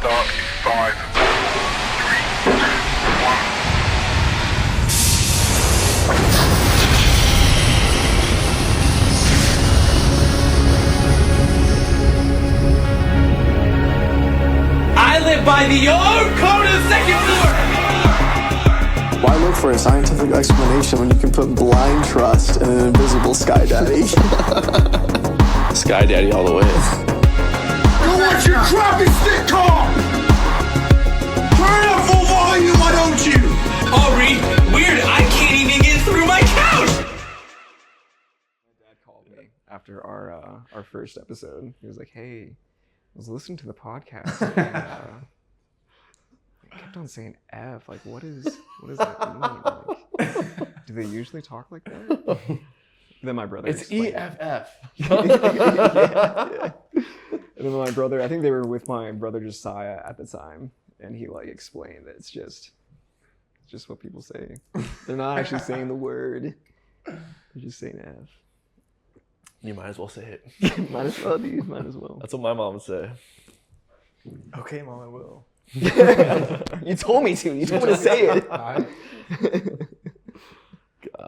start in 5, 4, 3, 2, 1. I live by the old code of second floor! Why look for a scientific explanation when you can put blind trust in an invisible Sky Daddy? Sky Daddy all the way. Yo, what's your crappy stick car? Turn up full volume, why don't you? Aubrey, weird, I can't even get through my couch! My dad called me after our first episode. He was like, "Hey, I was listening to the podcast and I kept on saying F. Like, what does that mean? Like, do they usually talk like that?" Then my brother. It's EFF. yeah. And then my brother, I think they were with my brother Josiah at the time, and he like explained that it's just what people say. They're not actually saying the word. They're just saying F. You might as well say it. Might as well, dude. Might as well. That's what my mom would say. Okay, Mom, I will. You told me to. You told me to say it. All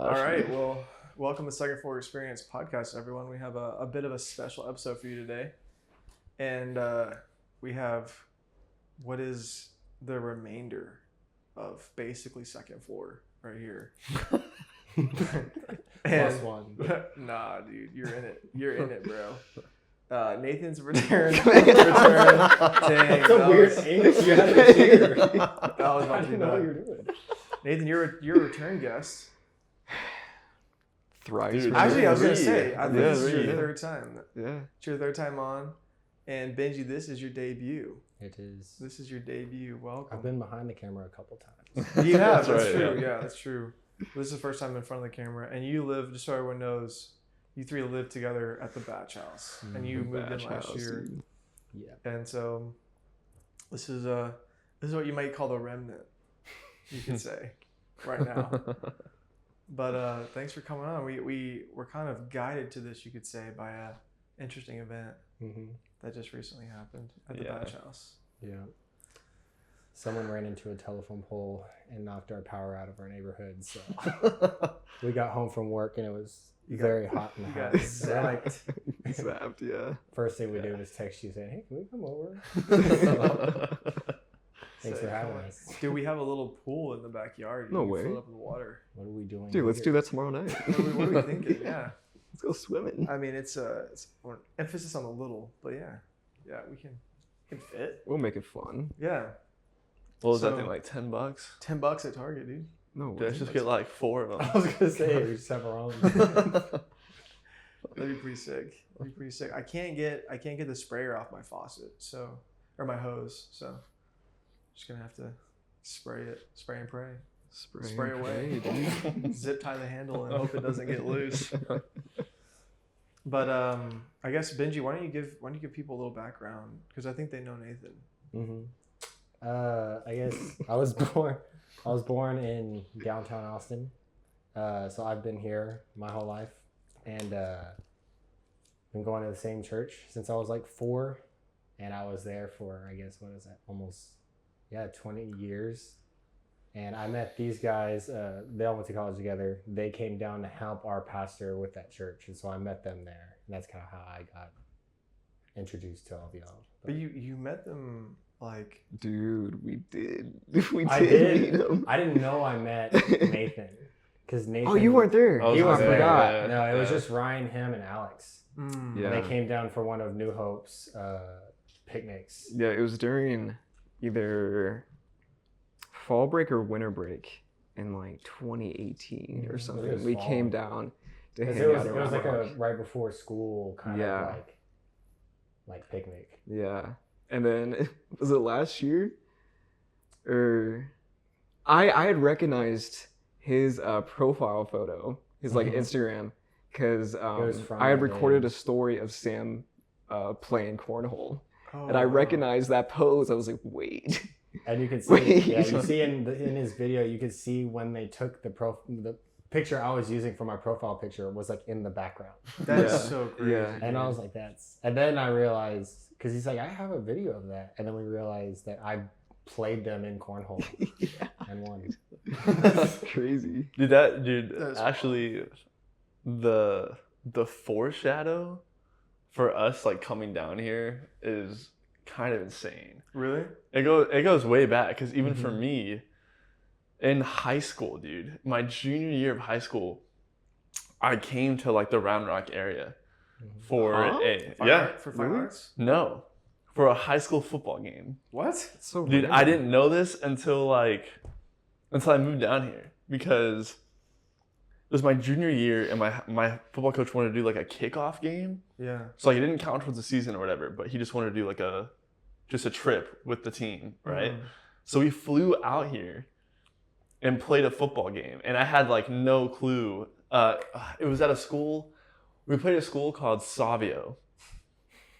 Gosh. right, well, welcome to Second Floor Experience Podcast, everyone. We have a bit of a special episode for you today. And we have what is the remainder of basically Second Floor right here. Plus one. Nah, dude, you're in it. You're in it, bro. Nathan's return. Dang, That's a weird angle you had to cheer. That was I about to didn't be know what bad. you were doing. Nathan, you're a return guest. Thrice. Dude, Actually, I was gonna Three. say, I think Yeah, this is your three. third time. Yeah. It's your third time on, and Benji, this is your debut. It is. This is your debut. Welcome. I've been behind the camera a couple times. You have. That's That's right, true. Yeah, that's true. This is the first time in front of the camera, and you live. Just so everyone knows, you three lived together at the Batch House, and you moved in last year. Dude. Yeah. And so, this is what you might call the remnant, you could say, right now. But thanks for coming on. We were kind of guided to this, you could say, by a interesting event Mm-hmm. that just recently happened at the Yeah. Batch House. Yeah. Someone ran into a telephone pole and knocked our power out of our neighborhood. So we got home from work and it was very hot in the You got house. So we're like, Zapped, yeah. first thing we do is text you saying, "Hey, can we come over?" Thanks for having us. Dude, we have a little pool in the backyard. No You can way. Fill it up with water. What are we doing? Dude, let's here? do that tomorrow night. What are we thinking? Yeah. Let's go swimming. I mean, it's more emphasis on the little, but yeah, we can fit. We'll make it fun. Yeah, What was that So- thing, like $10? $10 at Target, dude. No way. Let's just get like 4 of them. I was gonna say we just have our own. That'd be pretty sick. I can't get the sprayer off my faucet, or my hose, so just gonna have to spray and pray. Spray away. dude. Zip tie the handle and hope it doesn't get loose. But I guess Benji, why don't you give people a little background, because I think they know Nathan. Mm-hmm. I guess I was born in downtown Austin, so I've been here my whole life, and been going to the same church since I was like 4, and I was there for, I guess, what is that, almost 20 years. And I met these guys. They all went to college together. They came down to help our pastor with that church, and so I met them there, and that's kind of how I got introduced to all of y'all. But you met them like. Dude, we did. I meet did. him. I didn't know I met Nathan because Nathan. Oh, you weren't there. I was He was there, forgot. yeah, No, it was yeah. just Ryan, him, and Alex. Mm. Yeah. And they came down for one of New Hope's picnics. Yeah, it was during either fall break or winter break in like 2018 or It something. was We fall. came down to 'Cause hang it was out around like Bach. a right before school kind Yeah. of like picnic. Yeah. And then was it last year? Or I had recognized his profile photo, his like Instagram, because was from I had that recorded day. a story of Sam playing cornhole. Oh, And I wow. recognized that pose. I was like, wait. And you can see, Wait. you see in his video, you could see when they took the picture I was using for my profile picture was like in the background. That is Yeah. so crazy. Yeah. And I was like, and then I realized, because he's like, I have a video of that, and then we realized that I played them in cornhole and won. That's crazy. That's actually, the foreshadow for us like coming down here is kind of insane. Really? It goes way back because even for me, in high school, dude, my junior year of high school, I came to like the Round Rock area for For fine Really? arts? no, for a high school football game. What? That's so Dude, random. I didn't know this until I moved down here because it was my junior year and my football coach wanted to do like a kickoff game. Yeah. So like it didn't count towards the season or whatever, but he just wanted to do like a trip with the team, right? So we flew out here and played a football game, and I had like no clue. It was at a school. We played at a school called Savio,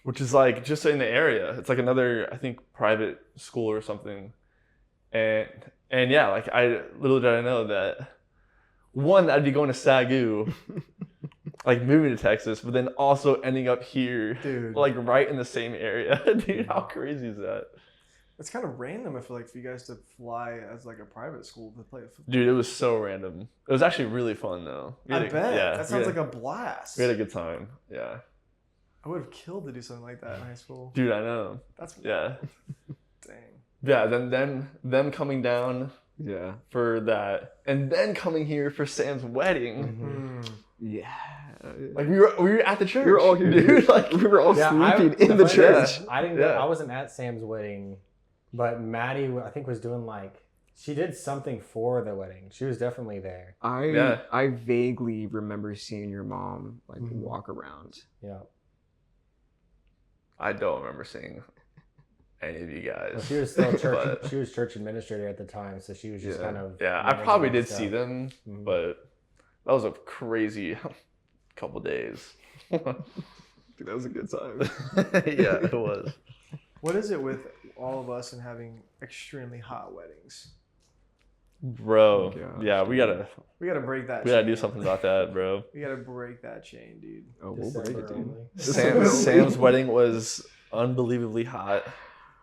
which is like just in the area. It's like another, I think, private school or something. And yeah, like little did I know that one, I'd be going to SAGU, like moving to Texas, but then also ending up here, Dude. like right in the same area. Dude, how crazy is that? It's kind of random, I feel like, for you guys to fly as like a private school to play a football. Dude, it was so random. It was actually really fun though. I bet. Yeah, That sounds like a blast. we had a good time. Yeah. I would have killed to do something like that in high school. Dude, I know. That's Yeah. dang. Yeah, then them coming down Yeah. for that, and then coming here for Sam's wedding. Hmm. Yeah. Like we were at the church. We were all here, dude. Like we were all sleeping in the funny church. is, I didn't. Yeah. I wasn't at Sam's wedding, but Maddie, I think, was doing like she did something for the wedding. She was definitely there. I vaguely remember seeing your mom like walk around. Yeah. I don't remember seeing any of you guys. Well, she was still church. But- She was church administrator at the time, so she was just kind of. Yeah, I managing probably all did stuff. see them, Mhm. but that was a crazy couple days. Dude, that was a good time. Yeah, it was. What is it with all of us and having extremely hot weddings? Bro, gosh, yeah, we gotta break that. we gotta chain. do something about that, bro. We gotta break that chain, dude. Oh, we'll break December it, dude. only. Sam's wedding was unbelievably hot.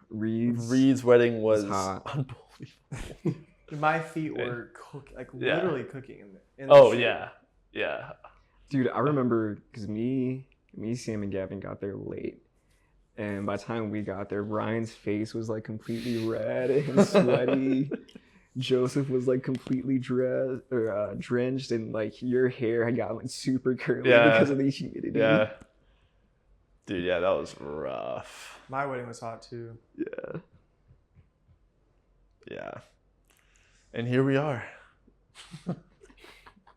Reed's wedding was hot. unbelievable. Dude, my feet Okay. were Yeah. literally cooking in the Oh shade. yeah. Dude, I remember because me, Sam, and Gavin got there late. And by the time we got there, Ryan's face was like completely red and sweaty. Joseph was like completely drenched, and like your hair had gotten like super curly because of the humidity. Yeah. Dude, yeah, that was rough. My wedding was hot too. Yeah. Yeah. And here we are.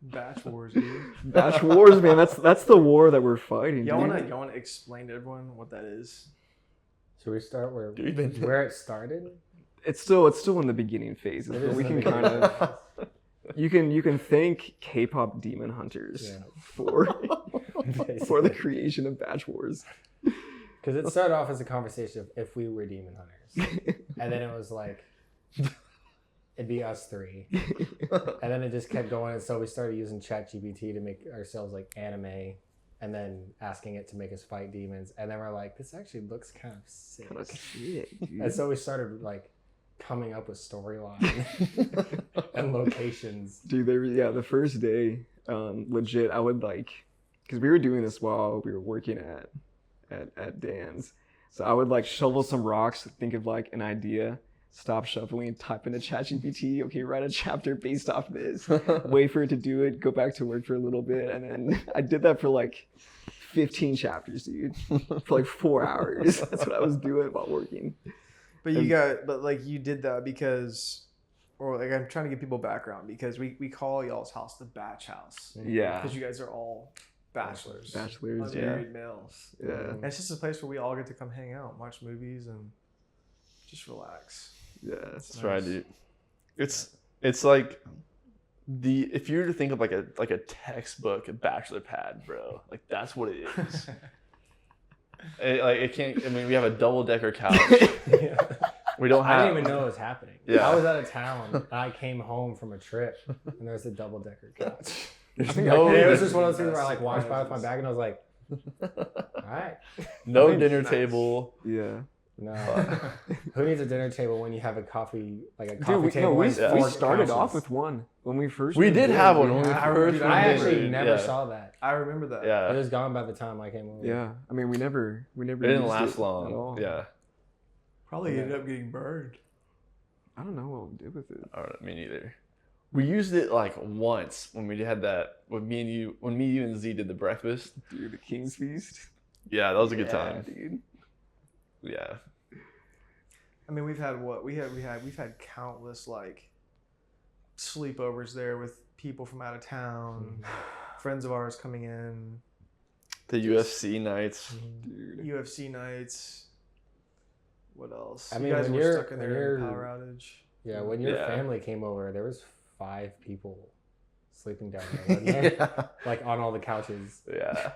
Batch wars, dude. Batch wars, man. That's the war that we're fighting. Y'all dude. wanna explain to everyone what that is? Should we start where Dude, where it started? It's still in the beginning phases, It but is we the can beginning. kind of you can thank K-pop demon hunters Yeah. for the Basically. creation of Batch Wars. Because it started off as a conversation of if we were demon hunters, and then it was like it'd be us three, and then it just kept going, and so we started using ChatGPT to make ourselves like anime, and then asking it to make us fight demons, and then we're like, this actually looks kind of sick, and so we started like coming up with storyline and locations. Dude, the first day, legit, I would like, because we were doing this while we were working at Dan's, so I would like shovel some rocks, think of like an idea, stop shoveling, type into ChatGPT, okay, write a chapter based off this, wait for it to do it, go back to work for a little bit, and then I did that for like 15 chapters, dude, for like 4 hours. That's what I was doing while working. But you did that because, or like I'm trying to give people background because we call y'all's house the Batch House. Yeah. Because you guys are all bachelors. Bachelors, yeah. Unmarried males. Yeah. And it's just a place where we all get to come hang out, watch movies, and just relax. Yeah. That's right, dude. It's like if you were to think of like a textbook bachelor pad, bro, like that's what it is. It can't. I mean, we have a double-decker couch. Yeah. We don't I have. didn't even know it was happening. Yeah. I was out of town. And I came home from a trip, and there was a double decker couch. There's And no. it was just one of those things where I like walked by with my bag, and I was like, All right. No think dinner nice. table. Yeah. No. Who needs a dinner table when you have a coffee, like a coffee Dude, table? we and four started off couches? with one when we first. We moved did in. have one We when we had- first Dude, I moved actually in. never Yeah. saw that. I remember that. It Yeah. was gone by the time I came over. Yeah, I mean, we never. It didn't used last it long. at all. Yeah. Probably Yeah. ended up getting burned. I don't know what we did with it. I don't know, me neither. We used it like once when we had that when me, you and Z did the breakfast. Dude, the King's Feast. Yeah, that was a good Yeah, time. dude. Yeah. I mean, we've had countless like sleepovers there with people from out of town, friends of ours coming in, The UFC nights. Dude. UFC nights. What else? I You mean, guys when were you're- stuck in when there in you're- power outage. Yeah, when your Yeah. family came over, there was 5 people sleeping down there, wasn't there? Yeah. Like on all the couches. Yeah.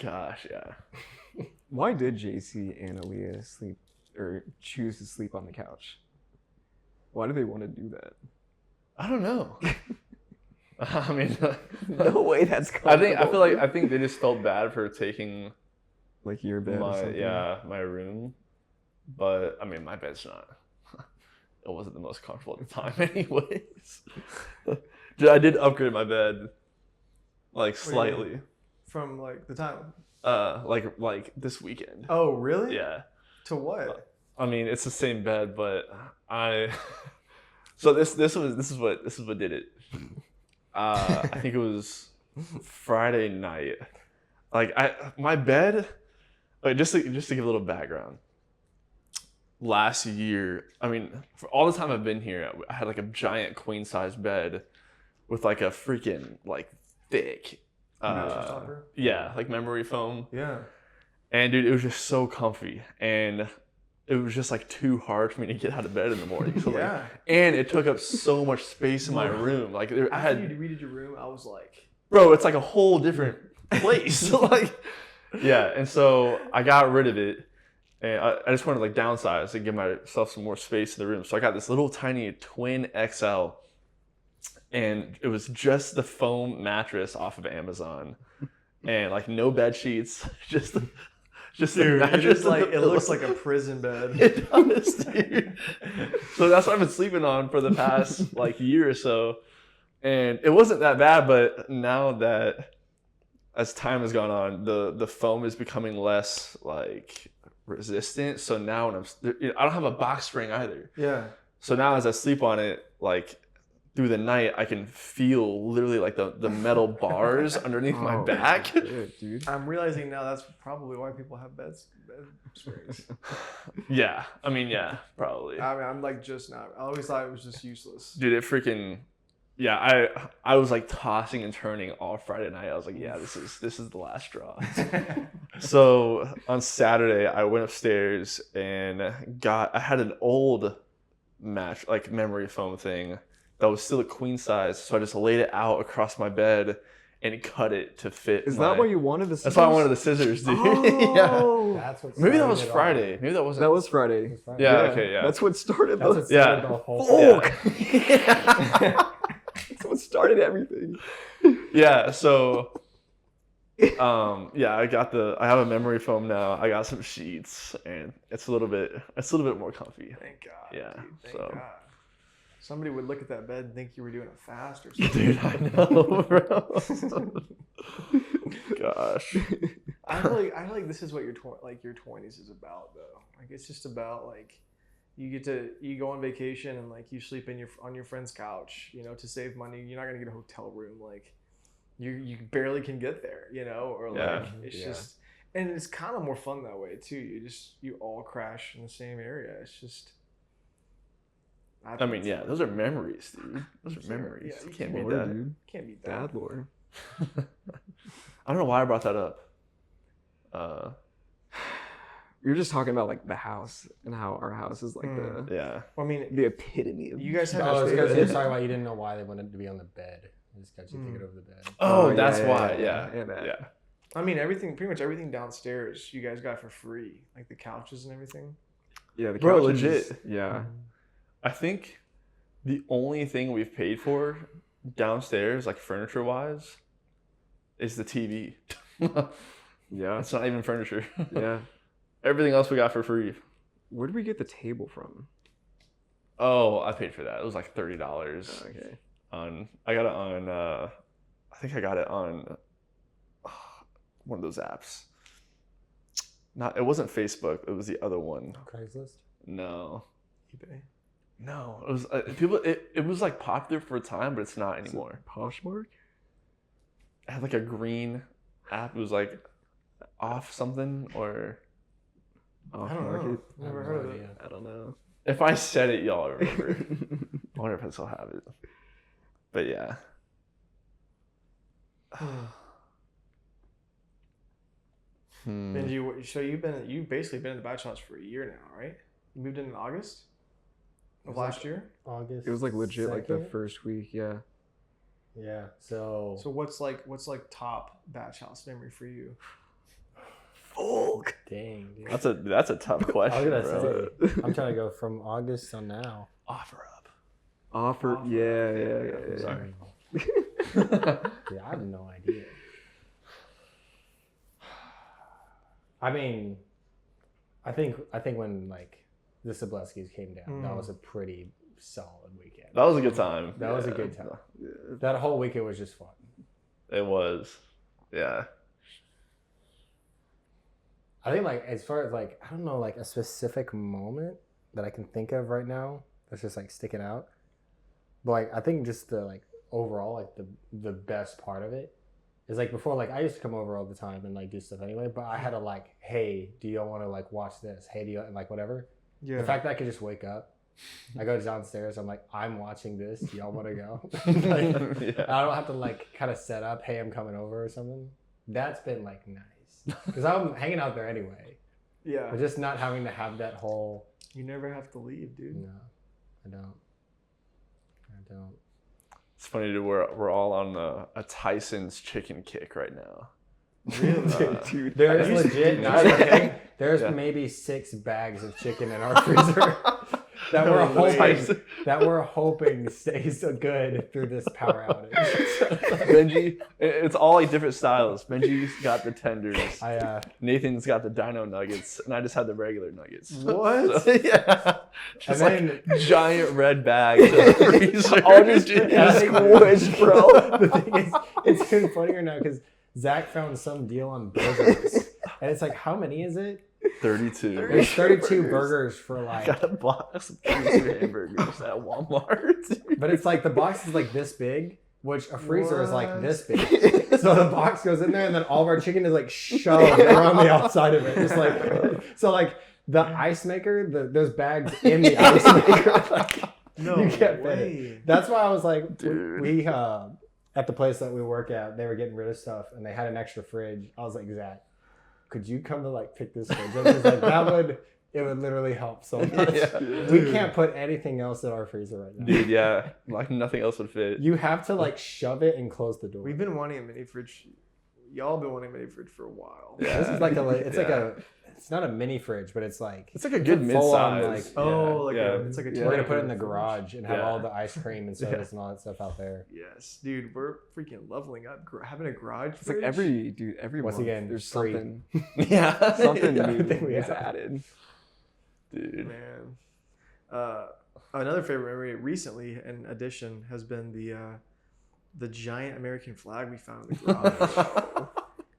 Gosh, yeah. Why did JC and Aaliyah sleep or choose to sleep on the couch? Why do they want to do that? I don't know. I mean, No way that's I think they just felt bad for taking like your bed or something. my room. But I mean, my bed's not. It wasn't the most comfortable at the time, anyways. Dude, I did upgrade my bed, like do you slightly. From like the time. Like this weekend. Oh, really? Yeah. To what? I mean, it's the same bed, but I. So this is what did it. I think it was Friday night. Like my bed. Like just to give a little background. Last year, I mean, for all the time I've been here, I had like a giant queen size bed with like a freaking like thick. Mattress topper? Yeah, like memory foam. Yeah. And dude, it was just so comfy, and it was just like too hard for me to get out of bed in the morning. So, Yeah. like, and it took up so much space in my room. Like I After had, you redid your room, I was like, bro, it's like a whole different place. Like, yeah. And so I got rid of it, and I just wanted to like downsize and give myself some more space in the room. So I got this little tiny twin XL, and it was just the foam mattress off of Amazon, and like no bed sheets, just the dude, mattress. it is and like the it looks pillow. like a prison bed. It does, dude. So that's what I've been sleeping on for the past like year or so, and it wasn't that bad. But now that as time has gone on, the foam is becoming less like resistant. So now when I don't have a box spring either. Yeah. So now as I sleep on it, like through the night, I can feel literally like the metal bars underneath my Oh, back. shit, dude. I'm realizing now that's probably why people have bed springs. Yeah, I mean, yeah, probably. I mean, I'm like just not. I always thought it was just useless. Dude, it freaking, yeah. I was like tossing and turning all Friday night. I was like, yeah, this is the last straw. So on Saturday, I went upstairs and I had an old like memory foam thing that was still a queen size. So I just laid it out across my bed and cut it to fit. Is that why you wanted the scissors? That's why I wanted the scissors, dude. Oh, That's what Maybe that started was it all. Friday. Maybe that wasn't. that was Friday. That's Friday. Yeah. Okay. Yeah. That's what started. That's what the, started Yeah. the whole Yeah. that's what started everything. Yeah, so yeah, I have a memory foam now. I got some sheets, and it's a little bit more comfy. Thank God. Yeah, Dude, thank so- God. Somebody would look at that bed and think you were doing a fast or something. Dude, I know, bro. Gosh. I feel like this is what your 20s is about though. Like it's just about like you go on vacation and like you sleep on your friend's couch, you know, to save money. You're not gonna get a hotel room, like you barely can get there, you know, or like Yeah. it's Yeah. just, and it's kind of more fun that way too. You all crash in the same area. It's just. I think mean, it's yeah, fun. those are memories, dude. Those are Sure, memories. yeah, You you can't beat Lore, that. dude. Can't beat that. Dad lore. I don't know why I brought that up. You're just talking about like the house and how our house is like Yeah. Well, I mean, the epitome of. you guys have Oh, it's your because you're talking about you didn't know why they wanted to be on the bed. It just got you thinking over the bed. Oh, yeah, that's yeah, why. yeah, Yeah. that. Yeah. I mean, pretty much everything downstairs, you guys got for free, like the couches and everything. Yeah, the Bro, couches- legit. Yeah. I think the only thing we've paid for downstairs, like furniture wise, is the TV. Yeah. It's not even furniture. Yeah. Everything else we got for free. Where did we get the table from? Oh, I paid for that. It was like $30. Okay. I got it on. I think I got it on one of those apps. It wasn't Facebook. It was the other one. Craigslist. No. eBay. No, it was people. It was like popular for a time, but it's not anymore. Poshmark? It had like a green app. It was like off something or I don't know. Never heard of it. I don't know. if I said it, y'all remember. I wonder if I still have it. But yeah. Benji, so you've basically been in the Bachelor House for a year now, right? You moved in August of last year. August. It was like legit like the 2nd? first week, yeah. Yeah. So. So what's like top Bachelor House memory for you? Fuck. Dang. Dude. That's a tough I question, was bro. gonna say. I'm trying to go from August till now. Offer up. Offer. Yeah. Sorry. Yeah, I have no idea. I mean, I think when like the Sobleskis came down, that was a pretty solid weekend. That was a good time. That was a good time. That whole weekend was just fun. It was. Yeah. I think like as far as like I don't know like a specific moment that I can think of right now that's just like sticking out. But like I think just the like overall like the best part of it is like before like I used to come over all the time and like do stuff anyway, but I had to like, hey, do y'all want to like watch this? Hey, do you like whatever? Yeah. The fact that I could just wake up, I go downstairs, I'm like, I'm watching this. Do y'all want to go? Like, Yeah. I don't have to like kind of set up, hey, I'm coming over or something. That's been like nice because I'm hanging out there anyway. Yeah. But just not having to have that whole. You never have to leave, dude. No, I don't. It's funny, dude. We're all on a Tyson's chicken kick right now. Really? Dude, There's legit, not even kidding. There's Yeah. maybe 6 bags of chicken in our freezer that we're hoping stays so good through this power outage. Benji, it's all like different styles. Benji's got the tenders. Nathan's got the dino nuggets, and I just had the regular nuggets. What? So, yeah. Just And like giant red bags of freezer. I'll just squish, bro. The thing is, it's even funnier now because Zach found some deal on burgers, and it's like, how many is it? 32. There's 32 burgers for like. Got a box of freezer hamburgers at Walmart. But it's like the box is like this big, which a freezer is like this big. So the box goes in there, and then all of our chicken is like shoved around the outside of it, just like so. Like the ice maker, those bags in the ice maker, like, No you can't fit way. it. That's why I was like, Dude. we at the place that we work at, they were getting rid of stuff, and they had an extra fridge. I was like, Zach, could you come to like pick this fridge up? Because like it would literally help so much. Yeah. We can't put anything else in our freezer right now. Dude, yeah. Like nothing else would fit. You have to like shove it and close the door. We've been wanting a mini fridge. Y'all been wanting a mini fridge for a while. Yeah. This is like Yeah. it's not a mini fridge, but it's like It's like a good full-on, mid-size. like, Oh, like yeah. it's like a. we're gonna put it in the fridge. garage and have Yeah. all the ice cream and sodas and all that stuff out there. Yes, dude, we're freaking leveling up. Having a garage. It's like fridge? every Once month again, there's free. something Yeah. something Yeah. new Everything we is have. added. Dude. Man. Another favorite memory recently, in addition, has been the giant American flag we found in the garage.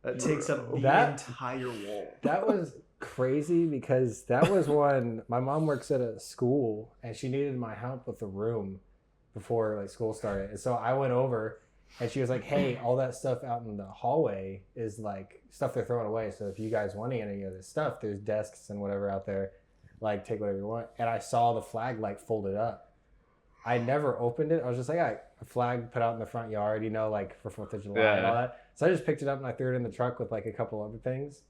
That takes up the That- entire wall. That was crazy because that was when my mom works at a school and she needed my help with the room before like school started. And so I went over and she was like, hey, all that stuff out in the hallway is like stuff they're throwing away. So if you guys want any of this stuff, there's desks and whatever out there. Like take whatever you want. And I saw the flag like folded up. I never opened it. I was just like, a flag put out in the front yard, you know, like for 4th of July and all that. So I just picked it up and I threw it in the truck with like a couple other things.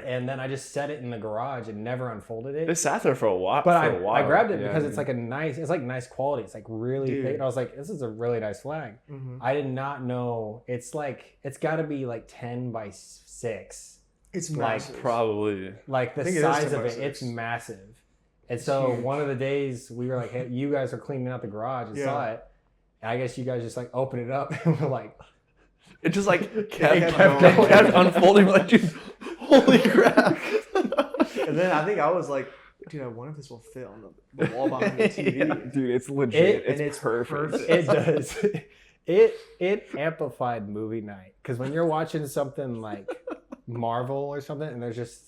And then I just set it in the garage and never unfolded it. It sat there for a while. But for a while. I grabbed it Yeah, because dude. it's like it's like nice quality. It's like really Dude. thick. And I was like, this is a really nice flag. Mm-hmm. I did not know. It's got to be like 10 by 6. It's Like, massive. Probably. Like the I think it is size 10 of by it, 6. it's massive. And so huge. one of the days we were like, hey, you guys are cleaning out the garage and saw Yeah. it. And I guess you guys just like opened it up and were like, it just like kept unfolding. Like, dude, holy crap! And then I think I was like, dude, I wonder if this will fit on the wall behind the TV. Dude, it's legit. It's perfect. It does. It amplified movie night because when you're watching something like Marvel or something, and there's just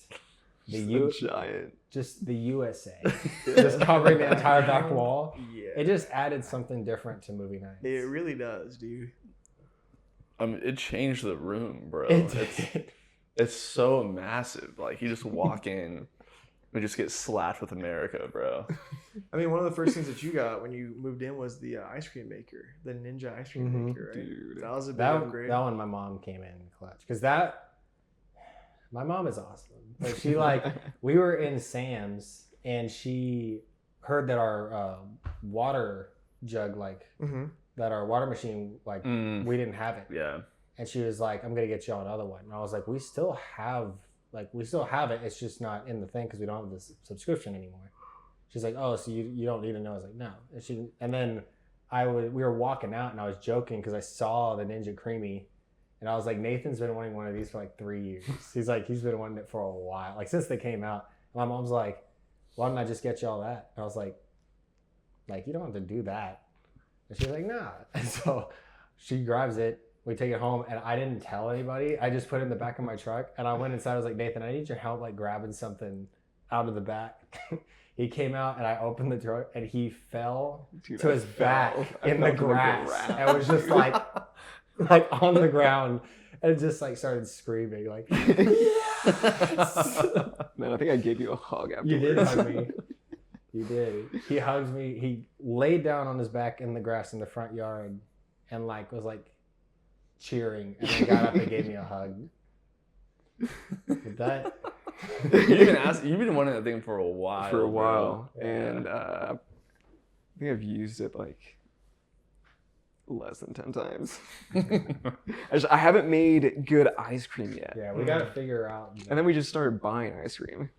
giant. just the USA, just covering the entire back wall. Yeah. It just added something different to movie night. It really does, dude. It changed the room, bro. It It's so massive. Like, you just walk in and just get slapped with America, bro. I mean, one of the first things that you got when you moved in was the ice cream maker, the Ninja ice cream maker, right? Dude. That was a big that upgrade. one, my mom came in clutch because my mom is awesome. Like we were in Sam's and she heard that our water jug, that our water machine, we didn't have it. Yeah. And she was like, I'm going to get y'all another one. And I was like, we still have it. It's just not in the thing because we don't have this subscription anymore. She's like, oh, so you don't need to know. I was like, no. And then we were walking out and I was joking because I saw the Ninja Creamy. And I was like, Nathan's been wanting one of these for like 3 years. He's been wanting it for a while, like since they came out. And my mom's like, why don't I just get y'all that? And I was like, you don't have to do that. And she's like, nah. And so she grabs it. We take it home, and I didn't tell anybody. I just put it in the back of my truck, and I went inside. I was like, Nathan, I need your help, grabbing something out of the back. He came out, and I opened the truck, and he fell to his back in the grass. And it was just like on the ground, and it just started screaming yes! Man, I think I gave you a hug afterwards. You did hug me. You did. He hugged me. He laid down on his back in the grass in the front yard, and was cheering, and then got up and gave me a hug. With that, You've been wanting that thing for a while. Bro. Yeah. And I think I've used it less than 10 times. I haven't made good ice cream yet. yeah, we got to figure out. And then we just started buying ice cream.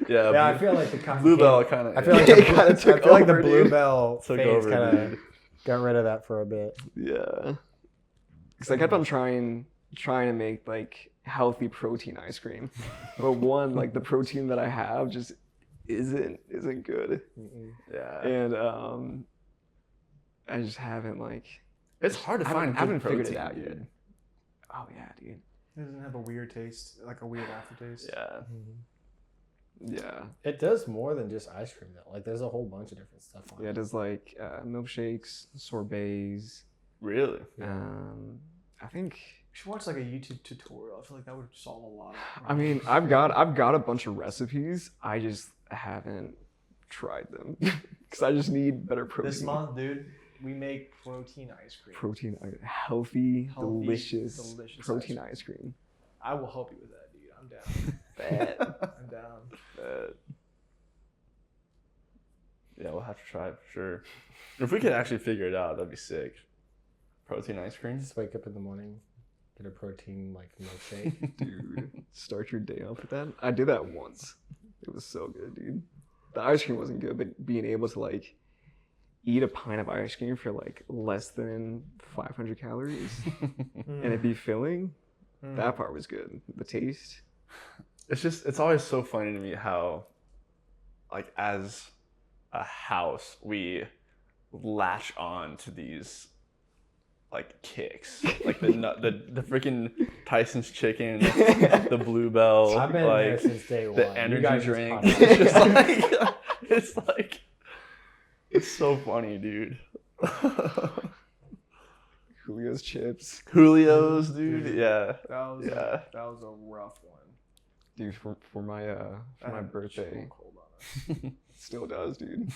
Yeah, I feel like the cotton Bluebell candy- kind of. I feel like It kinda took I feel like the over, dude. Bluebell Took phase over, kind of dude. got rid of that for a bit. Yeah. Because I kept on trying to make healthy protein ice cream, but one the protein that I have just isn't good. Yeah. And I just haven't It's hard to find I haven't good figured protein, it out dude. yet. Oh yeah, dude. It doesn't have a weird taste, like a weird aftertaste. Yeah. Yeah. It does more than just ice cream though. There's a whole bunch of different stuff on Yeah, it. it does milkshakes, sorbets. Really? I think. You should watch a YouTube tutorial. I feel like that would solve a lot. I mean, I've got a bunch of recipes. I just haven't tried them because I just need better protein. This month, dude, we make protein ice cream. Protein, healthy, delicious delicious protein ice cream. I will help you with that, dude. I'm down. Bet. I'm down. Yeah, we'll have to try it for sure. If we could actually figure it out, that'd be sick. Protein ice cream? Just wake up in the morning, get a protein milkshake. Dude, start your day off with that. I did that once. It was so good, dude. The ice cream wasn't good, but being able to eat a pint of ice cream for less than 500 calories and it be filling, that part was good. The taste. It's always so funny to me how, as a house, we latch on to these kicks, the freaking Tyson's chicken, the Bluebell, I've been there since day one. the You energy guys just drink. popped It's just it's so funny, dude. Julio's chips. Julio's, dude. Yeah. That was a rough one. Dude, for my birthday. Cold on us. Still does, dude.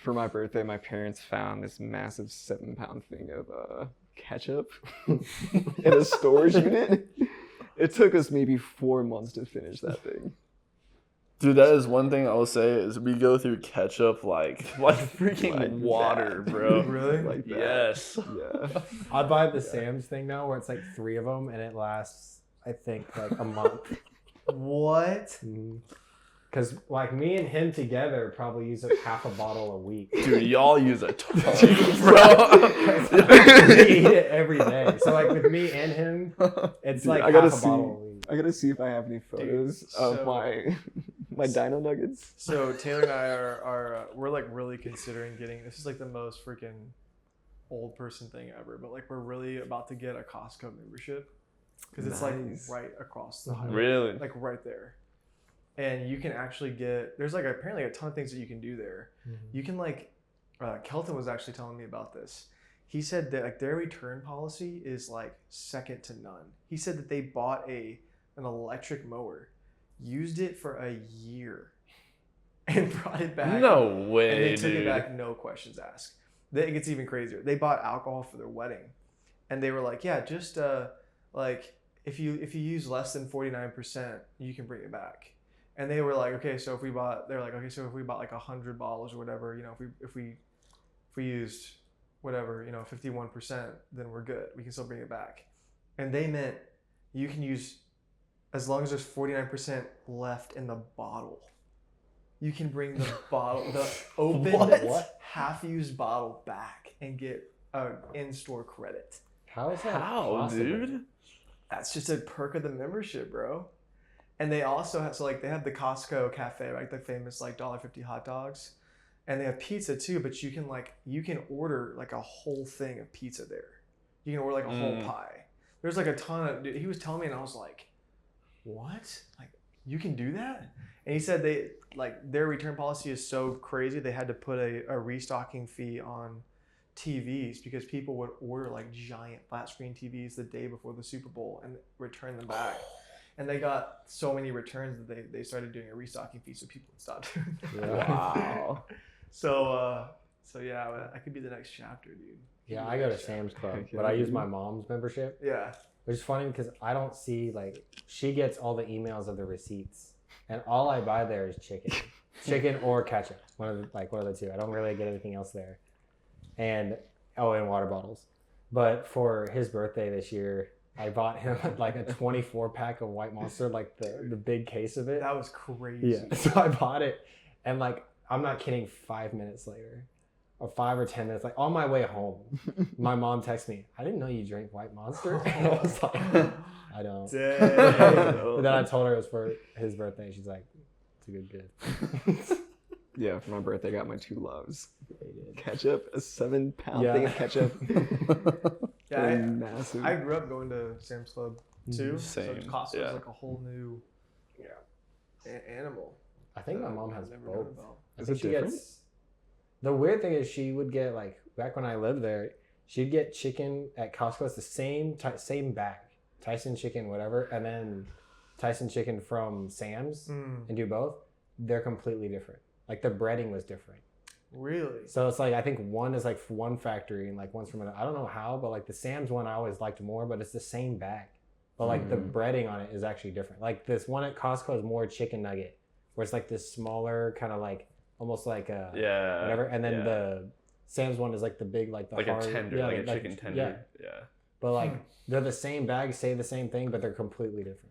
For my birthday, my parents found this massive 7-pound thing of ketchup in a storage unit. It took us maybe 4 months to finish that thing. Dude, that is one thing I will say is we go through ketchup like freaking Like water, that. bro. Really? Like that. Yes. Yeah. I buy the Sam's thing now where it's 3 of them and it lasts, I think, a month. What? Mhm. Because like me and him together probably use up half a bottle a week. Dude, y'all use a ton, bro. We eat it every day. So like with me and him, it's Dude, like I gotta half a bottle a week. I gotta see if I have any photos of my dino nuggets. So Taylor and I are we're like really considering getting. This is like the most freaking old person thing ever, but like we're really about to get a Costco membership because it's like Nice. right across the highway, Really? like right there. And you can actually get, there's like apparently a ton of things that you can do there. You can like, Kelton was actually telling me about this. He said that like their return policy is like second to none. He said that they bought an electric mower, used it for a year, and brought it back. No And way, they took dude. it back, no questions asked. It gets even crazier. They bought alcohol for their wedding, and they were like, "Yeah, just like if you use less than 49%, you can bring it back." And they were like, "Okay, so if we bought," they're like, "Okay, so if we bought like 100 bottles or whatever, you know, if we used whatever, you know, 51%, then we're good. We can still bring it back." And they meant you can use as long as there's 49% left in the bottle. You can bring the bottle, the opened, half-used bottle back and get an in-store credit. How is that How, possible? dude? That's just a perk of the membership, bro. And they also have, so like they have the Costco cafe, like the famous like $1.50 hot dogs. And they have pizza too, but you can order like a whole thing of pizza there. You can order like a whole pie. There's like a ton of, dude, he was telling me and I was like, what? Like you can do that? And he said they like their return policy is so crazy they had to put a restocking fee on TVs because people would order like giant flat screen TVs the day before the Super Bowl and return them back. And they got so many returns that they started doing a restocking fee so people would stop doing that. Wow. So yeah, I could be the next chapter, dude. Yeah, I go to Sam's Club, Heck but yeah, I use dude. my mom's membership, Yeah. which is funny because I don't see like she gets all the emails of the receipts, and all I buy there is chicken or ketchup, one of the two. I don't really get anything else there, and water bottles. But for his birthday this year, I bought him like a 24 pack of White Monster, like the big case of it. That was crazy. Yeah. So I bought it, and like I'm not kidding, 5 minutes later, or 5 or 10 minutes, like on my way home, my mom texted me, "I didn't know you drank White Monster." And I was like, "I don't." But then I told her it was for his birthday. She's like, "It's a good gift." Yeah, for my birthday, I got my two loves. Ketchup, a 7-pound Yeah. thing of ketchup. Yeah, Massive. I grew up going to Sam's Club too. Same, So Costco's yeah. like a whole new animal. I think my that mom I've has never known both. about. I Is think it she different? gets. The weird thing is she would get like back when I lived there, she'd get chicken at Costco. It's the same bag, Tyson chicken, whatever, and then Tyson chicken from Sam's, and do both. They're completely different. Like the breading was different. Really? So it's like I think one is like one factory and like one's from another. I don't know how, but like the Sam's one I always liked more, but it's the same bag. But like the breading on it is actually different. Like this one at Costco is more chicken nugget, where it's like this smaller kind of like almost like a whatever. And then the Sam's one is like the big like the like hard, a tender, like a chicken tender. Yeah. But like they're the same bag, say the same thing, but they're completely different.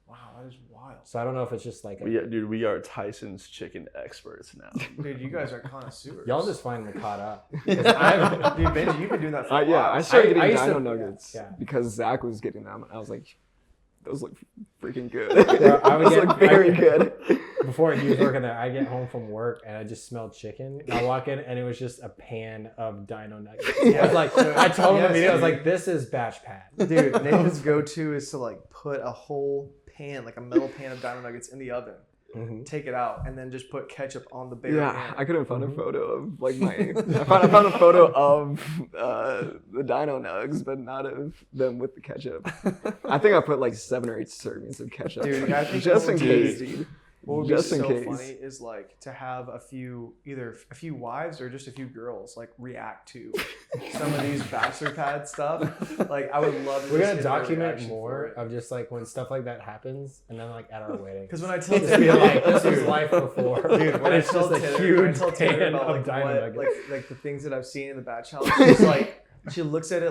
Wow, that is wild. So I don't know if it's just like Dude, we are Tyson's chicken experts now. Dude, you guys are connoisseurs. y'all just finally caught up. Dude, Benji, you've been doing that for a Yeah, while. I started I getting used to- dino nuggets yeah. because Zach was getting them. I was like, those look freaking good. Yeah, I would those get- look very I- good. Before he was working there, I get home from work and I just smelled chicken. I walk in and it was just a pan of dino nuggets. I was like, I told him immediately, I was like, "This is batch pat." Dude, Nathan's go-to is to like put a whole pan, like a metal pan of dino nuggets in the oven, take it out, and then just put ketchup on the bare Yeah, pan. I couldn't find a photo of like my. I found a photo of the dino nugs, but not of them with the ketchup. I think I put like 7 or 8 servings of ketchup. Dude, I think just in what would be- case, dude. What would Just be in so case. funny is like to have either a few wives or just a few girls like react to some of these bachelor pad stuff. Like I would love to We're just gonna get their document reaction more for it. of just like when stuff like that happens, and then like at our wedding. Because when I tell Just be like, "This was Dude. life before." Dude, when And I it's tell just a Taylor, when I huge tell Taylor pan about of like dino what, nuggets. like the things that I've seen in the batch house, she's like, she looks at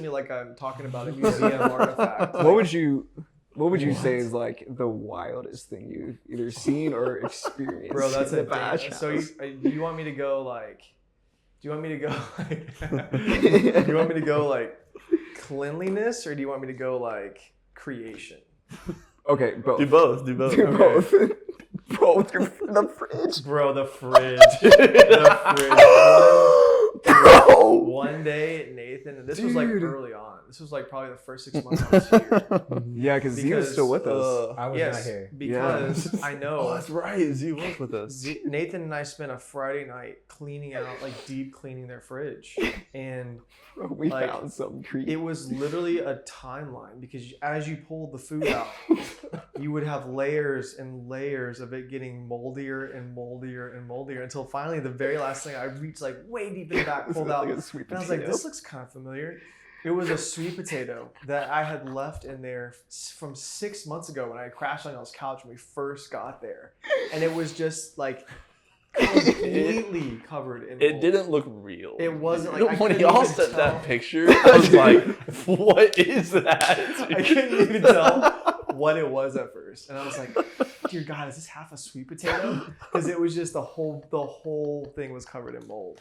me like I'm talking about a museum artifact. What would you What would you say is like the wildest thing you've either seen or experienced? Bro, that's in a the Bach thing. So house? do you want me to go like? Do you want me to go like? Do you want me to go like cleanliness, or do you want me to go like creation? Okay, both. Do both. Do both. Do Okay. both. Bro, the fridge. Bro, the fridge. The fridge. Bro. One day, Nathan, and this was like Dude. early on. This was like probably the first 6 months I was here. Yeah, because he was still with us. I was Yes, not here. because I know. Oh, that's right. Z was with us. Nathan and I spent a Friday night cleaning out, like deep cleaning their fridge, and Bro, we like, found some creepy. it was literally a timeline because as you pulled the food out, you would have layers and layers of it getting moldier and moldier and moldier until finally the very last thing I reached like way deep in the back, pulled out, like a sweet and I was like, potato. this looks kind of familiar. It was a sweet potato that I had left in there from 6 months ago when I crashed on y'all's couch when we first got there, and it was just like completely covered in mold. It didn't look real. It wasn't like I when couldn't y'all even sent tell. that picture, I was like, "What is that?" I couldn't even tell what it was at first, and I was like, "Dear God, is this half a sweet potato?" Because it was just the whole thing was covered in mold.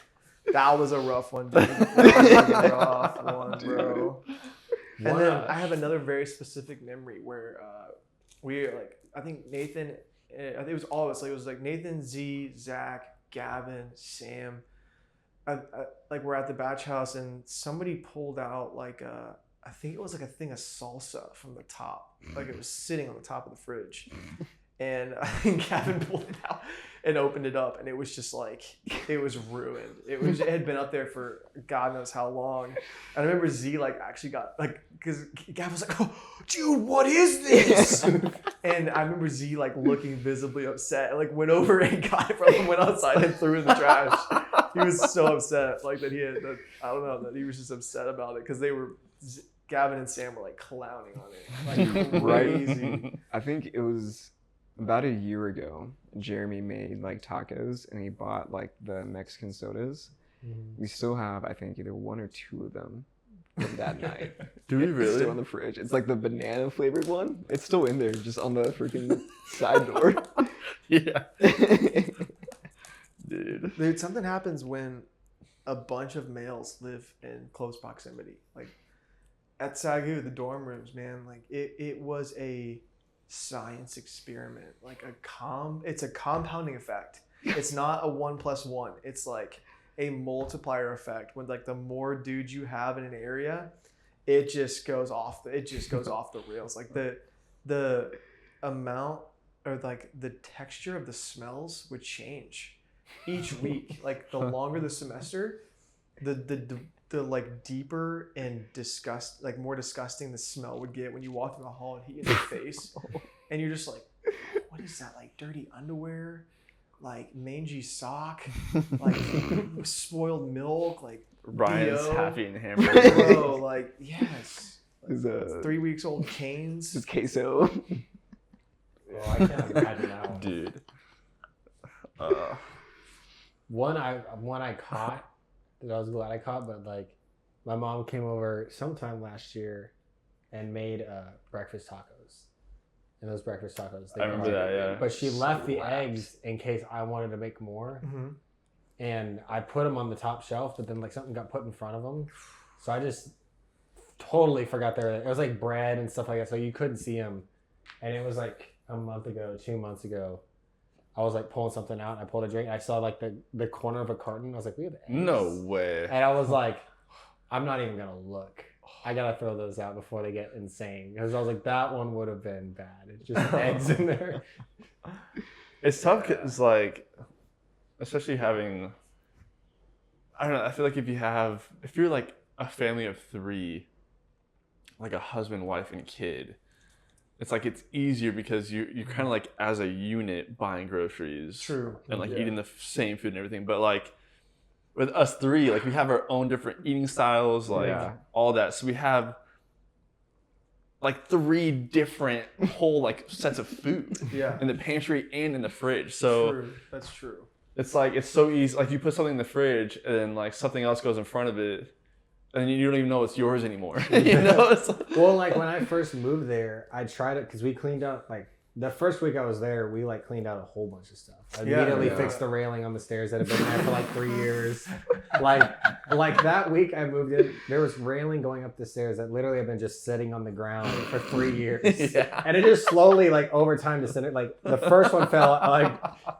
That was a rough one, dude. That was a rough one, bro. And then I have another very specific memory where we like I think Nathan, I think it was all of us. Like it was like Nathan, Z, Zach, Gavin, Sam. Like we're at the batch house and somebody pulled out like I think it was like a thing of salsa from the top. Like it was sitting on the top of the fridge. And I think Gavin pulled it out and opened it up, and it was just like it was ruined. It had been up there for God knows how long. And I remember Z like actually got like because Gavin was like, "Oh, dude, what is this?" And I remember Z like looking visibly upset, and like went over and got it from him, went outside and threw it in the trash. He was so upset, like that he had that I don't know that he was just upset about it because they were. Gavin and Sam were like clowning on it, like crazy. I think it was about a year ago. Jeremy made like tacos and he bought like the Mexican sodas. We still have, I think, either one or two of them from that night. Do we It's really? still in the fridge. It's like the banana flavored one. It's still in there, just on the freaking side door. Yeah. Dude. Dude, something happens when a bunch of males live in close proximity. Like at SAGU, the dorm rooms, man, like it was a science experiment. Like it's a compounding effect. It's not a 1+1. It's like a multiplier effect. When like the more dudes you have in an area, it just goes off the rails. Like the amount or like the texture of the smells would change each week. Like the longer the semester, the like deeper and more disgusting the smell would get when you walk through the hall and hit you in the face, and you're just like, what is that? Like dirty underwear, like mangy sock, like spoiled milk, like Ryan's BO. happy and hamburger. Bro, like yes, Is 3 weeks old canes. It's queso. Well, I can't imagine that one. Dude. One I caught that I was glad I caught, but like my mom came over sometime last year and made breakfast tacos. And those breakfast tacos, I remember that, yeah. But she left the eggs in case I wanted to make more. Mm-hmm. And I put them on the top shelf, but then like something got put in front of them. So I just totally forgot there. It was like bread and stuff like that, so you couldn't see them. And it was like a month ago, 2 months ago. I was like pulling something out. I pulled a drink. I saw like the corner of a carton. I was like, we have eggs. No way. And I was like, I'm not even gonna look. I gotta throw those out before they get insane. Because I was like, that one would have been bad. It's just eggs in there. It's tough because, like, especially having, I don't know, I feel like if you're like a family of 3, like a husband, wife, and kid, it's like it's easier because you're kind of like as a unit buying groceries. True. And like Yeah. eating the same food and everything. But like with us 3, like we have our own different eating styles, like Yeah. all that. So we have like 3 different whole like sets of food Yeah. in the pantry and in the fridge. So True. That's true. it's like it's so easy. Like you put something in the fridge and then like something else goes in front of it. and you don't even know it's yours anymore. You know, it's like, Well, like when I first moved there, I tried it because we cleaned out like the first week I was there. We like cleaned out a whole bunch of stuff. I immediately fixed the railing on the stairs that had been there for like 3 years. Like that week I moved in, there was railing going up the stairs that literally had been just sitting on the ground for 3 years. Yeah. And it just slowly, like over time, descended. Like the first one fell. Like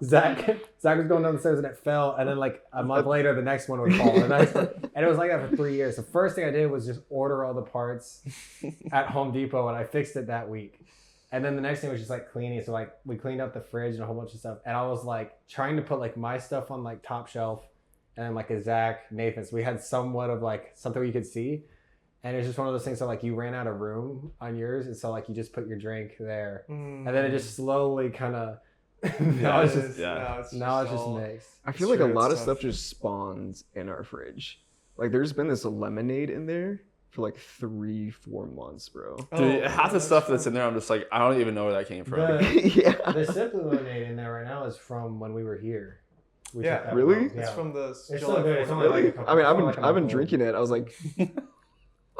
Zach was going down the stairs and it fell. And then like a month later, the next one would fall. And it was like that for 3 years. The first thing I did was just order all the parts at Home Depot, and I fixed it that week. And then the next thing was just like cleaning. So like we cleaned up the fridge and a whole bunch of stuff. And I was like trying to put like my stuff on like top shelf and then like a Zach, Nathan. So we had somewhat of like something you could see. And it's just one of those things that like you ran out of room on yours. And so like you just put your drink there. And then it just slowly kind of, now it's just mixed. I feel like a lot of stuff just spawns in our fridge. Like there's been this lemonade in there for like 3-4 months, bro. dude, half the stuff that's in there, I'm just like, I don't even know where that came from. The Simply lemonade in there right now is from when we were here. We took that really? from- It's yeah. from the. It's still good. It's only like a couple. I mean, it's only like a I've been month old. drinking it. I was like,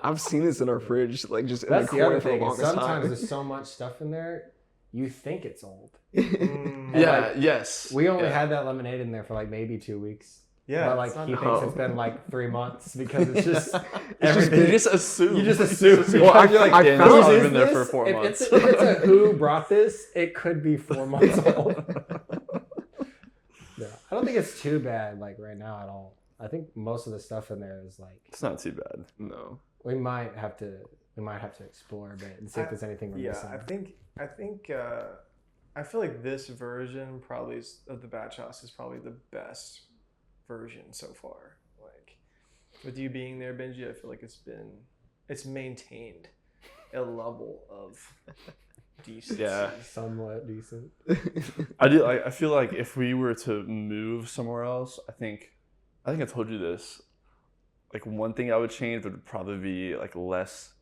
I've seen this in our fridge, like just in That's the the corner other for the thing. Is longest sometimes time. there's so much stuff in there, you think it's old. Yeah, like, yes. We only yeah. had that lemonade in there for like maybe 2 weeks. Yeah, But like it's not he bad. thinks it's been like 3 months because it's just You everything. just assume. You just assume. Well, I You're like, I damn, found this has Is been there for this- 4 if months. If it's a who brought this, it could be 4 months old. Yeah, I don't think it's too bad like right now at all. I think most of the stuff in there is like It's not too bad. No. we might have to explore a bit and see if there's anything we're missing. I feel like this version probably of the Batch House is probably the best version so far. Like with you being there, Benji, I feel like it's maintained a level of decency. Yeah. Somewhat decent. I feel like if we were to move somewhere else, I think I told you this. Like one thing I would change would probably be like less.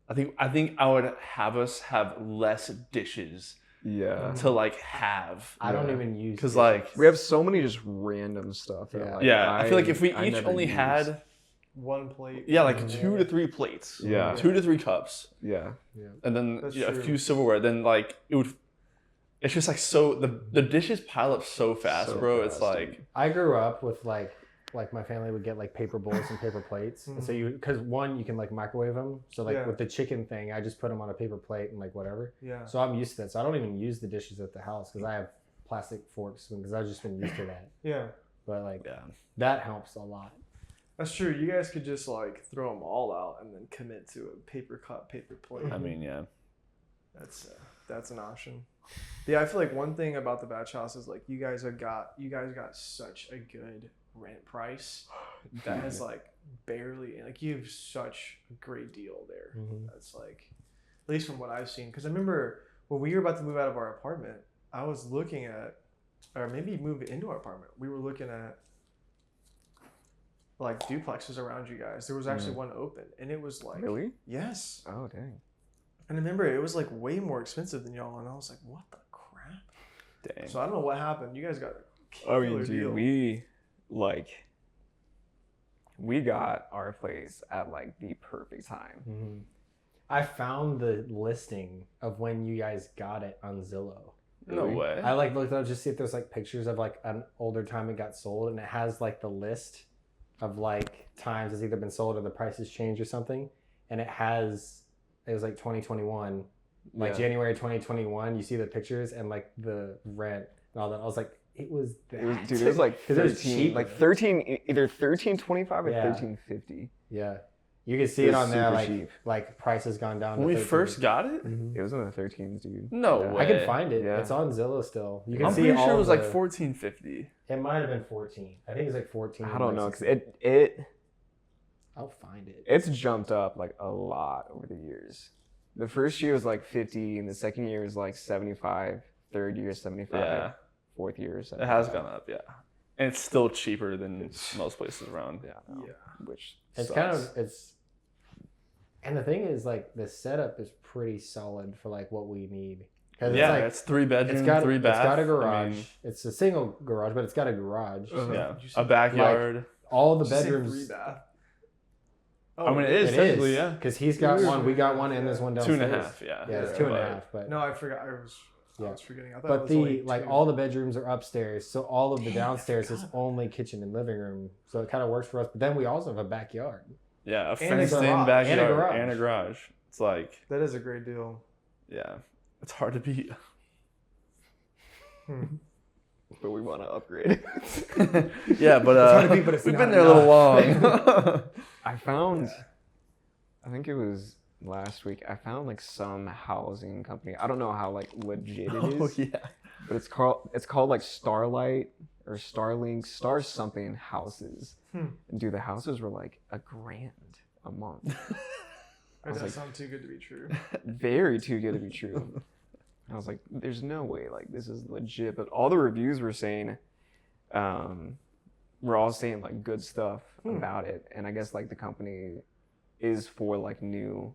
I think I would have us have less dishes Yeah. to like have. I don't even use Because dishes. like We have so many just random stuff. That, Yeah. like, yeah, I feel like if we I each never only use. had One plate. like 2 to 3 plates, Yeah. 2 to 3 cups, Yeah. and then That's a true. few silverware, then like it would. It's just like so the dishes pile up so fast, So bro. fast, It's like I grew up with like my family would get like paper bowls and paper plates, and so because one you can like microwave them. So like Yeah. with the chicken thing, I just put them on a paper plate and like whatever. Yeah. So I'm used to that. So I don't even use the dishes at the house because I have plastic forks because I've just been used to that. Yeah. But like yeah. that helps a lot. That's true. You guys could just like throw them all out and then commit to a paper cup, paper plate. I mean, yeah. That's an option. Yeah, I feel like one thing about the Batch House is like you guys got such a good rent price that has like barely like you have such a great deal there. That's like at least from what I've seen. Because I remember when we were about to move out of our apartment, I was looking at, or maybe move into our apartment. We were looking at like duplexes around you guys. There was actually one open, and it was like Really? yes. Oh dang. And I remember it was like way more expensive than y'all, and I was like, what the crap? Dang. So I don't know what happened. You guys got a Oh, killer deal. dude, we got our place at like the perfect time. I found the listing of when you guys got it on Zillow. No way. I like looked up just to see if there's like pictures of like an older time it got sold, and it has like the list of like times it's either been sold or the price has changed or something, and it was like 2021, like Yeah. January 2021. You see the pictures and like the rent and all that. I was like, it was that. It was like 'Cause it was 13, cheaper. like 13, either 13.25 or Yeah. 13.50. Yeah, you can see It it was on there. super Like cheap. like price has gone down. When to we 13. first got it, It was in the 13s, dude. no Yeah. way. I can find it. Yeah. It's on Zillow still. You can I'm see pretty all sure it was like the- 1450. It might have been 14. I think it's like 14. I don't like know, cause 16. I'll find it. it's jumped up like a lot over the years. The first year was like 50, and the second year was like 75. Third year 75. Yeah. Fourth year It 75. has gone up, yeah. And it's still cheaper than most places around. Yeah. no. Which It's sucks. kind of and the thing is like the setup is pretty solid for like what we need. Cause Yeah, it's like, it's 3 bedroom, it's got 3 bath. It's got a I garage. mean, It's a single garage, but it's got a garage. yeah, Did you say a backyard. All the Did you say bedrooms. 3 bath? I mean, it is technically, yeah. Because he's got one, we got one, and there's one downstairs. 2.5, yeah. Yeah, it's 2.5. But No, I forgot. I was forgetting. I thought it but was the only like 2. all the bedrooms are upstairs, so all of the downstairs is only kitchen and living room. So it kind of works for us. But then we also have a backyard. Yeah, a And a fenced-in garage. backyard And a garage. and a garage. It's like, That is a great deal. yeah, it's hard to beat. But we want to upgrade. Yeah, but hard to beat, but it's we've not been there a little enough. long. I found, I think it was last week, I found like some housing company. I don't know how like legit it is. Oh yeah. But it's called like Starlight or Starlink, Star something houses. And dude, the houses were like $1,000 a month. That does like- sound too good to be true. Very too good to be true. I was like, there's no way like this is legit. But all the reviews were saying, we're all saying like good stuff about it. And I guess like the company is for like new.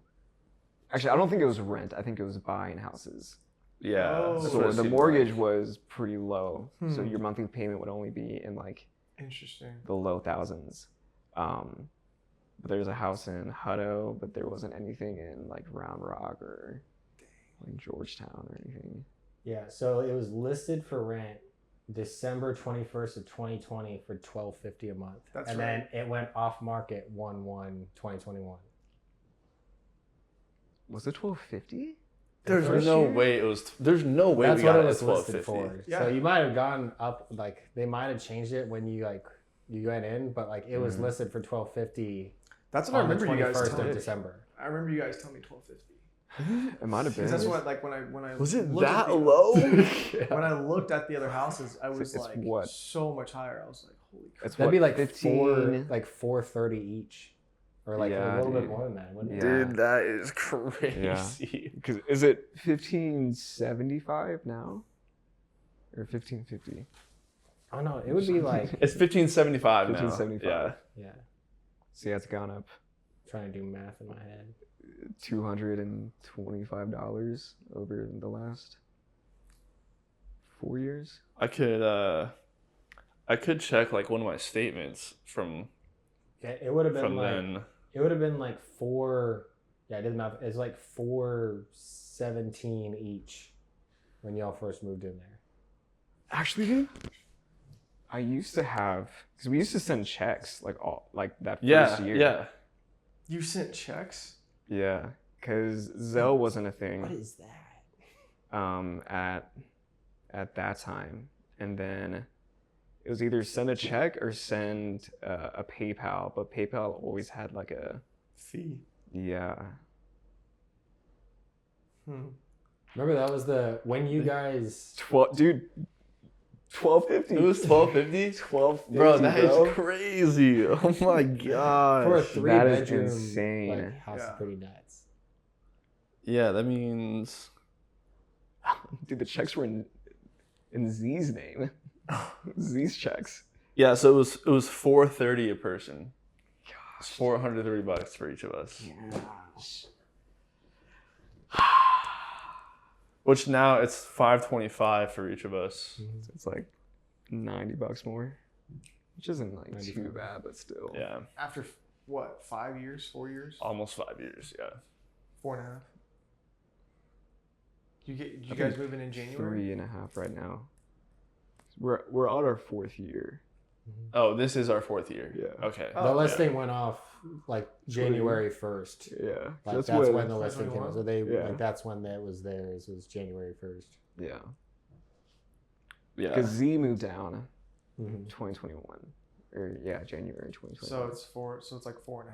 Actually, I don't think it was rent. I think it was buying houses. Yeah. Oh. that's So what it the seemed mortgage like. was pretty low. So your monthly payment would only be in like Interesting. the low thousands. But there's a house in Hutto, but there wasn't anything in like Round Rock or like Georgetown or anything. Yeah, so it was listed for rent December 21st of 2020 for $1,250 a month. That's and right. then it went off market 1/1/2021. Was it $1,250? There's First no year? way it was. There's no way That's we what got it it at was listed 1250. for. Yeah. So you might have gone up, like they might have changed it when you went in, but like it was listed for $1,250 That's what I on the remember you guys 21st telling of me. December. I remember you guys telling me 1250. It might have been. Because that's what like when I Was it looked at that the- low? When I looked at the other houses, I was It's like what? so much higher. I was like, holy crap. It's That'd what, be like 15? $430 each, or like Yeah, a little bit dude. more than that. Wouldn't it? Yeah. Dude, that is crazy. Because is it 1575 now, or 1550? Oh no, it would be like It's 1575 now. 1575. Yeah. yeah. So yeah, it's gone up Trying to do math in my head. $225 over the last 4 years. I could check like one of my statements from Yeah, it would have been like then. it would have been like four. Yeah, I did math. It's like 417 each when y'all first moved in there. Actually, I used to have, because we used to send checks like that first Yeah, year. yeah. You sent checks? Yeah, because Zelle wasn't a thing. is that? At that time, and then it was either send a check or send a PayPal, but PayPal always had like a Fee. yeah. Remember that was when you guys. 1250. It was 1250. 1250. Bro, that is crazy. Oh my gosh. For a that is 3-bedroom insane. like, house is Yeah. pretty nuts. Yeah, that means Dude, the checks were in Z's name. Z's checks. yeah. So it was $430 a person. It's $430 for each of us. Which now it's $525 for each of us. So it's like $90 more, which isn't like too 95. bad, but still. Yeah, After what, 5 years, 4 years? almost 5 years. Yeah. 4.5. You guys moving in January? 3.5 right now. We're on our 4th year. Oh, this is our 4th year. Yeah. Okay. Oh, The okay. listing went off like January 1st. Yeah. Like that's when the listing came out. So they Yeah. like that's when that was theirs. Was January 1st. Yeah. Yeah. Because Z moved down Mm-hmm. 2021. Or yeah, January 2021. So it's like 4.5 right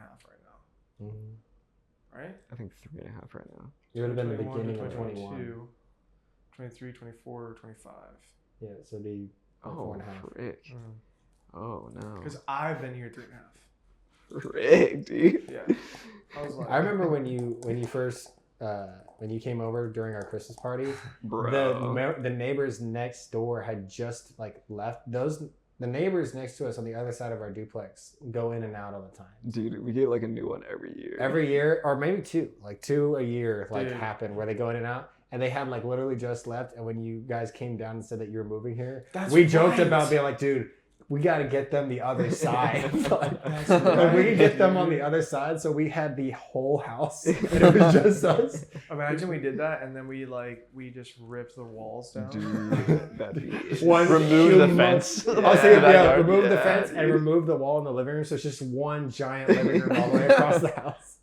now, Mm-hmm. right? I think 3.5 right now. It would have been the 21, beginning of 22, 21. 23, 24, 25. Yeah, so it'd be like Oh, 4.5. frick. Oh, no. Because I've been here 3.5. Frick, dude. Yeah. I was like, I remember when you first when you came over during our Christmas party, Bro. the neighbors next door had just like left. The neighbors next to us on the other side of our duplex go in and out all the time. Dude, we get like a new one every year. Every year, or maybe two a year, like Dude. happen where they go in and out. And they had like literally just left. And when you guys came down and said that you were moving here, That's we joked right. about being like, dude, we got to get them the other side. Like, we can get them on the other side. So we had the whole house, and it was just us. Imagine we did that, and then we just ripped the walls down. Dude, that'd be it. Remove the fence. I was saying, yeah, Backyard. remove the Yeah, fence and dude. remove the wall in the living room. So it's just one giant living room all the way across the house.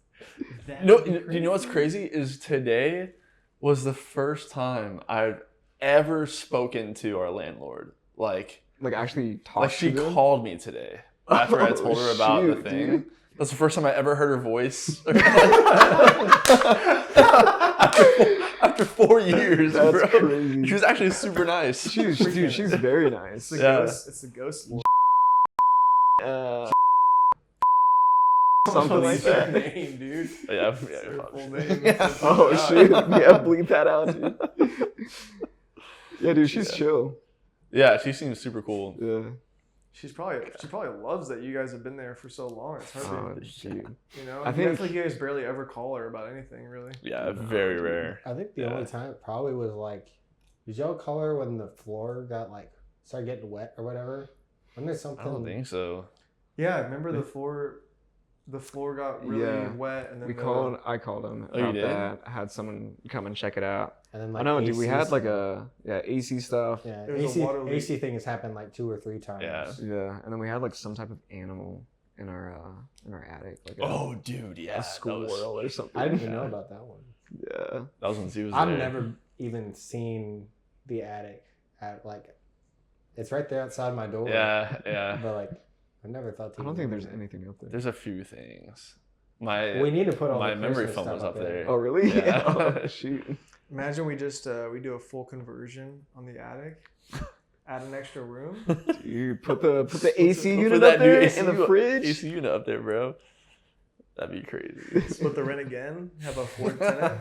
No, you know what's crazy is today was the first time I've ever spoken to our landlord. Like Actually talk Like she to them? called me today after I told her about shoot, the thing. dude. That's the first time I ever heard her voice. after 4 years, That's bro. crazy. She was actually super nice. Dude, she's very nice. It's the Yeah. ghost. It's the ghost. Something like that. Name, dude. Yeah, Her full yeah. name. Oh shoot! Yeah, bleep that out, dude. Yeah, dude, she's chill. Yeah, she seems super cool. Yeah. She probably loves that you guys have been there for so long. It's hard Oh, to, dude. you know. I I think- feel like you guys barely ever call her about anything, really. Yeah, very rare. I think the Yeah. only time it probably was like, did y'all call her when the floor got like started getting wet or whatever? Wasn't there something? I don't think so. Yeah, remember the floor. The floor got really Yeah. wet, and then I called him Oh, you about did? that. I had someone come and check it out. And then I like know, dude. We AC had like stuff. AC stuff. Yeah, There was a AC, water leak. AC thing has happened like 2 or 3 times. Yeah. Yeah, and then we had like some type of animal in our attic, like Oh, dude, yeah. a squirrel or something. I didn't even know about that one. Yeah. That was when Z was I've there. never even seen the attic at like, it's right there outside my door. Yeah, yeah. But like, I never thought. To I don't even think there's go there. anything up there. There's a few things. My We need to put all my the memory Christmas foam stuff was up there. Oh really? Yeah. Oh, shoot. Imagine we just we do a full conversion on the attic, add an extra room. Dude, put the AC Put unit that up new there AC in the fridge. AC unit up there, bro. That'd be crazy. Split the rent again. Have a fourth tenant.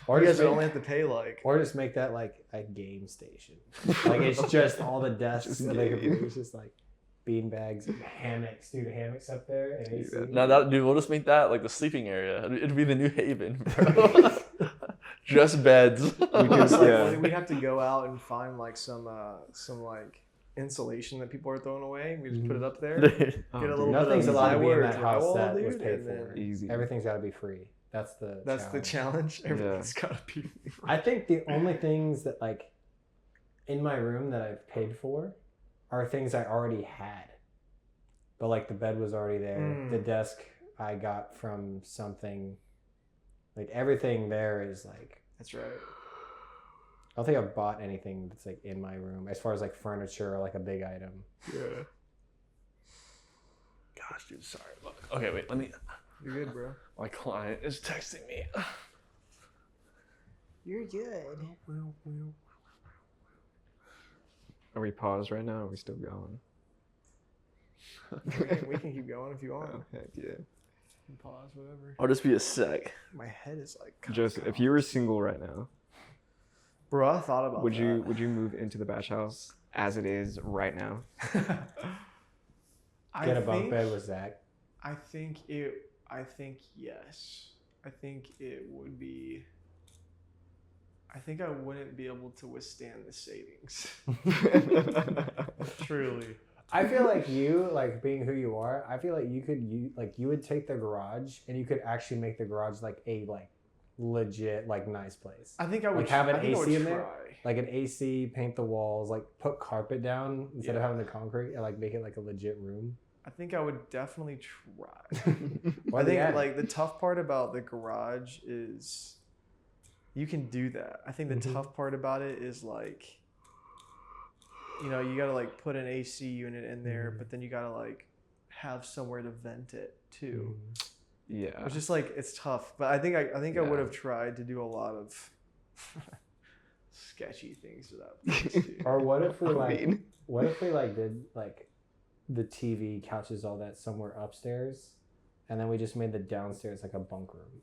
Or You just guys would make, only have to pay like. or just make that like a game station. Like it's just all the desks Just and they could game. it's just like bean bags and hammocks, dude, hammocks up there and AC. No, that dude, we'll just make that like the sleeping area. It'd be the new haven, bro. Just beds. It's like, Yeah. we'd have to go out and find like some like insulation that people are throwing away. We just put it up there. Get Oh, a dude. little Nothing's bit of allowed to be in plywood or that house drywall, that was dude, paid and then- for. Easy. Everything's got to be free. That's the challenge. Everything's gotta be. I think the only things that like in my room that I've paid for are things I already had. But like the bed was already there. Mm. The desk I got from something. Like everything there is like, That's right. I don't think I've bought anything that's like in my room as far as like furniture or like a big item. Yeah. Gosh, dude, sorry. Look. Okay, wait. Let me. You're good, bro. My client is texting me. You're good. Are we paused right now? Or are we still going? We can keep going if you want. Oh, heck yeah. Pause, whatever. I'll just be a sec. My head is like. Joseph, if you were single right now, Bro, I thought about would that. you move into the batch house as it is right now? Get a bunk bed with Zach. I think yes. I think it would be. I think I wouldn't be able to withstand the savings. Truly. I feel like you, like being who you are, I feel like you would take the garage and you could actually make the garage like a like legit like nice place. I think I would Like have an I think I would AC in there? try. Like an AC, paint the walls, like put carpet down instead of Yeah. having the concrete and like make it like a legit room. I think I would definitely try. Or I the think attic. like the tough part about the garage is you can do that. I think the Mhm. tough part about it is like, you know, you gotta like put an AC unit in there, Mhm. but then you gotta like have somewhere to vent it too. Yeah. It's just like it's tough. But I think I Yeah. would have tried to do a lot of sketchy things to that place too. Or what if we I like mean- what if we like did like the TV, couches, all that somewhere upstairs, and then we just made the downstairs like a bunk room.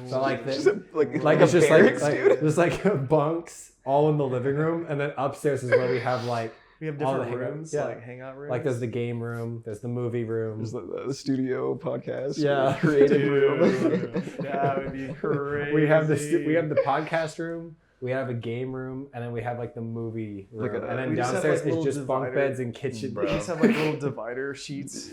So like Just the, like a it's just barracks, like dude. there's like bunks all in the living room, and then upstairs is where we have like We have all the different hangout- rooms, yeah. like hangout rooms. like there's the game room, there's the movie room. There's the studio podcast. Yeah. Creative Dude, room. that would be crazy. We have the podcast room. we have a game room, and then we have like the movie room, Like a- and then We just have, downstairs like, is little just bunk divider. beds and kitchen. We just have like little divider sheets.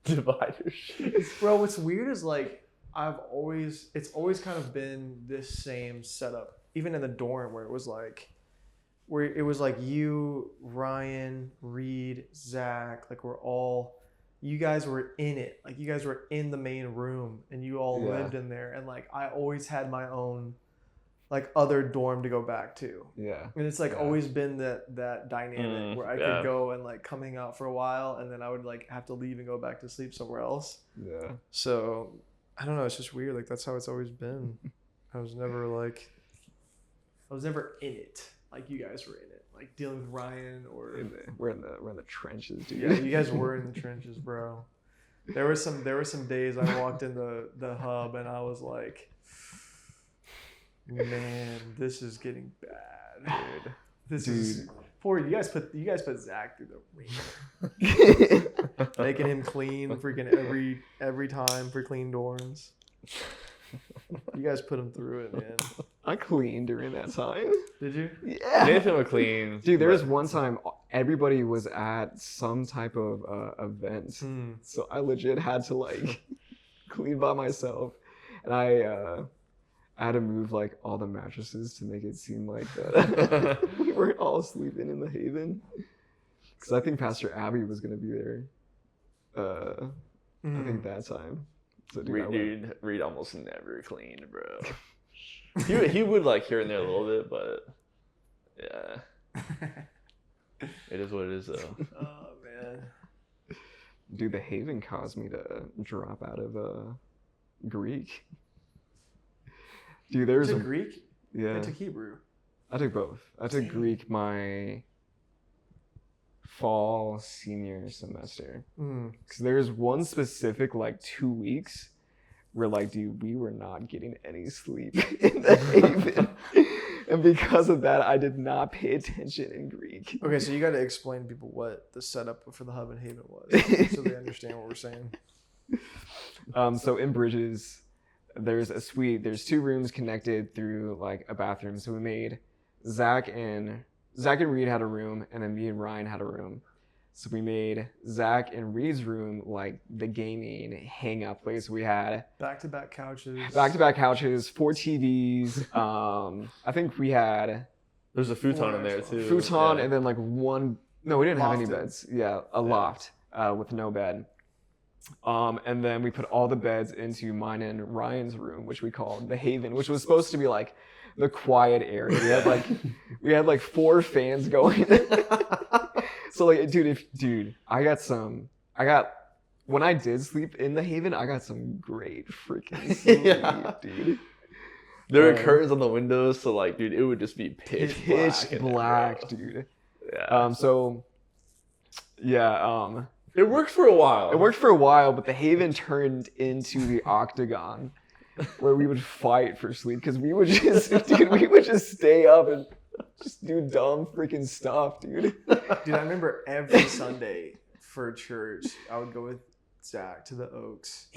Divider sheets. Bro, what's weird is like it's always kind of been this same setup, even in the dorm where it was like you, Ryan, Reed, Zach, like you guys were in it, like you guys were in the main room and you all lived in there, and like I always had my own like other dorm to go back to. Yeah. And it's like always been that dynamic where I could go and like come hang out for a while, and then I would like have to leave and go back to sleep somewhere else. Yeah. So I don't know, it's just weird. Like that's how it's always been. I was never in it like you guys were in it, like dealing with Ryan or We're in the trenches, dude. yeah, you guys were in the trenches, bro. There were some days I walked in the hub and I was like, man, this is getting bad, dude. This is poor. You guys put Zach through the ringer, making him clean freaking every time for clean dorms. You guys put him through it, man. I cleaned during that time. Did you? Yeah. Nathan would clean. Dude, there was one time everybody was at some type of event, so I legit had to like clean by myself, and I had to move like all the mattresses to make it seem like that we weren't all sleeping in the Haven, because I think Pastor Abby was gonna be there. I think that time. So dude, Reed almost never cleaned, bro. he would like here and there a little bit, but yeah, it is what it is though. Oh man. dude, the Haven caused me to drop out of Greek. Dude, there's You took Greek? yeah. I took Hebrew. I took both. I took Greek my fall senior semester. Because there's one specific like 2 weeks where like, dude, we were not getting any sleep in the Haven. And because of that, I did not pay attention in Greek. Okay, so you got to explain to people what the setup for the Hub and Haven was, so they understand what we're saying. So in Bridges, there's a suite. There's 2 rooms connected through like a bathroom. So we made Zach and Reed had a room, and then me and Ryan had a room. So we made Zach and Reed's room like the gaming hangout place. We had Back-to-back couches. 4 TVs. I think we had There's a futon in there too. futon, Yeah. and then like one. No, we didn't have any Lofted. beds. Yeah, a loft with no bed. And then we put all the beds into mine and Ryan's room, which we called the Haven, which was supposed to be like the quiet area. We had like 4 fans going. So like, dude, when I did sleep in the Haven, I got some great freaking sleep, dude. There were curtains on the windows, so like, dude, it would just be pitch black, in there, bro. dude. Yeah. So yeah, It worked for a while. it worked for a while, but the Haven turned into the Octagon, where we would fight for sleep because we would just stay up and just do dumb freaking stuff, dude. Dude, I remember every Sunday for church, I would go with Zach to the Oaks,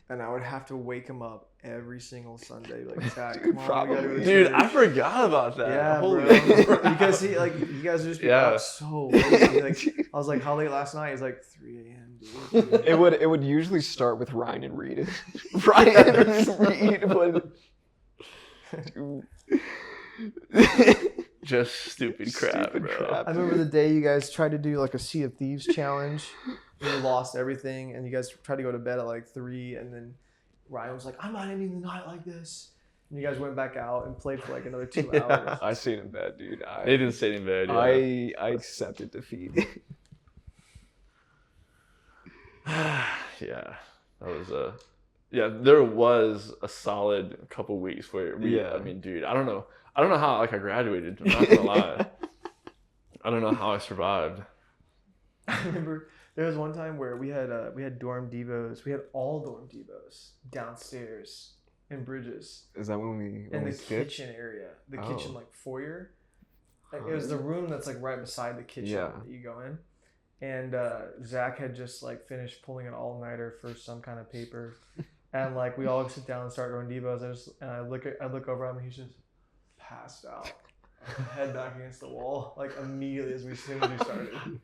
and I would have to wake him up every single Sunday. Like, Zach, come on, we gotta go to Dude, church. I forgot about that. Yeah, Holy bro. Because he like you guys would just be up so late. Like, I was like, how late last night? He's like 3 a.m. dude. It would usually start with Ryan and Reed. Ryan and Reed would. Just stupid crap, bro. I remember the day you guys tried to do like a Sea of Thieves challenge. And you lost everything, and you guys tried to go to bed at like 3, and then Ryan was like, I'm not ending the night like this. And you guys went back out and played for like another 2 hours. I stayed in bed, dude. They didn't stay in bed. Yeah. I accepted defeat. Yeah, that was there was a solid couple weeks where I mean, dude, I don't know how like I graduated. I'm not gonna lie. I don't know how I survived. I remember there was one time where we had dorm devos. We had all dorm devos downstairs in Bridges Is that when we in the skipped? kitchen area, the Oh. kitchen like foyer. Like, it was the room that's like right beside the kitchen that you go in. And Zach had just like finished pulling an all-nighter for some kind of paper, And like we all sit down and start doing devos. I look over at him and he's just passed out, head back against the wall, like immediately as soon as we started.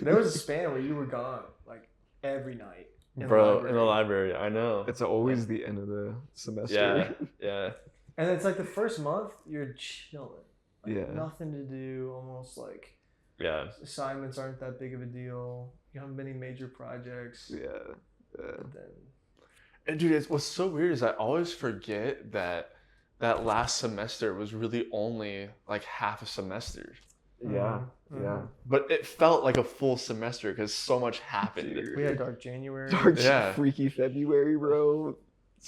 There was a span where you were gone like every night. In the library, I know. It's always the end of the semester. Yeah, yeah. And it's like the first month you're chilling. Like, Yeah. nothing to do, almost like Yeah. assignments aren't that big of a deal. You haven't any major projects. Yeah. But then And dude, what's so weird is I always forget that last semester was really only like half a semester. Yeah. Yeah. But it felt like a full semester because so much happened. Dude. we had Dark January. Dark Yeah. freaky February, bro.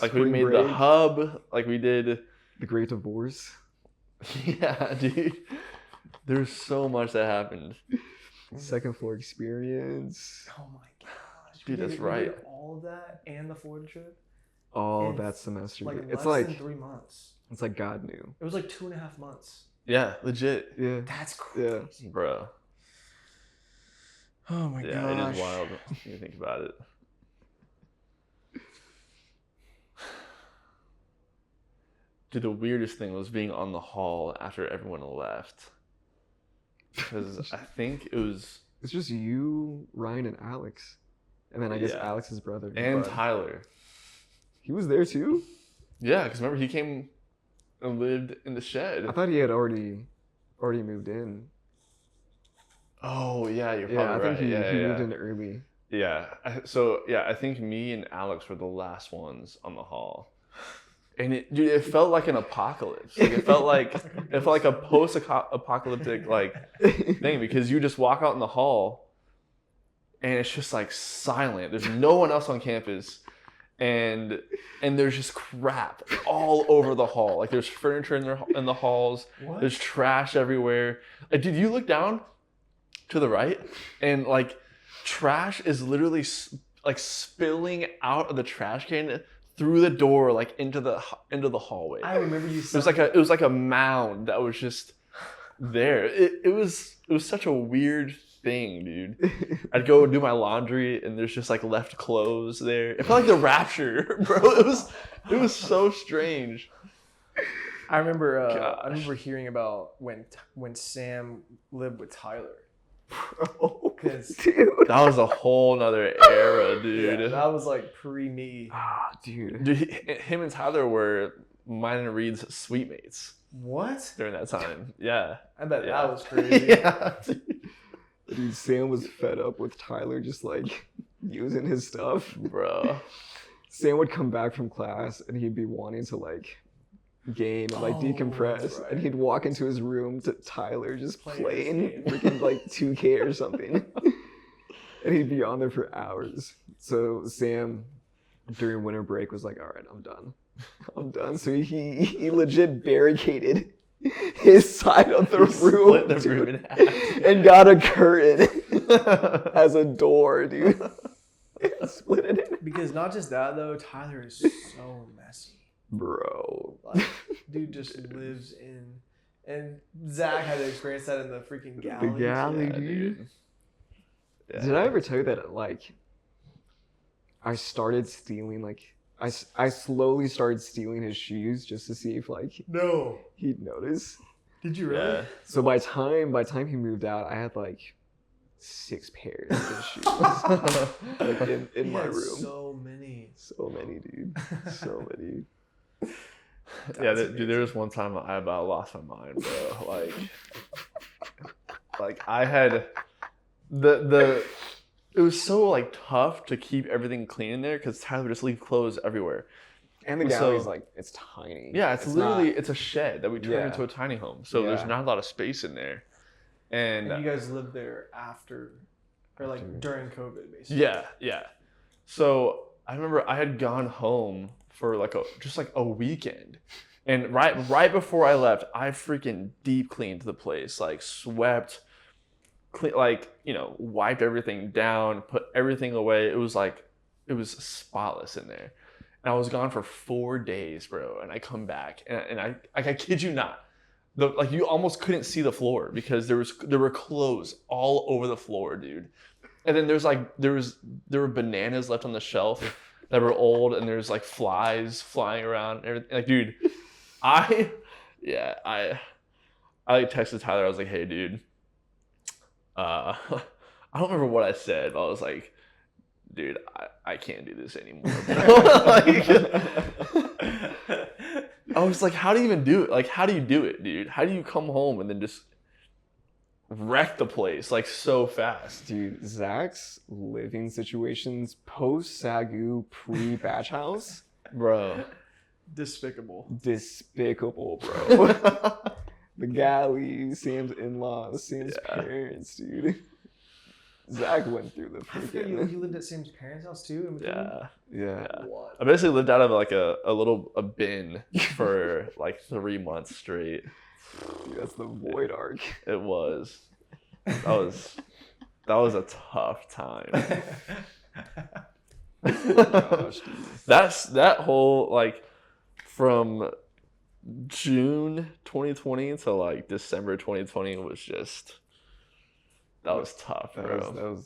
Like we Spring made the break, hub, like we did. the Great Divorce. Yeah, dude. There's so much that happened. Second floor experience. Oh my gosh. Dude, that's we right. did all of that and the Florida trip. All In, that semester. Like dude. less It's like than 3 months. it's like God knew. It was like 2.5 months. Yeah, legit. Yeah. That's crazy. Yeah. Bro. Oh my Yeah, gosh. it is wild when you think about it. Dude, the weirdest thing was being on the hall after everyone left. Because I think it was... It's just you, Ryan, and Alex. And then I guess Yeah. Alex's brother. And Bud. Tyler. He was there too? Yeah, because remember he came and lived in the shed. I thought he had already moved in. Oh, yeah, you're Yeah, I probably think right. he moved in early. Yeah. So, yeah, I think me and Alex were the last ones on the hall. And it felt like an apocalypse. Like, it felt like a post-apocalyptic like thing because you just walk out in the hall and it's just like silent. There's no one else on campus. And there's just crap all over the hall. Like there's furniture in the halls. What? There's trash everywhere. Like, did you look down to the right and like trash is literally like spilling out of the trash can through the door, like into the hallway. I remember you It said was like a mound that was just there. It was such a weird thing, dude. I'd go do my laundry and there's just like left clothes there. It felt like the Rapture, bro. It was so strange. I remember Gosh. hearing about when Sam lived with Tyler. Bro. 'Cause- Dude. That was a whole nother era, dude. Yeah, that was like pre-me. Ah, dude. Dude, him and Tyler were mine and Reed's suite mates What? during that time. Yeah. I bet Yeah. that was crazy. Yeah. Dude, Sam was fed up with Tyler just like using his stuff. Bro. Sam would come back from class and he'd be wanting to like game and like Oh, decompress, that's right. and he'd walk into his room to Tyler just Playing playing his game. freaking like 2K or something, and he'd be on there for hours. So Sam during winter break was like, all right, I'm done. So he legit barricaded his side of the room, Split the dude, room in half. and got a curtain as a door, dude. Split it in. Because not just that though, Tyler is so messy. Bro. Like, dude just lives in, and Zach had to experience that in the freaking galley. The galley, Yeah, dude. Yeah. Did I ever tell you that, like, I started stealing, like, I slowly started stealing his shoes just to see if, like, No. he'd notice. Did you really? Yeah. So by time he moved out, I had, like, 6 pairs of his shoes like, in He my had room. so many. So many, dude. So many. Yeah, dude, there was one time I about lost my mind, bro. Like I had it was so like tough to keep everything clean in there because Tyler would just leave clothes everywhere. And the So- gallery's, like, it's tiny. Yeah, it's literally it's a shed that we turned Yeah. into a tiny home, so there's Yeah. not a lot of space in there. And And you guys lived there after, or like After. during COVID, basically. yeah. So I remember I had gone home for like just a weekend. And right before I left, I freaking deep cleaned the place, like swept, like, wiped everything down, put everything away. It was spotless in there. And I was gone for 4 days, bro. And I come back and I kid you not, you almost couldn't see the floor because there were clothes all over the floor, dude. And then there were bananas left on the shelf. that were old, and there's like flies flying around and everything. Like, dude, I texted Tyler. I was like, hey, dude, I don't remember what I said, but I was like, dude, I can't do this anymore, bro. Like, I was like, how do you even do it? Like, how do you do it, dude? How do you come home and then just wreck the place like so fast? Dude, Zach's living situations post Sagu, pre Batch House, Bro. Despicable. despicable, bro. The galley, Sam's in-laws, Sam's parents, dude. Zach went through the I forget you freaking. lived at Sam's parents' house too? In between? Yeah. Yeah. What? I basically lived out of like a bin for like 3 months straight. Dude, that's the void arc. It was. That was a tough time. Gosh, dude. That whole like from June 2020 to like December 2020 was just that was tough, bro.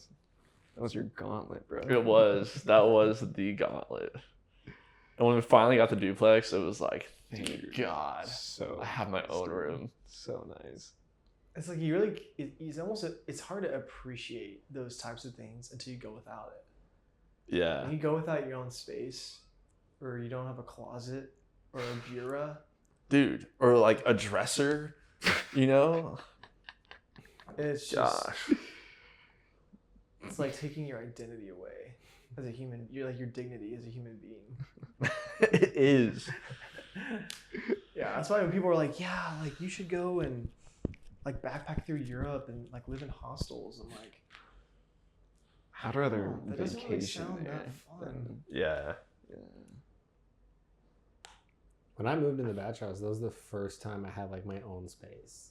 That was your gauntlet, bro. That was the gauntlet. And when we finally got the duplex, it was like, thank Dude, God, so I have my nice, own dude. room. So nice. It's like you really, it's hard to appreciate those types of things until you go without it. Yeah. When you go without your own space, or you don't have a closet, or a bureau, Dude, or like a dresser, you know? it's just, Gosh. it's like taking your identity away as a human. You're like your dignity as a human being. It is. Yeah, that's why when people are like, yeah, like you should go and like backpack through Europe and like live in hostels, I'm like, I'd rather oh, that doesn't really vacation sound there that fun. than Yeah. When I moved in the batch house, that was the first time I had like my own space,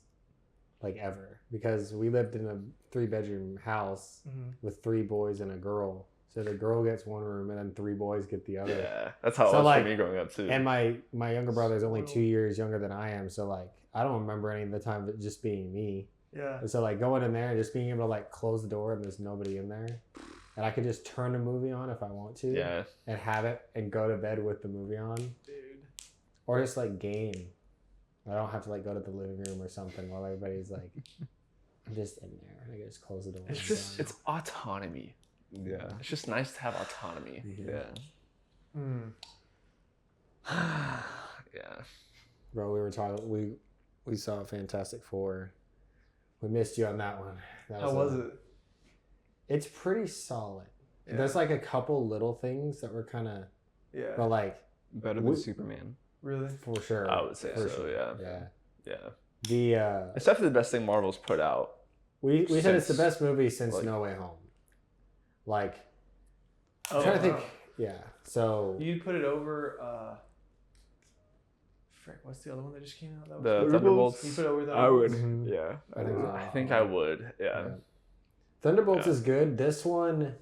like ever, because we lived in a 3-bedroom house Mhm. with 3 boys and a girl. So the girl gets one room and then 3 boys get the other. Yeah. That's how it So, was like, for me growing up too. And my younger brother is only Spoiled. 2 years younger than I am, so like I don't remember any of the time of it just being me. Yeah. And so like going in there and just being able to like close the door and there's nobody in there, and I could just turn a movie on if I want to, Yeah. and have it and go to bed with the movie on, Dude. or just like game. I don't have to like go to the living room or something while everybody's like, I'm just in there and I can just close the door. It's and just done. it's autonomy. yeah. It's just nice to have autonomy. Yeah. Mm. Yeah. Bro, we were talking. We saw Fantastic Four. We missed you on that one. That How was it? It's pretty solid. Yeah. There's like a couple little things that were kind of, Yeah. but like Better than Superman. Really? for sure. I would say for so, sure. yeah. Yeah. Yeah. The It's definitely the best thing Marvel's put out. we said it's the Since, best movie since like- No Way Home. Like Oh, I'm trying to think. wow. Yeah. So You'd put it over. Frick, what's the other one that just came out? That was The Thunderbolts? You put it over that. I would. one? Yeah. I think so. I think I would. Yeah. Thunderbolts Yeah. is good. This one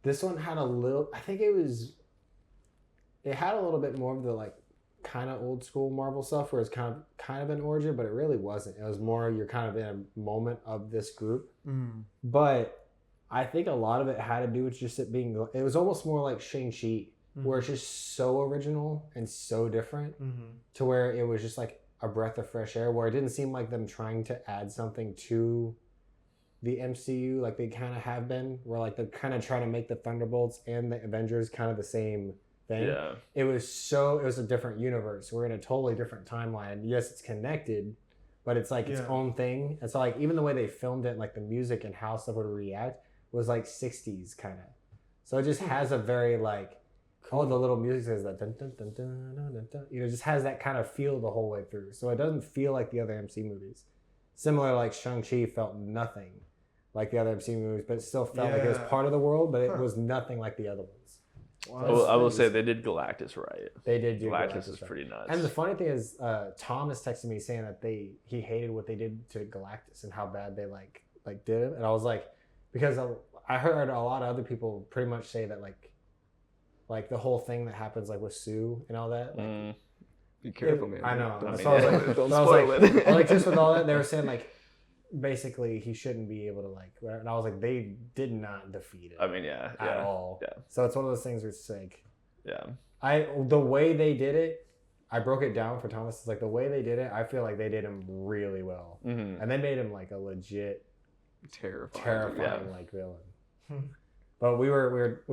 had a little. I think it had a little bit more of the like kind of old school Marvel stuff, where it's kind of an origin, but it really wasn't. It was more you're kind of in a moment of this group. Mm. But I think a lot of it had to do with just it being. It was almost more like Shang-Chi, where it's just so original and so different, Mm-hmm. to where it was just like a breath of fresh air, where it didn't seem like them trying to add something to the MCU like they kind of have been, where like they're kind of trying to make the Thunderbolts and the Avengers kind of the same thing. Yeah. It was a different universe. We're in a totally different timeline. Yes, it's connected, but it's like its Yeah. own thing. And so like even the way they filmed it, like the music and how stuff would react was like 60s kind of. So it just has a very like all the little music says that dun, dun, dun, dun, dun, dun, dun. You know, it just has that kind of feel the whole way through. So it doesn't feel like the other MC movies. Similar, like Shang-Chi felt nothing like the other MC movies, but it still felt like it was Yeah. part of the world, but it Huh. was nothing like the other ones. Wow. I will say they did Galactus right. They did do Galactus is right. pretty nuts. And the funny thing is, Tom is texting me saying that he hated what they did to Galactus and how bad they like did it. And I was like, because I heard a lot of other people pretty much say that like the whole thing that happens like with Sue and all that. Like, Mm. Be careful, man. I know. Don't, So I was like, don't but I was spoil like, it. like just with all that, they were saying like basically he shouldn't be able to like. And I was like, they did not defeat it I mean, yeah. at Yeah. all. Yeah. So it's one of those things where it's like Yeah. The way they did it, I broke it down for Thomas. It's like the way they did it, I feel like they did him really well. Mm-hmm. And they made him like a legit Terrifying. like villain. But we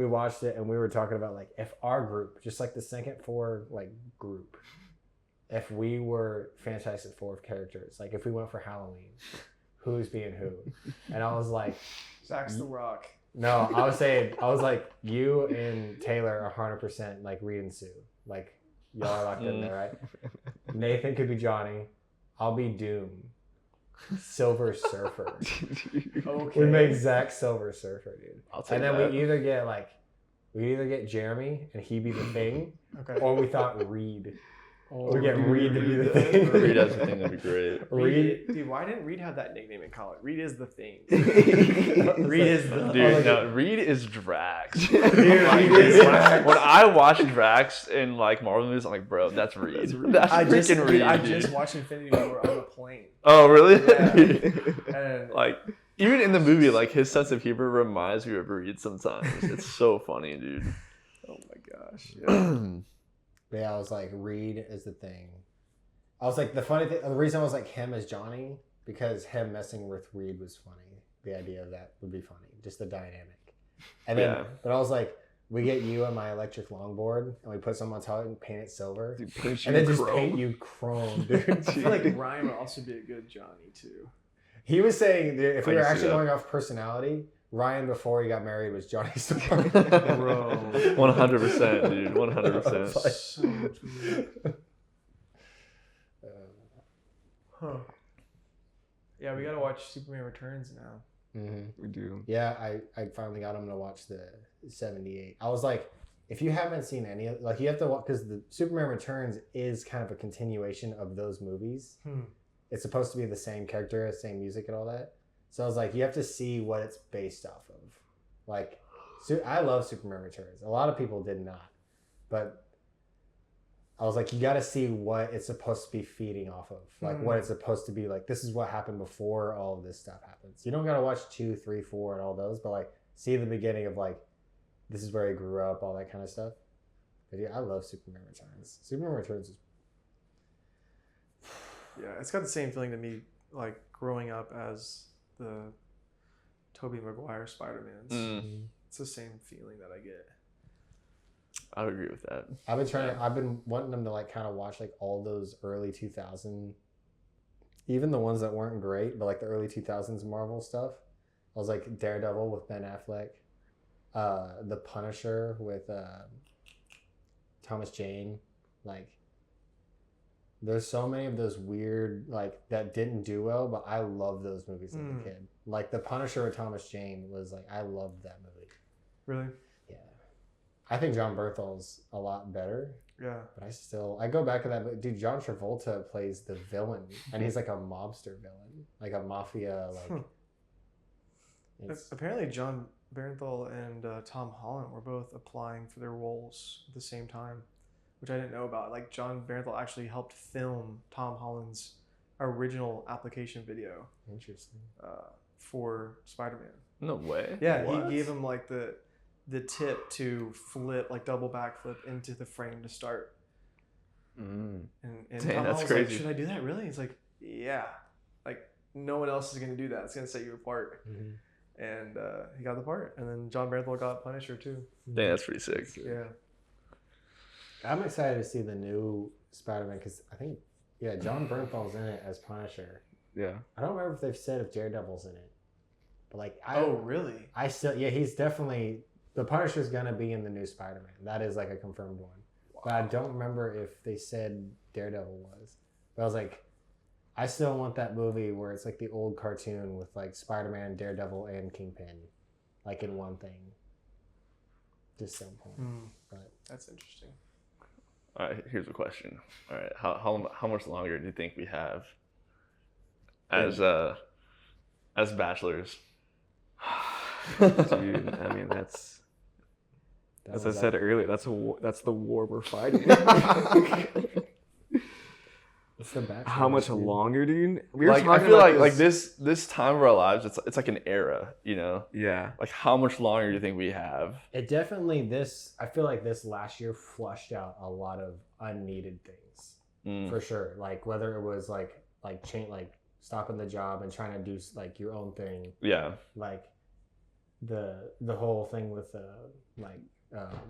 watched it and we were talking about like if our group, just like the second four like group, if we were Fantastic Four characters, like if we went for Halloween, who's being who? And I was like, Zach's the Rock. no, I was like, you and Taylor are 100% like Reed and Sue. Like, y'all are locked in there, right? Nathan could be Johnny. I'll be Doom. Silver Surfer. Okay. We make Zach Silver Surfer, dude. I'll take And then that. we either get Jeremy and he be the Thing, Okay. or we thought Reed. Oh, We get Reed to be the Thing. Reed has a thing that'd be great. Reed. Dude, why didn't Reed have that nickname in college? Reed is the Thing. Reed is the Dude, no, Reed is Drax. Dude, Reed is Drax. When I watch Drax in like Marvel movies, I'm like, bro, that's Reed. That's I just, freaking Reed. I dude. just watched Infinity War on a plane. Oh, really? Yeah. And Like, even in the movie, like his sense of humor reminds me of Reed sometimes. It's so funny, dude. oh my gosh. Yeah. But yeah, I was like, Reed is the Thing. I was like, the funny thing, the reason I was like him as Johnny, because him messing with Reed was funny. The idea of that would be funny, just the dynamic. And then, but I was like, we get you on my electric longboard, and we put some on top and paint it silver, Dude, paint and then you just chrome. paint you chrome, dude. I feel like Ryan would also be a good Johnny too. He was saying that if I we were can see actually that. going off personality, Ryan before he got married was Johnny Storm. Bro. 100%, dude. 100%. So much weird. Huh. Yeah, we gotta watch Superman Returns now. We do. Yeah, I finally got him to watch the 78. I was like, if you haven't seen any of, like, you have to watch, because the Superman Returns is kind of a continuation of those movies. It's supposed to be the same character, same music and all that. So I was like, you have to see what it's based off of. Like, I love Superman Returns. A lot of people did not. But I was like, you got to see what it's supposed to be feeding off of. Like, what it's supposed to be like. This is what happened before all of this stuff happens. You don't got to watch 2, 3, 4 and all those, but like, see the beginning of like, this is where he grew up, all that kind of stuff. But yeah, I love Superman Returns. Superman Returns is... Yeah, it's got the same feeling to me, like growing up as the Tobey Maguire Spider-Mans. It's the same feeling that I get. I would agree with that. I've been wanting them to like kind of watch like all those early 2000, even the ones that weren't great, but like the early 2000s Marvel stuff. I was like Daredevil with Ben Affleck, The Punisher with Thomas Jane. Like, there's so many of those weird, like, that didn't do well, but I love those movies as a kid. Like, The Punisher with Thomas Jane was, like, I loved that movie. Really? Yeah. I think John Berthel's a lot better, Yeah. but I go back to that, but dude, John Travolta plays the villain, and he's, like, a mobster villain. Like, a mafia, like... It's, Apparently, John Bernthal and Tom Holland were both applying for their roles at the same time, which I didn't know about. Like, John Bernthal actually helped film Tom Holland's original application video interesting. for Spider-Man. No way. Yeah, What? he gave him like the tip to flip, like double backflip into the frame to start. And Dang, Tom that's Holland's crazy. like, should I do that really? He's like, yeah. Like, no one else is going to do that. It's going to set you apart. And he got the part. And then John Bernthal got Punisher too. Dang, that's pretty sick. Yeah. I'm excited to see the new Spider-Man, because I think, John Bernthal's in it as Punisher. Yeah. I don't remember if they've said if Daredevil's in it. But, like, Oh, really? I still, he's definitely, the Punisher's gonna be in the new Spider-Man. That is like a confirmed one. But I don't remember if they said Daredevil was. But I was like, I still want that movie where it's like the old cartoon with like Spider-Man, Daredevil, and Kingpin, like in one thing. Just some point. But That's interesting. All right, here's a question. All right, how much longer do you think we have as bachelors? Dude, I mean, that's, that as I was said earlier, that's the war we're fighting. It's the Bachelor. How much dude. longer, dude? We were Like I talking feel about like this time of our lives, it's like an era, you know. Yeah. Like how much longer do you think we have? It definitely I feel like this last year flushed out a lot of unneeded things for sure. Like whether it was like stopping the job and trying to do like your own thing. Yeah. Like the whole thing with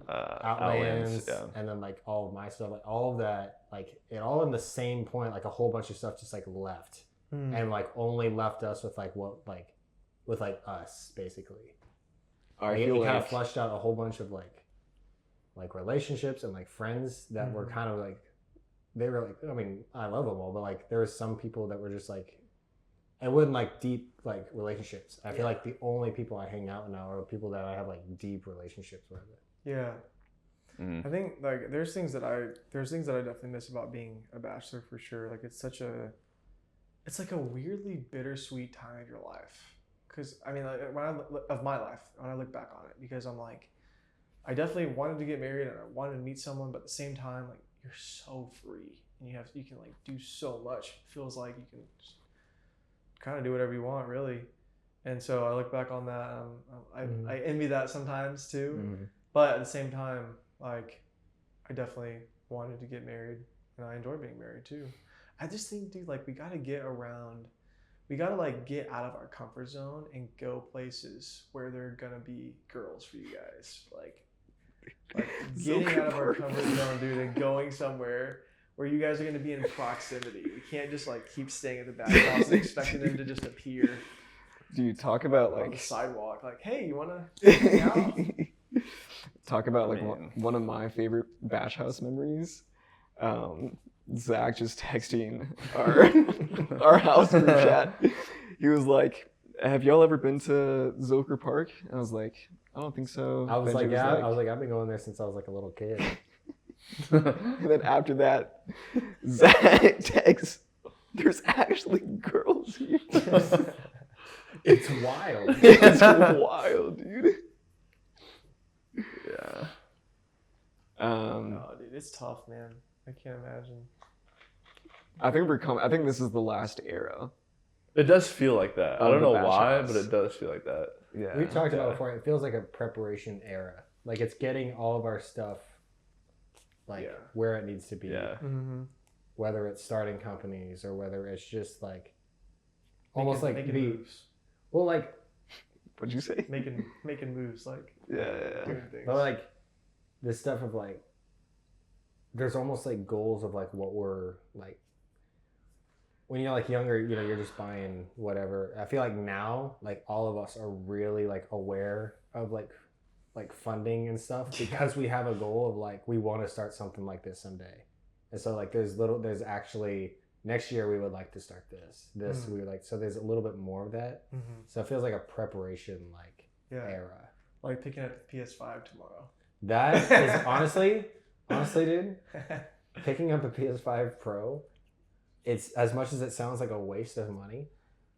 Outlands, yeah. and then like all of my stuff, like all of that, like it all in the same point, like a whole bunch of stuff just like left, and like only left us with like with us basically. I Like, feel it kind of like flushed out a whole bunch of like relationships and like friends that were kind of like, they were like, I mean, I love them all, but like there was some people that were just like, it wasn't like deep like relationships. I feel like the only people I hang out with now are people that I have like deep relationships with. Yeah. I think like there's things that I definitely miss about being a bachelor for sure. Like it's like a weirdly bittersweet time of your life. Cause I mean, like of my life, when I look back on it, because I'm like, I definitely wanted to get married and I wanted to meet someone, but at the same time, like you're so free and you can like do so much. It feels like you can just kind of do whatever you want, really. And so I look back on that. I envy that sometimes too. But at the same time, like, I definitely wanted to get married, and I enjoy being married too. I just think, dude, like, we gotta like get out of our comfort zone and go places where there are gonna be girls for you guys. Like getting out of our comfort zone, dude, and going somewhere where you guys are gonna be in proximity. We can't just like keep staying at the back house and expecting them to just appear. do you talk about On the like sidewalk, like, hey, you wanna hang out? talk about like one of my favorite batch house memories? Zach just texting our house group chat. He was like, "Have y'all ever been to Zilker Park?" And I was like, "I don't think so." I was Benji like, yeah. I was like, I've been going there since I was like a little kid. And then after that, Zach texts, "There's actually girls here." It's wild. It's wild, dude. Yeah. Oh, dude, it's tough, man. I can't imagine. I think this is the last era. It does feel like that. I don't know why, house. but it does feel like that. Yeah. We talked about it before. It feels like a preparation era. Like it's getting all of our stuff like where it needs to be. Yeah. Whether it's starting companies or whether it's just like almost like making the moves. well, like What'd you say? Making moves, like doing things. but like this stuff of like there's almost like goals of like what we're like when you're like younger, you know, you're just buying whatever. I feel like now like all of us are really like aware of like funding and stuff because we have a goal of like we want to start something like this someday. And so like there's actually next year we would like to start this we would like, so there's a little bit more of that. So it feels like a preparation like era, like picking up the PS5 tomorrow. that is honestly dude, picking up a PS5 Pro, it's as much as it sounds like a waste of money,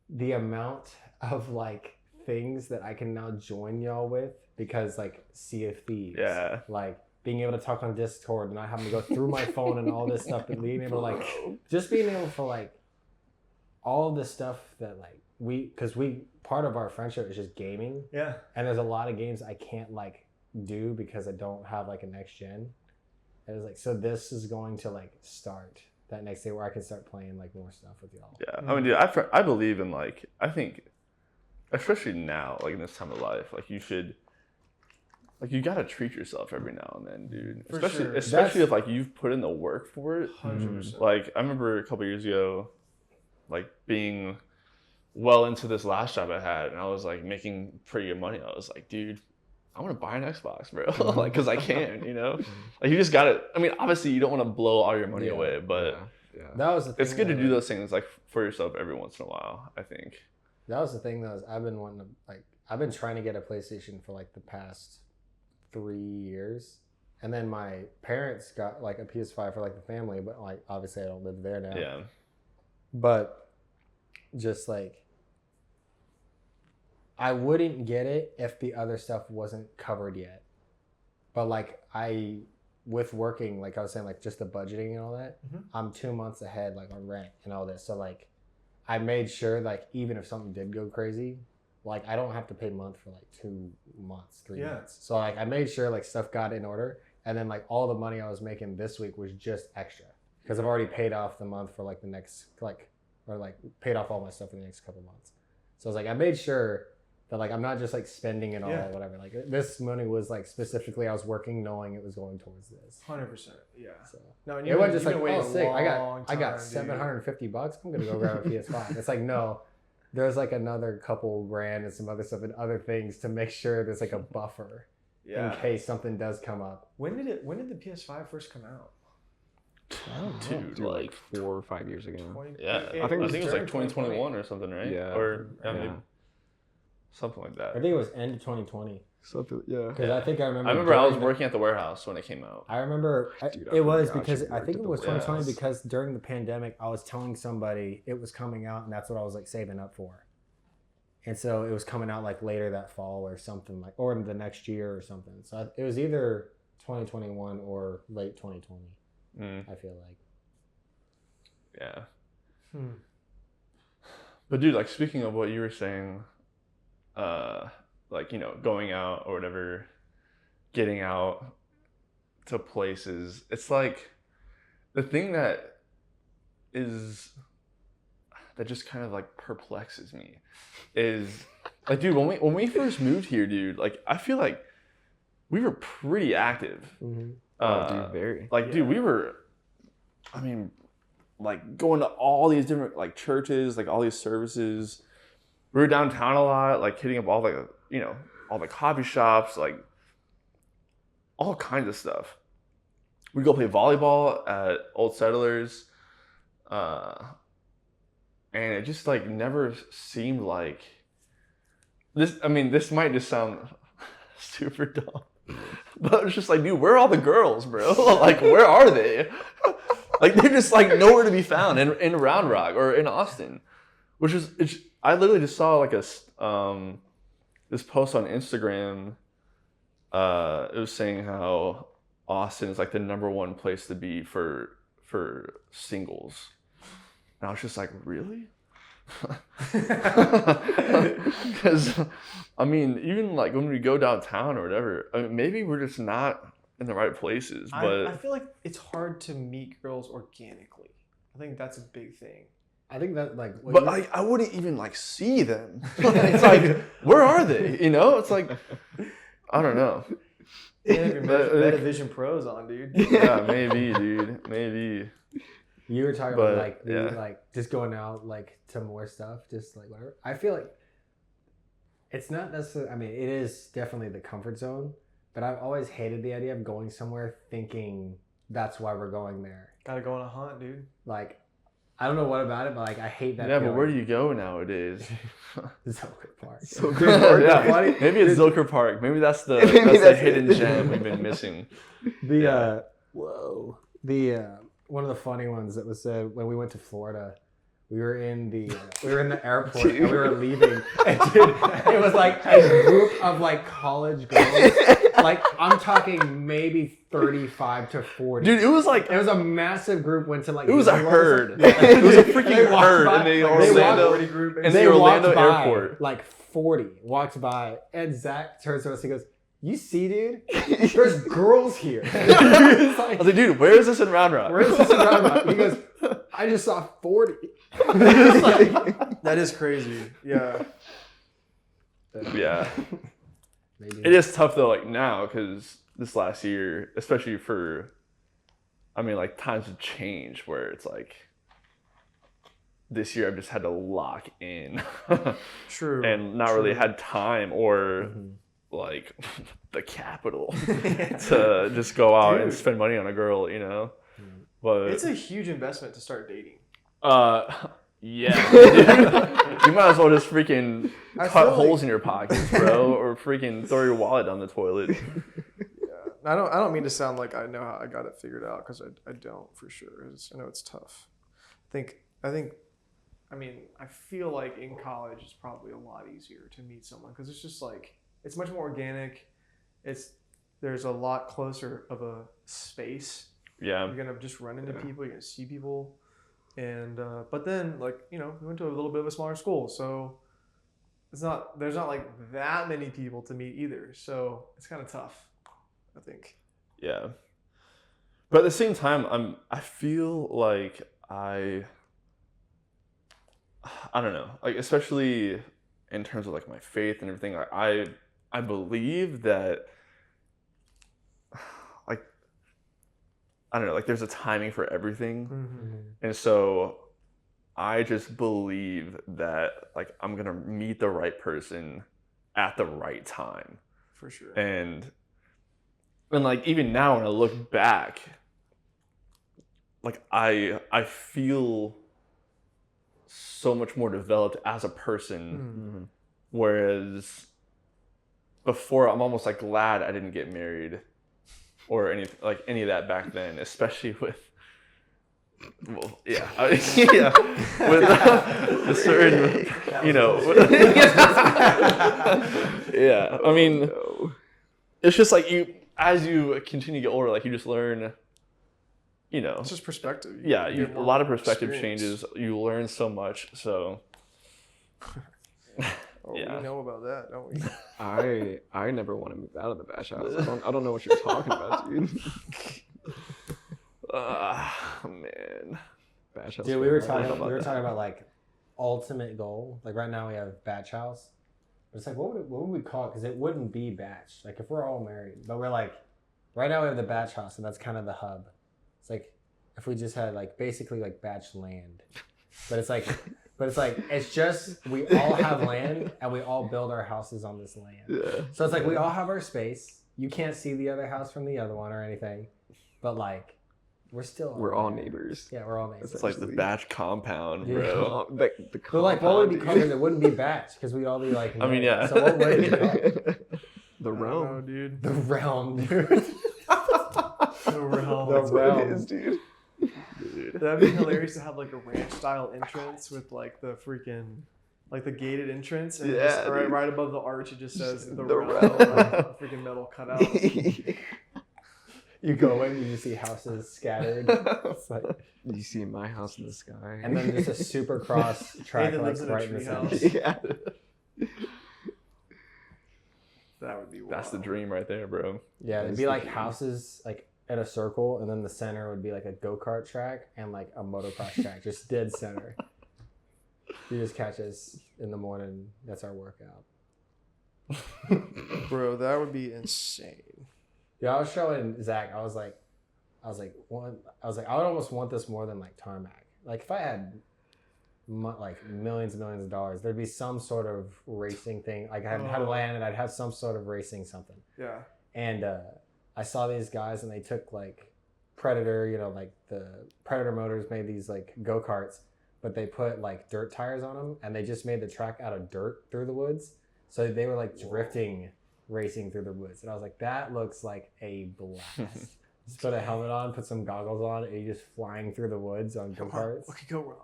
the amount of like things that I can now join y'all with because like Sea of Thieves, like being able to talk on Discord and not having to go through my phone and all this stuff, but being able to like just being able to like all this stuff that like because we part of our friendship is just gaming, and there's a lot of games I can't like do because I don't have like a next gen. And it was like, so this is going to like start that next day where I can start playing like more stuff with y'all. I mean, dude, I believe in like, I think especially now, like in this time of life, like you should, like you gotta treat yourself every now and then, dude. Especially if like you've put in the work for it. 100%. Like I remember a couple years ago, like being well into this last job I had, and I was like making pretty good money. I was like, dude, I want to buy an Xbox, bro. Like, cause I can, you know. Like you just gotta. I mean, obviously you don't want to blow all your money away, but that was the thing. It's good to do those things like for yourself every once in a while, I think. That was the thing though, is I've been trying to get a PlayStation for like the past 3 years, and then my parents got like a PS5 for like the family, but like obviously I don't live there now. Yeah. But just like I wouldn't get it if the other stuff wasn't covered yet. But like I with working, like I was saying, like just the budgeting and all that, I'm 2 months ahead, like on rent and all this. So like, I made sure like even if something did go crazy, like I don't have to pay month for like 2 months, 3 months. So like I made sure like stuff got in order, and then like all the money I was making this week was just extra because I've already paid off the month for like the next paid off all my stuff for the next couple months. So I was like, I made sure that like I'm not just like spending it all or whatever. Like this money was like specifically I was working knowing it was going towards this. 100%. Yeah. So No, and it wasn't just like, waiting oh sick, I long got time, dude. $750. I'm gonna go grab a PS5. It's like no, there's like another couple grand and some other stuff and other things to make sure there's like a buffer in case something does come up. When did the PS5 first come out? Dude, Dude, like 4 or 5 years ago. I think it was like 2021 or something, right? Yeah. Or maybe something like that. I think it was end of 2020. Something, yeah. Because I think I remember. I remember I was working at the warehouse when it came out. I remember Dude, it was forgot because you I think worked it at was the 2020 warehouse. because during the pandemic I was telling somebody it was coming out and that's what I was like saving up for. And so it was coming out like later that fall or something like, or the next year or something. So it was either 2021 or late 2020. I feel like. Yeah. But dude, like speaking of what you were saying, like, you know, going out or whatever, getting out to places, it's like the thing that just kind of like perplexes me is like, dude, when we first moved here, dude, like I feel like we were pretty active. Dude, very. Like, dude, we were, I mean, like going to all these different like churches, like all these services. We were downtown a lot, like hitting up all the, you know, all the coffee shops, like all kinds of stuff. We'd go play volleyball at Old Settlers. And it just like never seemed like this. I mean, this might just sound super dumb, but it's just like, dude, where are all the girls, bro? Like, where are they? Like, they're just like nowhere to be found in Round Rock or in Austin, which is, I literally just saw like this post on Instagram. It was saying how Austin is like the #1 place to be for singles. And I was just like, really? Because, I mean, even like when we go downtown or whatever, I mean, maybe we're just not in the right places. But I feel like it's hard to meet girls organically. I think that's a big thing. I think that like. But I wouldn't even like see them. It's like, where are they? You know, it's like, I don't know. You have your Metavision Pros on, dude. Yeah, maybe, dude, maybe. You were talking But, about like yeah. like just going out like to more stuff, just like whatever. I feel like it's not necessarily. I mean, it is definitely the comfort zone, but I've always hated the idea of going somewhere thinking that's why we're going there. Gotta go on a hunt, dude. Like, I don't know what about it, but like I hate that. Yeah, but feeling. where do you go nowadays? Zilker Park. Yeah, maybe it's Zilker Park. Maybe that's the hidden gem we've been missing. The one of the funny ones that was said when we went to Florida, we were in the airport and we were leaving, and dude, it was like a group of like college girls, like I'm talking maybe 35 to 40. Dude, it was a massive group went to like it was a Disney World. herd. Yeah. It was a freaking walked herd by- in the they Orlando walked- group, in They the Orlando walked by, airport. like 40 walked by, and Zach turns to us. He goes, "You see, dude, there's girls here." I was like, dude, where is this in Round Rock? Where is this around about? He goes, "I just saw 40." That is crazy. Yeah. Yeah. Maybe. It is tough though, like now, because this last year, especially for, I mean, like times have changed where it's like, this year I've just had to lock in. True. And not really had time or like the capital to just go out and Dude. spend money on a girl, you know? But It's a huge investment to start dating. yeah, dude. You might as well just freaking I cut feel holes like- in your pockets, bro, or freaking throw your wallet down the toilet. I don't mean to sound like I know how I got it figured out, because I don't for sure. I know it's tough. I mean, I feel like in college it's probably a lot easier to meet someone, because it's just like, it's much more organic. It's there's a lot closer of a space. Yeah. You're gonna just run into people. You're gonna see people, and but then like we went to a little bit of a smaller school, so there's not like that many people to meet either. So it's kind of tough, I think. Yeah. But at the same time, I feel like I don't know, like especially in terms of like my faith and everything, I believe that like I don't know, like there's a timing for everything. Mm-hmm. And so I just believe that like I'm gonna meet the right person at the right time. For sure. And like even now when I look back, like I feel so much more developed as a person, whereas before I'm almost like glad I didn't get married or any of that back then, especially with with a certain yeah, I mean it's just like as you continue to get older, like you just learn, It's just perspective. Yeah, You get a more lot of perspective experience. changes. You learn so much. So Oh, Yeah. we know about that, don't we? I never want to move out of the bash house. I don't know what you're talking about, dude. man. Bash house. Dude, we were forever. talking about like ultimate goal. Like right now we have batch house. But it's like what would we call it? Because it wouldn't be batch. Like if we're all married, but we're like right now we have the batch house, and that's kind of the hub. It's like if we just had like basically like batch land, but it's like it's just we all have land and we all build our houses on this land. Yeah. So it's like we all have our space. You can't see the other house from the other one or anything, but like we're all neighbors. Yeah, we're all neighbors. It's like the batch compound, bro. Yeah. But like, what would it be called? It wouldn't be batch because we'd all be like. I mean, yeah. So what would it be called? The I don't realm. know, dude. The realm, dude. The realm. The That's what realm. it is, dude. That'd be hilarious to have like a ranch style entrance with like the freaking like the gated entrance and Yeah, just, dude. right above the arch it just says the The realm, realm. like, freaking metal cutout. You go in, you see houses scattered. It's like, You see my house in the sky. and then just a super cross track Nathan like lives in a right in the center. treehouse. Yeah. That would be wild. That's the dream right there, bro. Yeah, it'd That's be the like dream. houses like in a circle, and then the center would be like a go-kart track and like a motocross track, just dead center. You just catch us in the morning. That's our workout. Bro, that would be insane. Yeah, I was showing Zach. I was like, I would almost want this more than like tarmac. Like if I had like millions and millions of dollars, there'd be some sort of racing thing. Like I had land and I'd have some sort of racing something. Yeah. And I saw these guys and they took like Predator, like the Predator Motors made these like go-karts, but they put like dirt tires on them and they just made the track out of dirt through the woods. So they were like drifting, racing through the woods. And I was like, that looks like a blast. Just put a helmet on, put some goggles on, and you're just flying through the woods on go-karts. What could go wrong?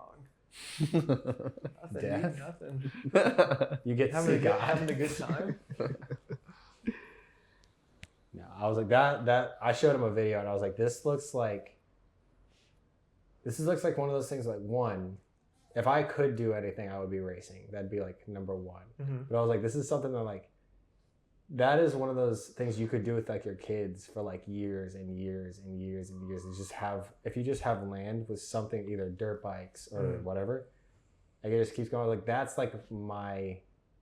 Nothing. Death. Dude, nothing. You get Having sick. a good time. No, I was like that. I showed him a video and I was like, this looks like one of those things. Like one, if I could do anything, I would be racing. That'd be like number one. Mm-hmm. But I was like, this is something that like, that is one of those things you could do with like your kids for like years and years and years and years. And just have, if you just have land with something, either dirt bikes or whatever, like it just keeps going. Like that's like my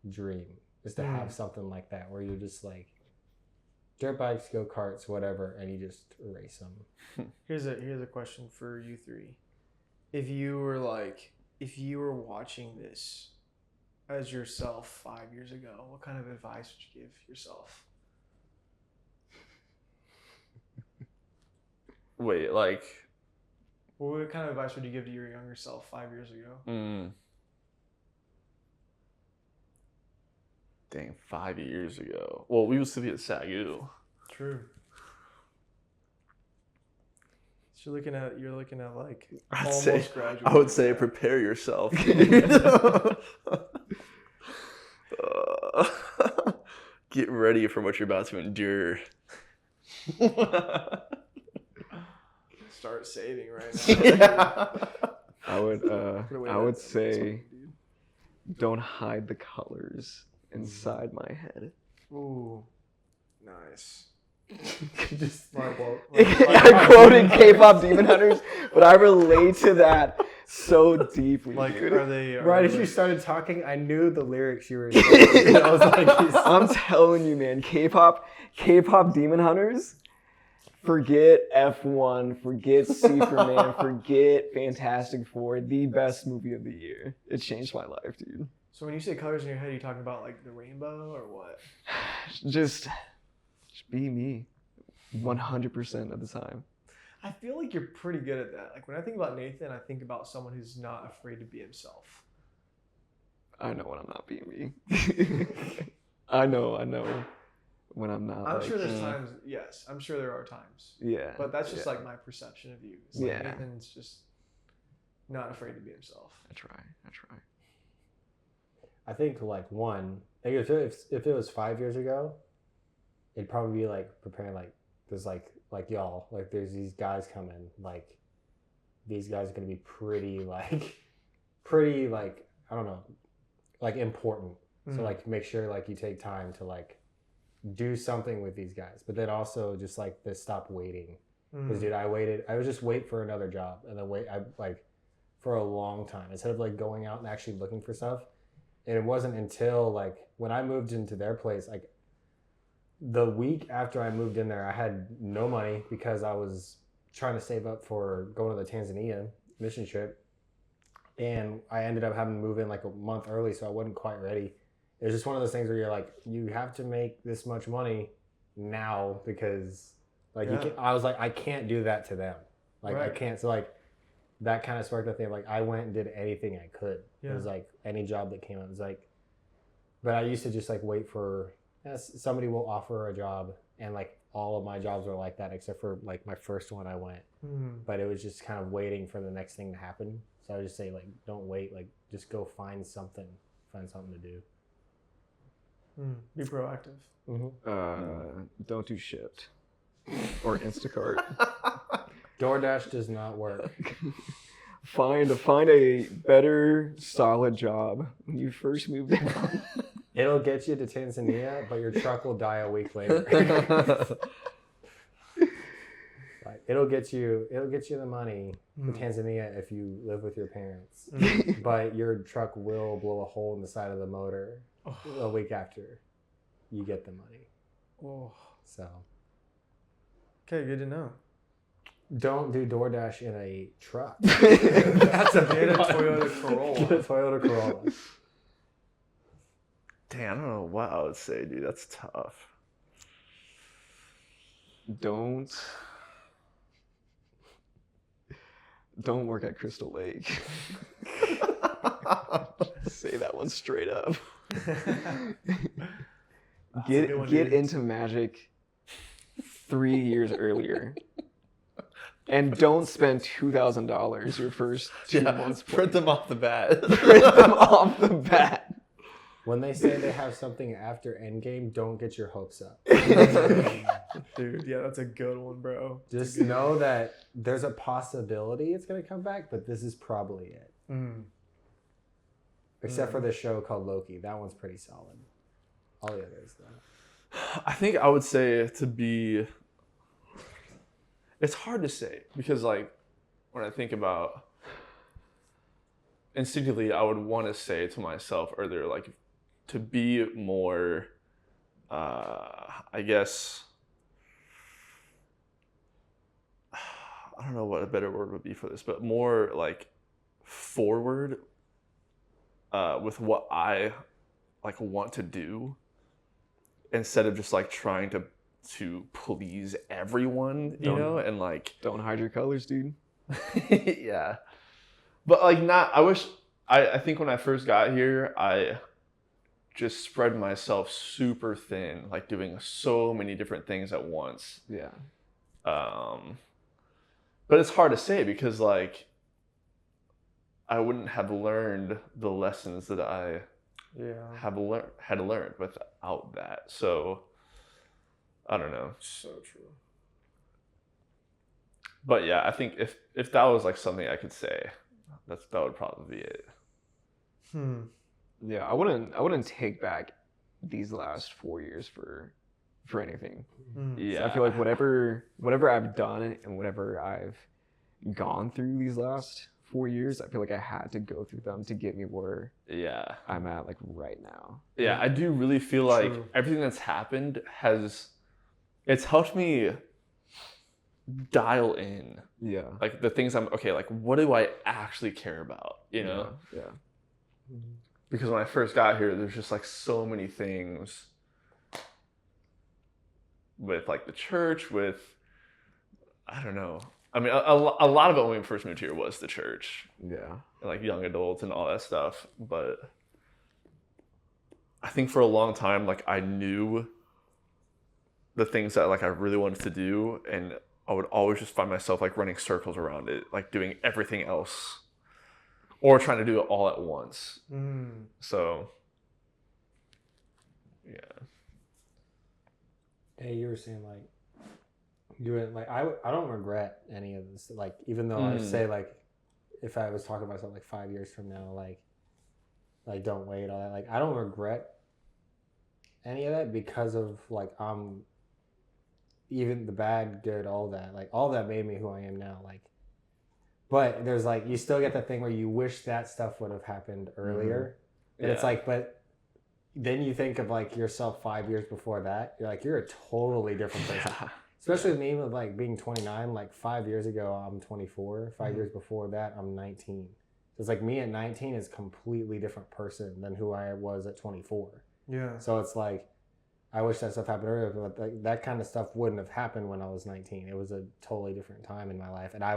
dream, is to have something like that where you're just like dirt bikes, go karts, whatever, and you just race them. Here's a question for you three. If you were watching this as yourself 5 years ago, what kind of advice would you give yourself? Wait, like. What kind of advice would you give to your younger self 5 years ago? Dang, 5 years ago. Well, we used to be at SAGU. True. So you're looking at like I almost graduating. would say prepare yourself. Get ready for what you're about to endure. Start saving right now. I would away I that would dude. say don't hide the colors inside my head. Ooh, nice. Just Like, I quoted K-pop Demon Hunters, but I relate to that so deeply. like, dude. are they? right as you started talking, I knew the lyrics you were saying. I was like, I'm telling you, man, K-pop Demon Hunters. Forget F1, forget Superman, forget Fantastic Four. The best movie of the year. It changed my life, dude. So when you say colors in your head, are you talking about like the rainbow or what? Just be me, 100% of the time. I feel like you're pretty good at that. Like when I think about Nathan, I think about someone who's not afraid to be himself. I know when I'm not being me. I know when I'm not. I'm like, sure there's times. Yes, I'm sure there are times. Yeah. But that's just yeah. like my perception of you. It's like Yeah. Nathan's just not afraid to be himself. I try. I think like one. Like if it was 5 years ago, it'd probably be like preparing like there's like y'all like there's these guys coming like these guys are gonna be pretty like I don't know like important. So like make sure like you take time to like do something with these guys, but then also just like this stop waiting because dude I would just wait for another job and then wait I like for a long time instead of like going out and actually looking for stuff. And it wasn't until like when I moved into their place, like the week after I moved in there, I had no money because I was trying to save up for going to the Tanzania mission trip. And I ended up having to move in like a month early, so I wasn't quite ready. It was just one of those things where you're like, you have to make this much money now because like you can't, I was like, I can't do that to them. Like I can't. So like that kind of sparked that thing. Like I went and did anything I could. It was like any job that came up. It was like, but I used to just like wait for somebody will offer a job, and like all of my jobs were like that except for like my first one I went. But it was just kind of waiting for the next thing to happen. So I would just say like, don't wait. Like just go find something to do. Be proactive. Don't do Shipt or Instacart. DoorDash does not work. Find a better solid job when you first moved in. It'll get you to Tanzania, but your truck will die a week later. Like, it'll get you the money to Tanzania if you live with your parents. But your truck will blow a hole in the side of the motor a week after you get the money. So Okay, good to know. don't do DoorDash in a truck. That's a bit of Toyota Corolla. Get a Toyota Corolla. Damn, I don't know what I would say, dude. That's tough. Don't work at Crystal Lake. Say that one straight up. Get into Magic 3 years earlier. And don't spend $2,000 your first 2 months. Print them off the bat. Print them off the bat. When they say they have something after Endgame, don't get your hopes up. Dude, yeah, that's a good one, bro. Just know that there's a possibility it's going to come back, but this is probably it. Except for the show called Loki. That one's pretty solid. All the others, though. I think I would say to be... It's hard to say because, like, when I think about... Instinctively, I would want to say to myself earlier, like, to be more, I guess... I don't know what a better word would be for this, but more, like, forward with what I, like, want to do instead of just, like, trying to please everyone, you know, and like Don't hide your colors, dude. yeah. But like I think when I first got here, I just spread myself super thin, like doing so many different things at once. Yeah. But it's hard to say because like I wouldn't have learned the lessons that I had learned without that. So I don't know. So true. But yeah, I think if that was like something I could say, that would probably be it. Yeah, I wouldn't take back these last 4 years for anything. Yeah, So I feel like whatever I've done and whatever I've gone through these last 4 years, I feel like I had to go through them to get me where I'm at like right now. Yeah, I do really feel like everything that's happened it's helped me dial in. Yeah. Like the things like what do I actually care about, you know? Yeah. Because when I first got here, there's just like so many things with like the church, I don't know. I mean, a lot of it when we first moved here was the church. Yeah. And like young adults and all that stuff. But I think for a long time, like I knew the things that like I really wanted to do, and I would always just find myself like running circles around it, like doing everything else or trying to do it all at once. So yeah. Hey, you were saying like you were like I don't regret any of this. Like even though I say like if I was talking about something like 5 years from now, like don't wait, all that. Like I don't regret any of that because of like even the bad, good, all that. Like all that made me who I am now. Like, but there's like you still get that thing where you wish that stuff would have happened earlier. And it's like, but then you think of like yourself 5 years before that. You're like you're a totally different person. Especially with me with like being 29. Like 5 years ago I'm 24. 5 years before that I'm 19. So it's like me at 19 is a completely different person than who I was at 24. Yeah. So it's like, I wish that stuff happened earlier, but like, that kind of stuff wouldn't have happened when I was 19. It was a totally different time in my life. And I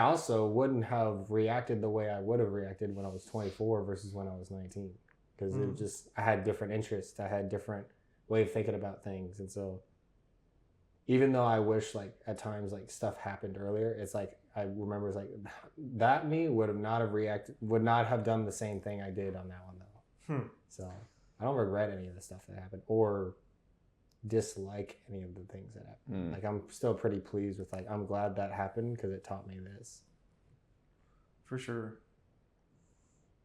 also wouldn't have reacted the way I would have reacted when I was 24 versus when I was 19. Because it was just, I had different interests. I had different way of thinking about things. And so even though I wish like at times like stuff happened earlier, it's like, I remember it's like that me would not have done the same thing I did on that one though. So I don't regret any of the stuff that happened or dislike any of the things that happened. Like I'm still pretty pleased with like I'm glad that happened because it taught me this. For sure.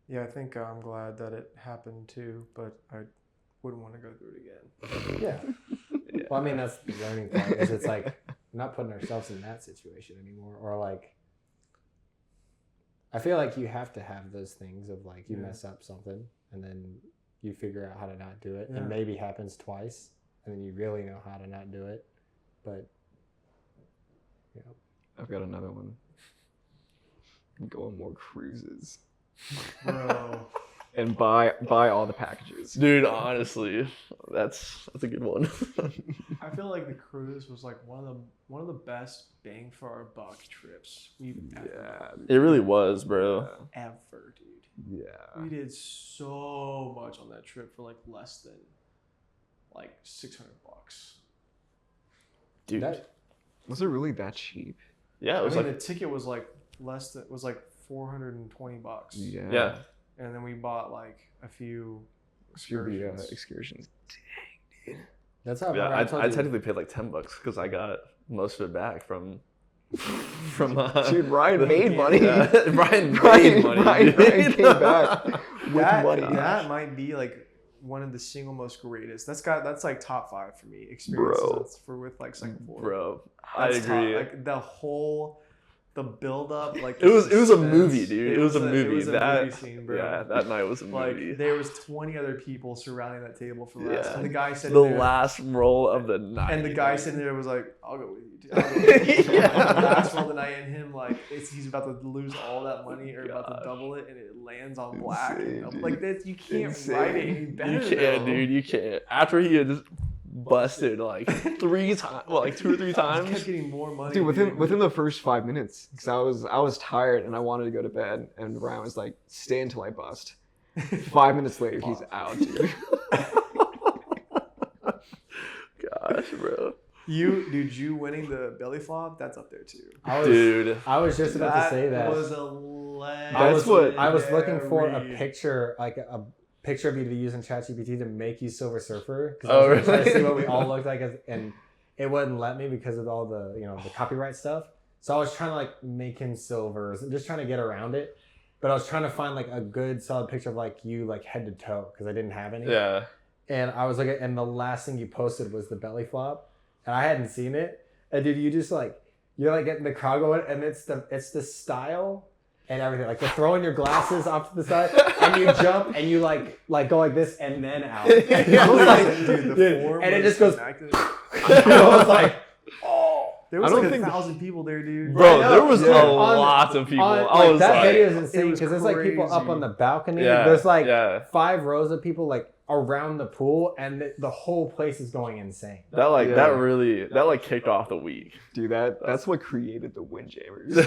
Yeah, I think I'm glad that it happened too, but I wouldn't want to go through it again. Yeah. Well, I mean that's the learning part is it's like not putting ourselves in that situation anymore, or like I feel like you have to have those things of like you mess up something and then you figure out how to not do it, and maybe happens twice, and then you really know how to not do it. But yeah, I've got another one. Go on more cruises, Bro. and buy all the packages. Dude, honestly, that's a good one. I feel like the cruise was like one of the best bang for our buck trips we've ever It really was, bro. ever, dude. Yeah. We did so much on that trip for like less than like $600. Dude. Was it really that cheap? Yeah, it was the ticket was like $420. Yeah. And then we bought like a few Excursions. excursions. Dang, dude. that's how. Yeah, I told I you. technically paid like $10 because I got most of it back from Dude, Ryan made money. Ryan made money. Ryan came back with money. That might be like one of the single most greatest. That's like top 5 for me experiences with like second floor. Bro, I agree. Like the build up, like it was a suspense. movie, dude. It was a movie. It was a movie scene, bro. Yeah, that night was a movie. Like there was 20 other people surrounding that table for the rest. Yeah. And the guy said the last roll of the night. and the guy sitting there was like, "I'll go with you, dude." I'll go with you. Yeah. The last roll of the night, and him like he's about to lose all that money or about to double it, and it lands on black. Insane, I'm dude. like that, you can't Insane. write it any better. You can't, though. dude. You can't. After he had just busted like 3 times, well, like 2 or 3 I times. kept getting more money. Dude, within the first 5 minutes, because I was tired and I wanted to go to bed, and Ryan was like, "Stay until I bust." 5 minutes later, he's out, dude. Gosh, bro. You winning the belly flop, that's up there too. Dude. I was just about to say that. Was a I was what- looking for a picture, like picture of you to use in ChatGPT to make you Silver Surfer. Because Oh, I was trying to see really? what we all looked like, and it wouldn't let me because of all the the copyright stuff. So I was trying to like make him silver, and just trying to get around it. But I was trying to find like a good solid picture of like you like head to toe because I didn't have any. Yeah. And I was looking, and the last thing you posted was the belly flop, and I hadn't seen it. And dude, you just like you're like getting the crowd going, and it's the style and everything. Like you're throwing your glasses off to the side, and you jump, and you like go like this, and then out. And I was like, Dude, the dude, form and it was just goes. immaculate. I was like, There was I don't like think- 1,000 people there, dude. Bro, I know, there was dude. a On- lot of people. I like, was that like, video is insane it was because there's like people up crazy. on the balcony. Yeah, There's like yeah. 5 rows of people like around the pool, and the whole place is going insane. that like Yeah. that like kicked off the week. Dude, that's what created the Windjammers.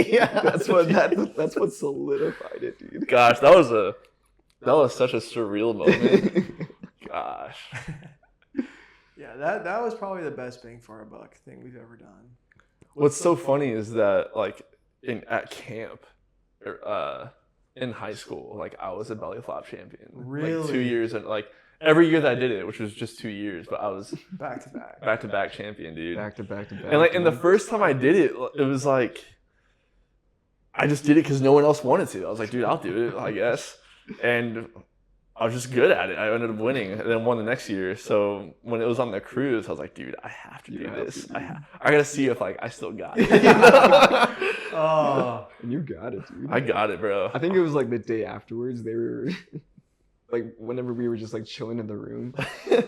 Yeah. that's what solidified it, dude. Gosh, that was such a surreal moment. Gosh. Yeah, that was probably the best bang for our buck thing we've ever done. What's so funny is that like at camp, in high school, like I was a belly flop champion. Like 2 Really? years and like every year that I did it, which was just 2 years, but I was Back to back. back to back champion, dude. Back to back to back. And like, and the first time I did it, it was like, I just did it because no one else wanted to. I was like, dude, I'll do it, I guess. And I was just good at it. I ended up winning, and then won the next year. So when it was on the cruise, I was like, dude, I have to do You have this. to, dude. I gotta see if like I still got it. Oh, And you got it, dude. I got it, bro. I think it was like the day afterwards. They were like, whenever we were just like chilling in the room,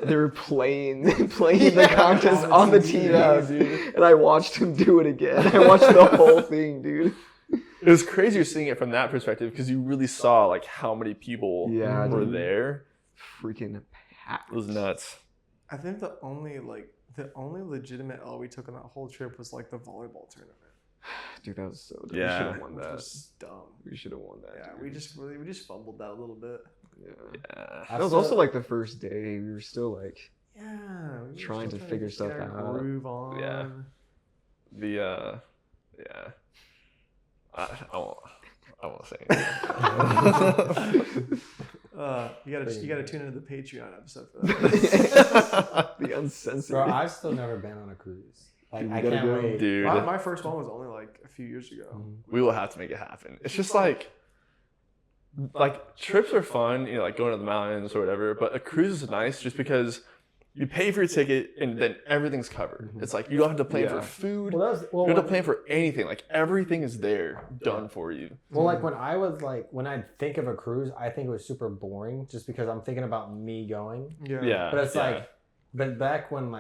they were playing the contest on the TV, Yeah, dude. and I watched him do it again. I watched the whole thing, dude. It was crazy seeing it from that perspective because you really saw like how many people Yeah, were dude. there. Freaking packed. It was nuts. I think the only legitimate L we took on that whole trip was like the volleyball tournament. Dude, that was so dumb. Yeah. We should have won Which that. was dumb. We should have won that. Yeah, dude. we just fumbled that a little bit. Yeah. Yeah. That was also like the first day. We were still like, Yeah, we were Trying still to figure get stuff our out. Groove on. Yeah. Yeah. I won't say anything. You gotta tune into the Patreon episode for that. the uncensored. Bro, I've still never been on a cruise. Like Dude, I you gotta can't go. wait. Dude, My first one was only like a few years ago. we will have to make it happen. It's just like trips are fun, like going to the mountains or whatever, but a cruise is nice just because you pay for your ticket and then everything's covered. It's like you don't have to plan for Yeah. food. Well, that was, well, You don't have to when- plan for anything. Like everything is there, done for you. Well, like when I think of a cruise, I think it was super boring just because I'm thinking about me going. Yeah. But it's yeah. but back when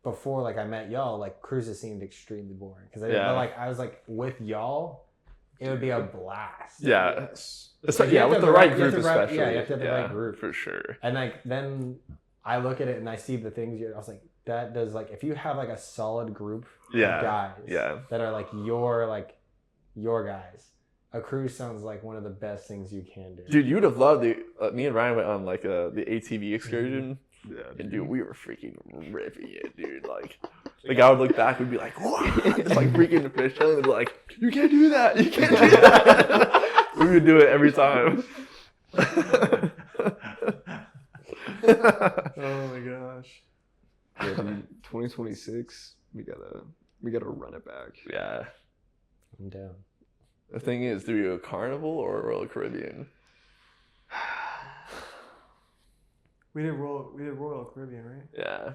before I met y'all, cruises seemed extremely boring because Yeah. I was with y'all, it would be a blast. Yeah. Yes. It's Like, like, you yeah, have with to the have right the right- group you have to have- especially. yeah, you have to have the right group. For sure. And then I look at it and I see the things I was like, that does if you have a solid group Yeah. of guys Yeah. that are your guys, a cruise sounds like one of the best things you can do. Dude, you would have loved me and Ryan went on the ATV excursion. Yeah, And dude, we were freaking ripping it, dude. The guy would look back and be like, "What?" Just freaking the fish tail and be like, "You can't do that. You can't do that." We would do it every time. Oh my gosh. Yeah, dude, 2026, we gotta run it back. Yeah. I'm down. The thing is, do we go Carnival or Royal Caribbean? We did Royal Caribbean, right? Yeah.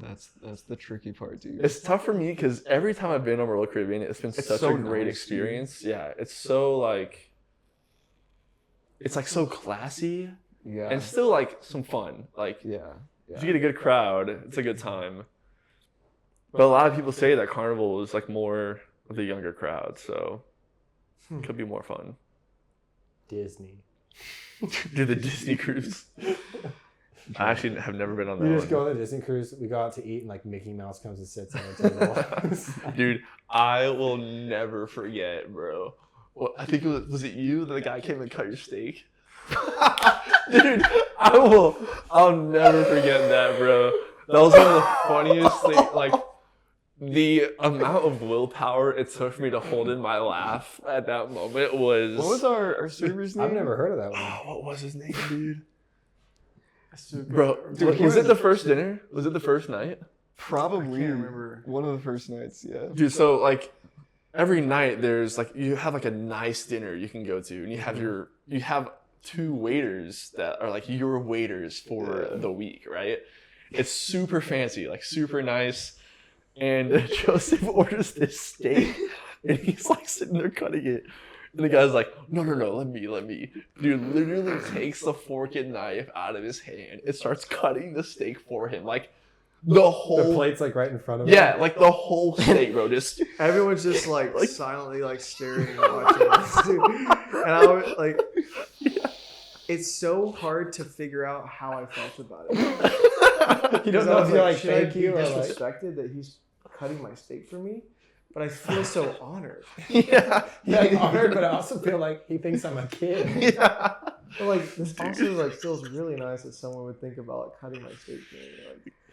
That's the tricky part, dude. It's tough for me because every time I've been on Royal Caribbean, it's been It's such so a great nice, experience. Yeah, it's so it's so classy Yeah. and still some fun. Yeah. If you get a good crowd, it's a good time. But a lot of people say that Carnival is more of the younger crowd, so it could be more fun. Disney. Do the Disney cruise. I actually have never been on that We just one. go on the Disney cruise. We go out to eat, and Mickey Mouse comes and sits on the table. Dude, I will never forget, bro. Well, I think was it you that the guy came and cut your steak? Dude, I'll never forget that, bro. That was one of the funniest things. the amount of willpower it took for me to hold in my laugh at that moment was. What was our server's name? I've never heard of that one. Oh, what was his name, dude? So Bro, Dude, was it the first dinner? Was it the first night? Probably. I can't remember. One of the first nights, yeah. Dude, so like every night there's like you have like a nice dinner you can go to, and you have 2 waiters that are like your waiters for the week, right? It's super fancy, like super nice. And Joseph orders this steak, and he's like sitting there cutting it. And the guy's like, no, let me. Dude literally takes the fork and knife out of his hand and starts cutting the steak for him. Like, the whole... The plate's like right in front of him. Yeah, like the whole steak, bro. Just... Everyone's just like silently like staring and watching this, dude. And I was like... It's so hard to figure out how I felt about it. You don't know if you're like, should I thank be you or like... disrespected that he's cutting my steak for me? But I feel so honored. Yeah. Yeah, I'm honored, but I also feel like he thinks I'm a kid. Yeah. But like this also like feels really nice that someone would think about like, cutting my steak for me.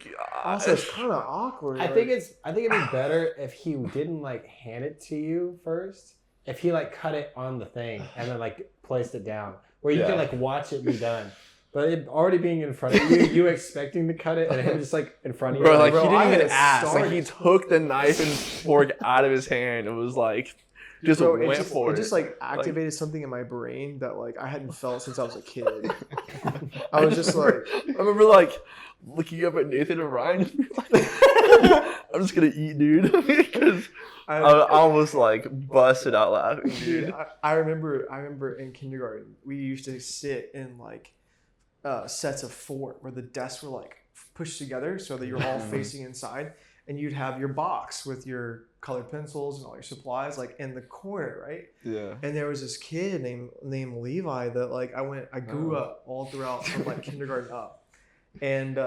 Like, also, it's kind of awkward. I think it'd be better if he didn't like hand it to you first. If he like cut it on the thing and then like placed it down, where you can like watch it be done. But it already being in front of you, you expecting to cut it, and him just like in front of you. Bro, like Bro, he I didn't had even to ask. start- Like he took the knife and fork out of his hand. It was like just Bro, went it for it. just like activated something in my brain that like I hadn't felt since I was a kid. I was just like, I remember like looking up at Nathan and Ryan. And like, I'm just gonna eat, dude, because I almost like busted out laughing, dude. dude, I remember in kindergarten we used to sit in like sets of 4 where the desks were like pushed together so that you're all facing inside, and you'd have your box with your colored pencils and all your supplies like in the corner, right? Yeah. And there was this kid named Levi that like I grew up all throughout from like kindergarten up, and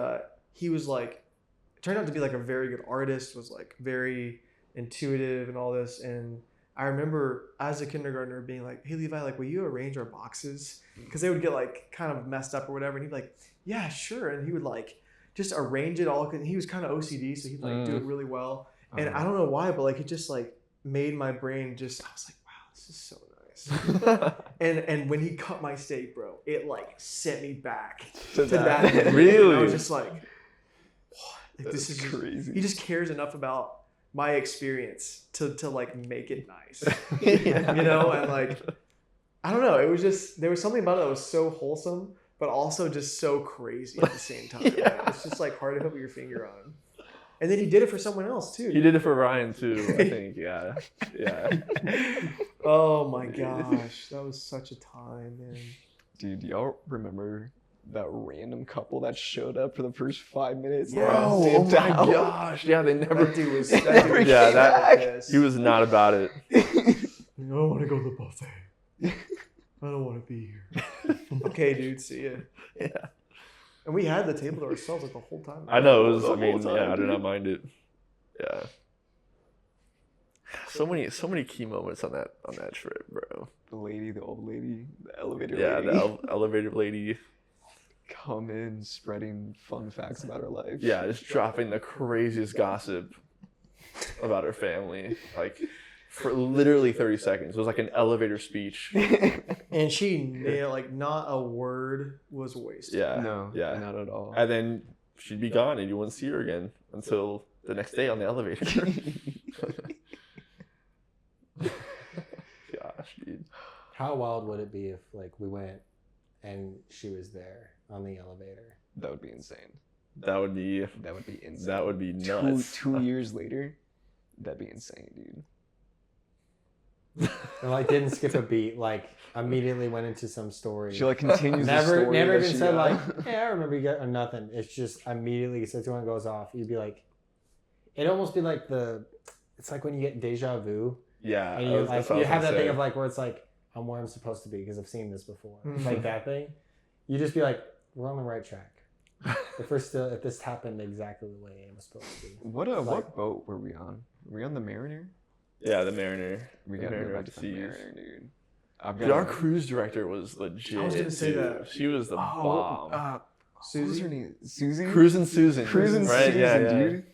he was like turned out to be like a very good artist, was like very intuitive and all this. And I remember as a kindergartner being like, hey Levi, like will you arrange our boxes, because they would get like kind of messed up or whatever, and he'd be like, yeah, sure. And he would like just arrange it all, because he was kind of OCD, so he'd like do it really well. And I don't know why, but like it just like made my brain just, I was like, wow, this is so nice. and when he cut my steak, bro, it like sent me back to that. Really? And I was just like, what? Like, this is crazy. He just cares enough about my experience to like make it nice. Yeah. You know, and like I don't know, it was just, there was something about it that was so wholesome, but also just so crazy at the same time. Yeah. Like, it's just like hard to put your finger on. And then he did it for someone else too. He did it for Ryan too, I think. Yeah. Oh my gosh, that was such a time, man. Dude, do y'all remember that random couple that showed up for the first 5 minutes? Yes. Bro, oh my gosh. Yeah, they never. That dude was never Yeah, came that back. he was not about it. I don't want to go to the buffet. I don't want to be here. Okay, dude, see ya. Yeah. And we had the table to ourselves like the whole time. I know it was. The I mean, whole yeah, time, I did dude. not mind it. Yeah. So many key moments on that trip, bro. The lady, the old lady, the elevator Yeah, lady. the elevator lady. Come in spreading fun facts about her life. Yeah, just dropping the craziest gossip about her family, like for literally 30 seconds. It was like an elevator speech. And she nailed, like, not a word was wasted. Yeah. No, Yeah. not at all. And then she'd be gone, and you wouldn't see her again until the next day on the elevator. Gosh, dude. How wild would it be if like we went and she was there on the elevator? That would be insane. That would be That would be insane. that would be nuts. Two years later, that'd be insane, dude. And like didn't skip a beat, like immediately went into some story. She like continues the never story never that even she said got. like, yeah, I remember you got or nothing. It's just immediately since one goes off, you'd be like, it'd almost be like it's like when you get deja vu Yeah, and you that's like what I you was have gonna that thing say. of like where it's like I'm where I'm supposed to be because I've seen this before. Mhm. Like that thing. You just be like, we're on the right track. If this happened exactly the way it was supposed to be. What boat were we on? Were we on the Mariner? Yeah, the Mariner. We The got to Mariner go of back to the the Seas. Mariner, dude. I've Dude, got our cruise director was legit. I was gonna say dude. that. She was the bomb. what was her name? Susie? Cruisin' Susan. Cruisin' right? Susan, Yeah, yeah. dude.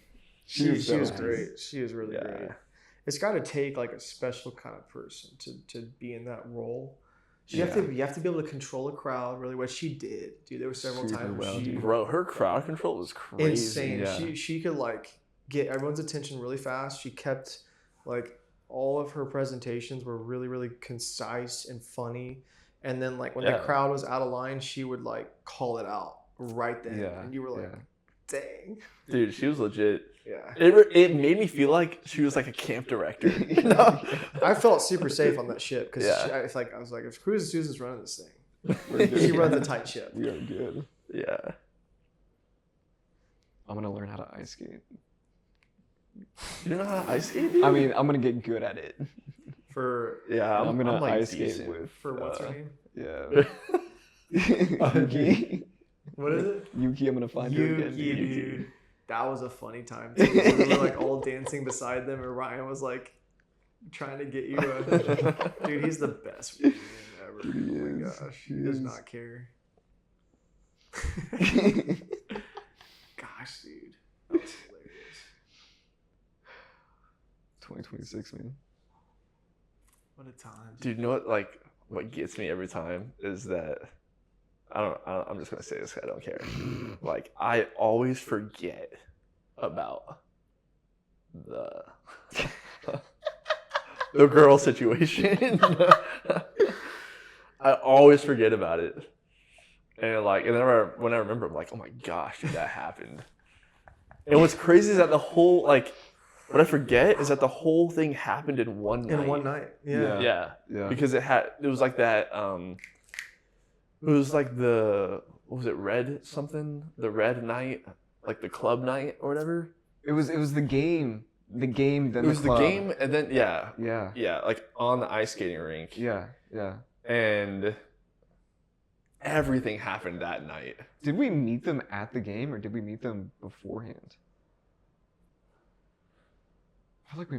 She was nice. great. She was really great. It's got to take like a special kind of person to be in that role. You have to be able to control a crowd really well. She did, dude. There were several Super times where well, she dude. Bro, her crowd control was crazy. insane. Yeah. She could like get everyone's attention really fast. She kept like all of her presentations were really, really concise and funny. And then like when the crowd was out of line, she would like call it out right then. Yeah. And you were like, dang. Dude, she was legit. Yeah. It made me feel like she was like a camp director. You know? I felt super safe on that ship because I was like, if Cruz and Susan's running this thing, she runs a tight ship. We are good. Yeah. I'm gonna learn how to ice skate. You know how to ice skate, dude? I mean, I'm gonna get good at it. For yeah, I'm gonna like ice skate decent. with. for what's her name? Yeah. Yuki. What is it? Yuki, I'm gonna find her again. Yuki, dude. That was a funny time too. We were like all dancing beside them, and Ryan was like trying to get you a dude. He's the best comedian ever. He Oh my is. gosh, He he does is. not care. Gosh, dude, that was hilarious. 2026, man. What a time. Dude, you know what gets me every time is that I'm just gonna say this 'cause I don't care. Like I always forget about the girl situation. I always forget about it. And then when I remember, I'm like, oh my gosh, dude, that happened. And what's crazy is that the whole what I forget is that the whole thing happened in one night. In one night, yeah. Yeah. Because it was like that. It was like what was it, red something? The red night, like the club night or whatever. It was the game. The game, then It was the club. the game, and then Yeah. like on the ice skating rink. Yeah. And everything happened that night. Did we meet them at the game or did we meet them beforehand? I feel like we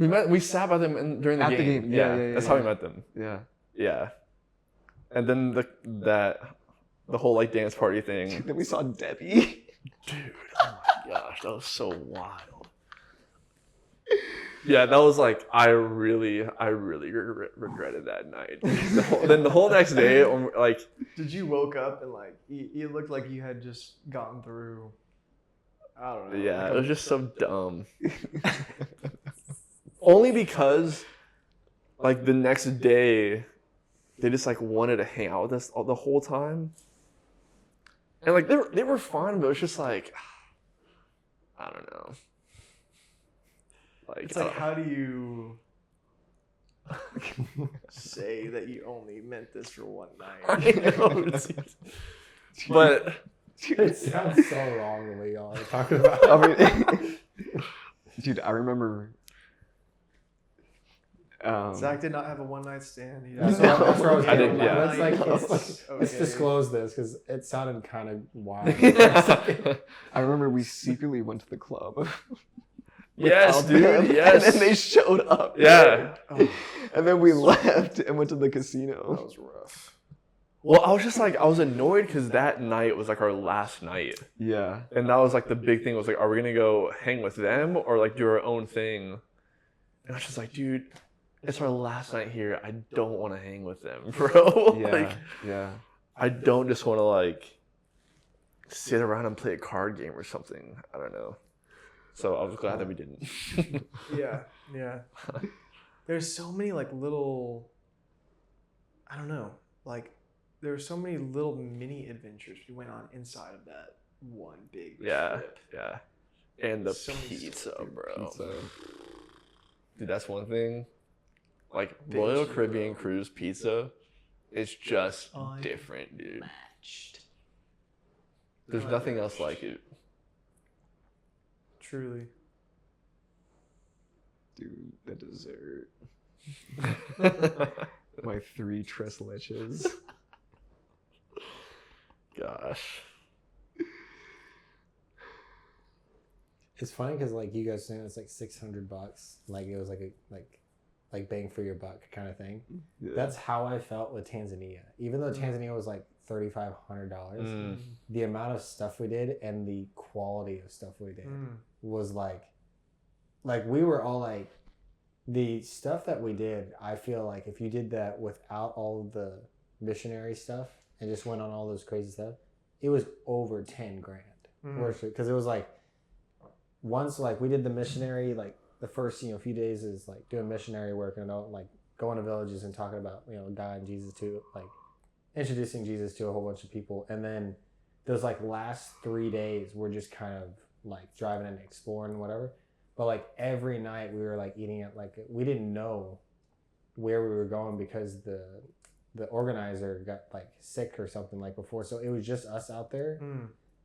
met. We sat by them during the At game. the game. Yeah, That's how we met them. Yeah. Yeah. And then the whole like dance party thing. Then we saw Debbie. Dude, oh my gosh, that was so wild. Yeah, that was like I really regretted that night. Then the whole next day, like, Did you woke up and like you looked like you had just gotten through? I don't know. yeah, like it was just so dumb. Only because, like, the next day, they just like wanted to hang out with us the whole time, and like they were fun, but it was just like, I don't know. Like, It's like, how do you say that you only meant this for one I night? know, but It sounds so wrong the way y'all are talking about. I mean, dude, I remember. Zach did not have a one night stand. He That's had- what I was I getting didn't- at. yeah. Let's Okay. disclose this because it sounded kind of wild. I remember we secretly went to the club. yes, without them, dude, yes. And then they showed up. Yeah. Oh, And then we left and went to the that casino. was rough. Well, I was just like, I was annoyed because that night was like our last night. Yeah. And that was like the big thing was like, are we going to go hang with them or like do our own thing? And I was just like, dude, it's our last night here. I don't want to hang with them, bro. Yeah. Like, Yeah. I don't just want to like sit around and play a card game or something. I don't know. So I was glad that we didn't. Yeah. There's so many like little, I don't know, like there were so many little mini adventures we went on inside of that one big Yeah. trip. Yeah. And the So many pizza, stupid bro. Pizza. Dude, that's one thing. Like Big Royal shit, Caribbean bro. Cruise pizza is just I- different, dude. Matched. There's nothing else like it. Truly. Dude, the dessert. My 3 tres leches. Gosh. It's funny because like you guys saying it's like $600, like it was like like bang for your buck kind of thing. Yeah. That's how I felt with Tanzania. Even though Tanzania was like $3,500, the amount of stuff we did and the quality of stuff we did was like we were all like, the stuff that we did, I feel like if you did that without all of the missionary stuff and just went on all those crazy stuff, it was over 10 grand worship. Because it was like, once like we did the missionary, like the first few days is like doing missionary work and like going to villages and talking about God and Jesus to like introducing Jesus to a whole bunch of people. And then those like last 3 days were just kind of like driving and exploring and whatever. But like every night we were like eating at like, we didn't know where we were going because the organizer got like sick or something like before. So it was just us out there.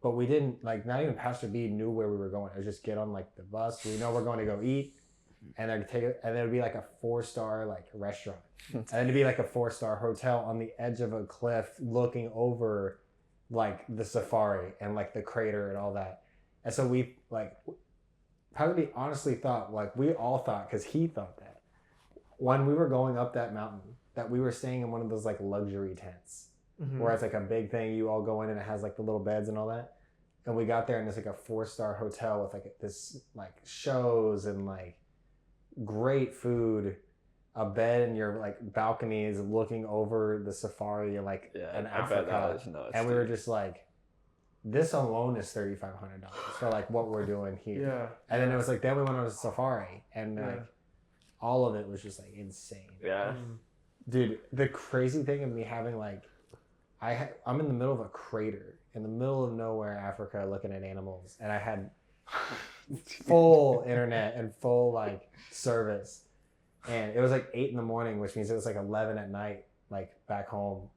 But we didn't like, not even Pastor B knew where we were going. It was just get on like the bus. We know we're going to go eat, and then take it, and then it'd be like a 4-star like restaurant, and then it'd be like a 4-star hotel on the edge of a cliff, looking over like the safari and like the crater and all that. And so we like probably honestly thought, like we all thought, because he thought that when we were going up that mountain, that we were staying in one of those like luxury tents. Where it's like a big thing, you all go in and it has like the little beds and all that. And we got there and it's like a 4-star hotel with like this like shows and like great food, a bed in your like balconies looking over the safari in like in Africa. And we were just like, this alone is $3,500 for like what we're doing here. Yeah. And then it was like, then we went on a safari and like all of it was just like insane. Yeah. Dude, the crazy thing of me having like, I'm in the middle of a crater in the middle of nowhere, Africa, looking at animals, and I had full internet and full like service, and it was like 8 a.m, which means it was like 11 at night, like back home,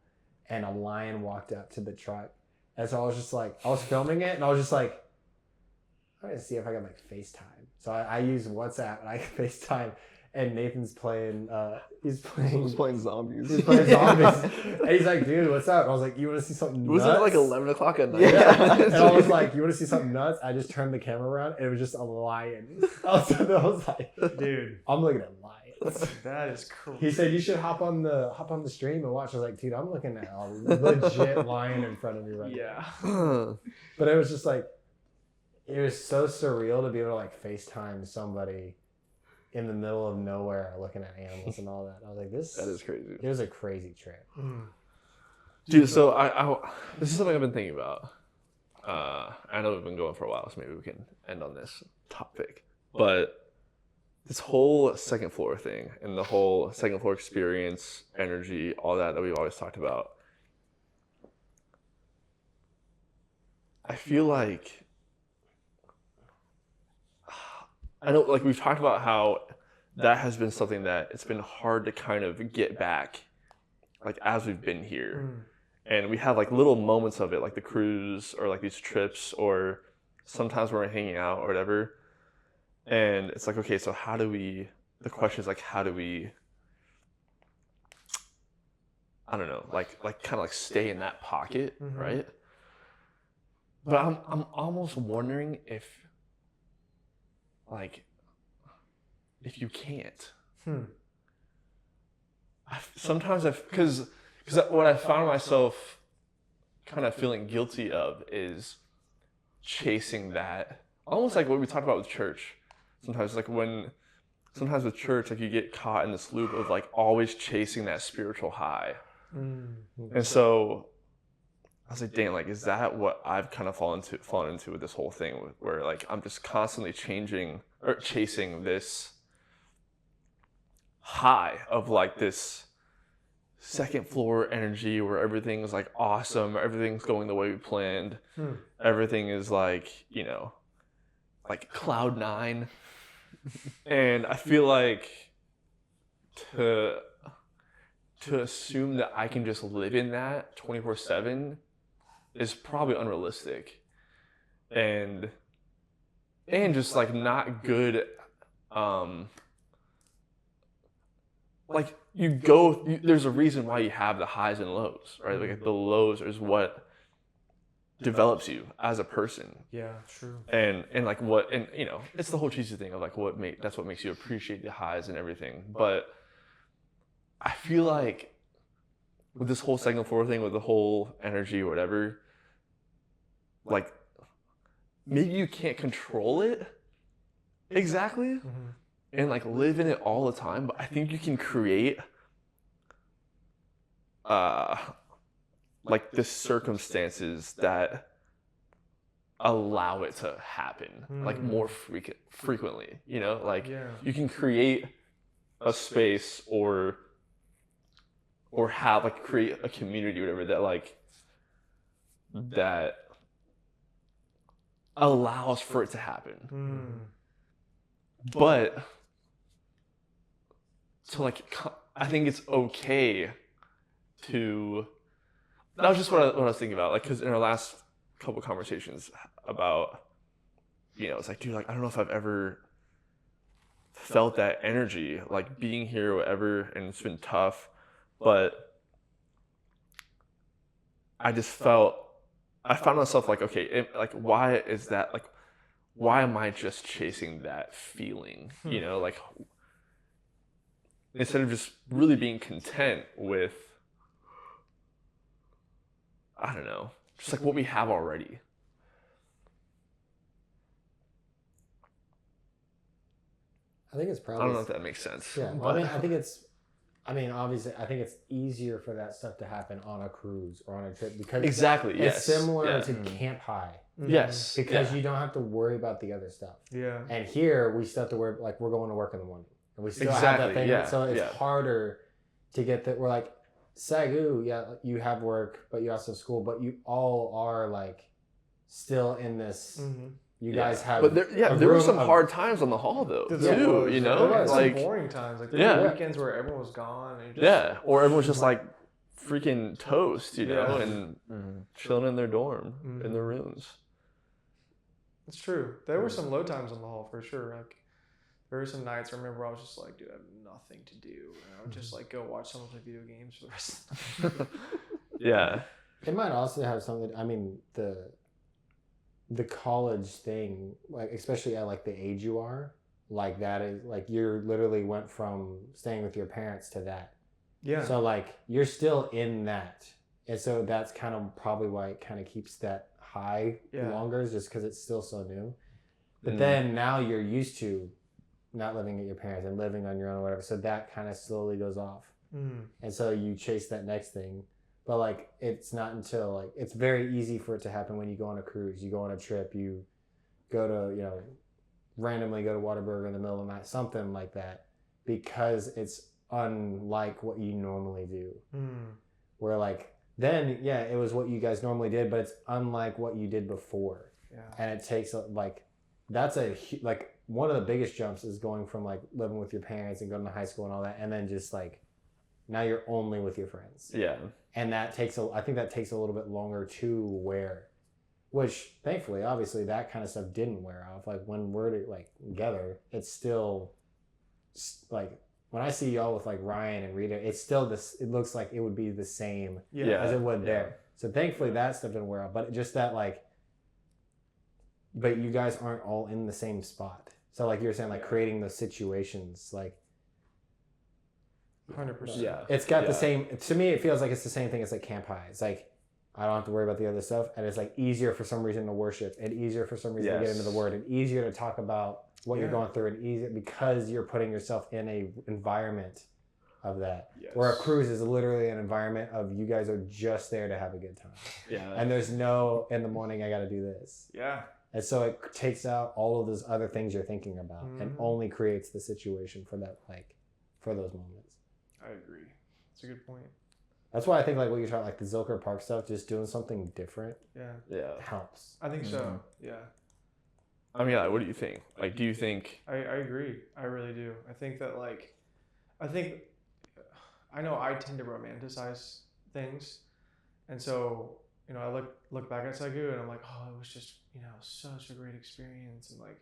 and a lion walked up to the truck, and so I was just like, I was filming it, and I was just like, I'm gonna see if I can like FaceTime. So I use WhatsApp and I can FaceTime. And Nathan's playing, he's playing zombies. He's playing zombies. And he's like, dude, what's up? And I was like, you want to see something nuts? Was it like 11 o'clock at night? Yeah. And I was like, you want to see something nuts? I just turned the camera around and it was just a lion. I was like, dude, I'm looking at lions. That is cool. He said, you should hop on the stream and watch. I was like, dude, I'm looking at a legit lion in front of me right now. But it was just like, it was so surreal to be able to like FaceTime somebody in the middle of nowhere looking at animals and all that. I was like, that is crazy. It was a crazy trip. Dude, so I this is something I've been thinking about. I know we've been going for a while, so maybe we can end on this topic. But this whole second floor thing and the whole second floor experience, energy, all that we've always talked about. I feel like, I know, like we've talked about how that has been something that it's been hard to kind of get back, like as we've been here. And we have like little moments of it, like the cruise or like these trips, or sometimes we're hanging out or whatever. And it's like, okay, so the question is like, how do we, I don't know, like kind of like stay in that pocket, right? But I'm almost wondering if you can't. Sometimes because what I found myself kind of feeling guilty of is chasing that, almost like what we talked about with church. Sometimes with church, like you get caught in this loop of like always chasing that spiritual high. And so I was like, dang, like, is that what I've kind of fallen into with this whole thing, where like I'm just constantly chasing this high of like this second floor energy where everything's like awesome, everything's going the way we planned, everything is like, like cloud 9. And I feel like to assume that I can just live in that 24/7 is probably unrealistic, and just like not good. Like there's a reason why you have the highs and lows, right? Like the lows is what develops you as a person. Yeah, true. And like it's the whole cheesy thing of like that's what makes you appreciate the highs and everything. But I feel like with this whole second floor thing, with the whole energy or whatever, like maybe you can't control it, exactly, and like live in it all the time. But I think you can create like the circumstances that allow it to happen like more frequently, you know, like you can create a space or have like create a community or whatever that like that allows for it to happen. But to like I think it's okay to that was just what I was thinking about, like, because in our last couple conversations about, you know, it's like, dude, like I don't know if I've ever felt that energy like being here or whatever, and it's been tough, but I found myself like, okay, like why is that, like why am I just chasing that feeling, you know, like instead of just really being content with, I don't know, just like what we have already. I think it's probably. I don't know if that makes sense. Yeah, well, I mean, obviously, I think it's easier for that stuff to happen on a cruise or on a trip because Exactly. it's similar Yeah. to Camp High. Yes. Because you don't have to worry about the other stuff. Yeah. And here we still have to worry, like we're going to work in the morning, and we still have Exactly, that thing. yeah, So it's yeah. harder to get that. We're like, Sagu, yeah, you have work, but you also have school, but you all are like still in this. You guys have, but there were some hard times on the hall though too. You know, there was like some boring times, like Yeah. there were weekends where everyone was gone. And just, yeah, or everyone's just like freaking toast, you know, and chilling in their dorm in their rooms. It's true. There were some low times on the hall for sure. Like there were some nights I remember I was just like, dude, I have nothing to do, and I would just like go watch someone play video games for the rest of the night. Yeah. It might also have something. I mean, the college thing, like especially at like the age you are, like that is like you're literally went from staying with your parents to that. Yeah. So like you're still in that, and so that's kind of probably why it kind of keeps that high longer, is just because it's still so new. But then now you're used to not living at your parents and living on your own or whatever, so that kind of slowly goes off, and so you chase that next thing. But like it's not until like it's very easy for it to happen when you go on a cruise, you go on a trip, you go to, you know, randomly go to Whataburger in the middle of the night, something like that, because it's unlike what you normally do. Where like then it was what you guys normally did, but it's unlike what you did before. And it takes like that's like one of the biggest jumps is going from like living with your parents and going to high school and all that, and then just like now you're only with your friends. Yeah. And I think that takes a little bit longer to wear, which thankfully, obviously, that kind of stuff didn't wear off. Like when we're like together, it's still like when I see y'all with like Ryan and Rita, it's still this. It looks like it would be the same as it would there. So thankfully, that stuff didn't wear off. But just that like, but you guys aren't all in the same spot. So like you were saying, like creating those situations, like. 100%. Yeah. It's got the same, to me, it feels like it's the same thing as like Camp High. It's like, I don't have to worry about the other stuff. And it's like easier for some reason to worship, and easier for some reason to get into the word, and easier to talk about what you're going through, and easier because you're putting yourself in a environment of that. Where a cruise is literally an environment of you guys are just there to have a good time. Yeah. And there's no, in the morning, I got to do this. Yeah. And so it takes out all of those other things you're thinking about and only creates the situation for that, like, for those moments. I agree. That's a good point. That's why I think like what you're talking, like the Zilker Park stuff, just doing something different helps. I think so. Yeah. I mean, what do you think? Like, do you think? I agree. I really do. I think that like, I know I tend to romanticize things, and so you know I look back at Sagu and I'm like, oh, it was just, you know, such a great experience, and like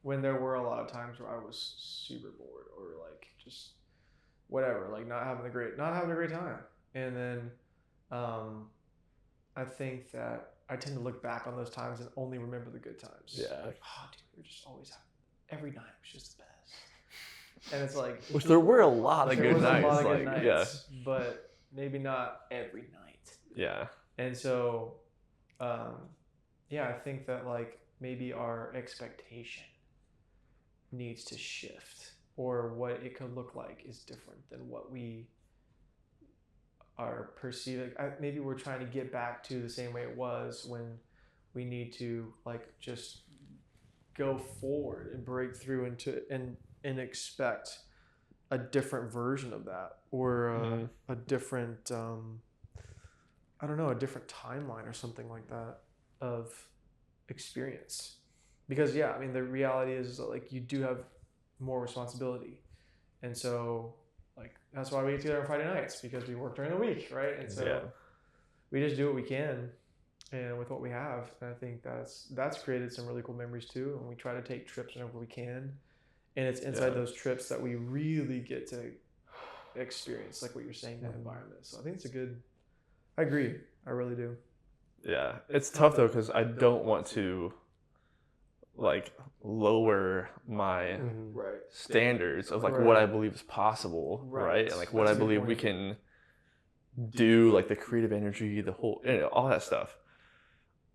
when there were a lot of times where I was super bored or like just whatever, like not having a great time. And then I think that I tend to look back on those times and only remember the good times. Yeah. Like, oh, dude, we were just always having, every night was just the best. And it's like, Which there were a lot of there good was nights. a lot of Like, good nights, but maybe not every night. Yeah. And so, I think that like maybe our expectation needs to shift, or what it could look like is different than what we are perceiving. Maybe we're trying to get back to the same way it was, when we need to like just go forward and break through into and expect a different version of that, or a different I don't know, a different timeline or something like that of experience. Because yeah, I mean, the reality is that like you do have more responsibility, and so like that's why we get together on Friday nights, because we work during the week, right? And so we just do what we can and with what we have. And I think that's created some really cool memories too. And we try to take trips whenever we can, and it's inside those trips that we really get to experience, like what you're saying, that environment. So I think it's I agree. I really do. Yeah, it's tough though, because I don't want to like lower my standards of like what I believe is possible, right? And like what I believe we can do, like the creative energy, the whole, all that stuff.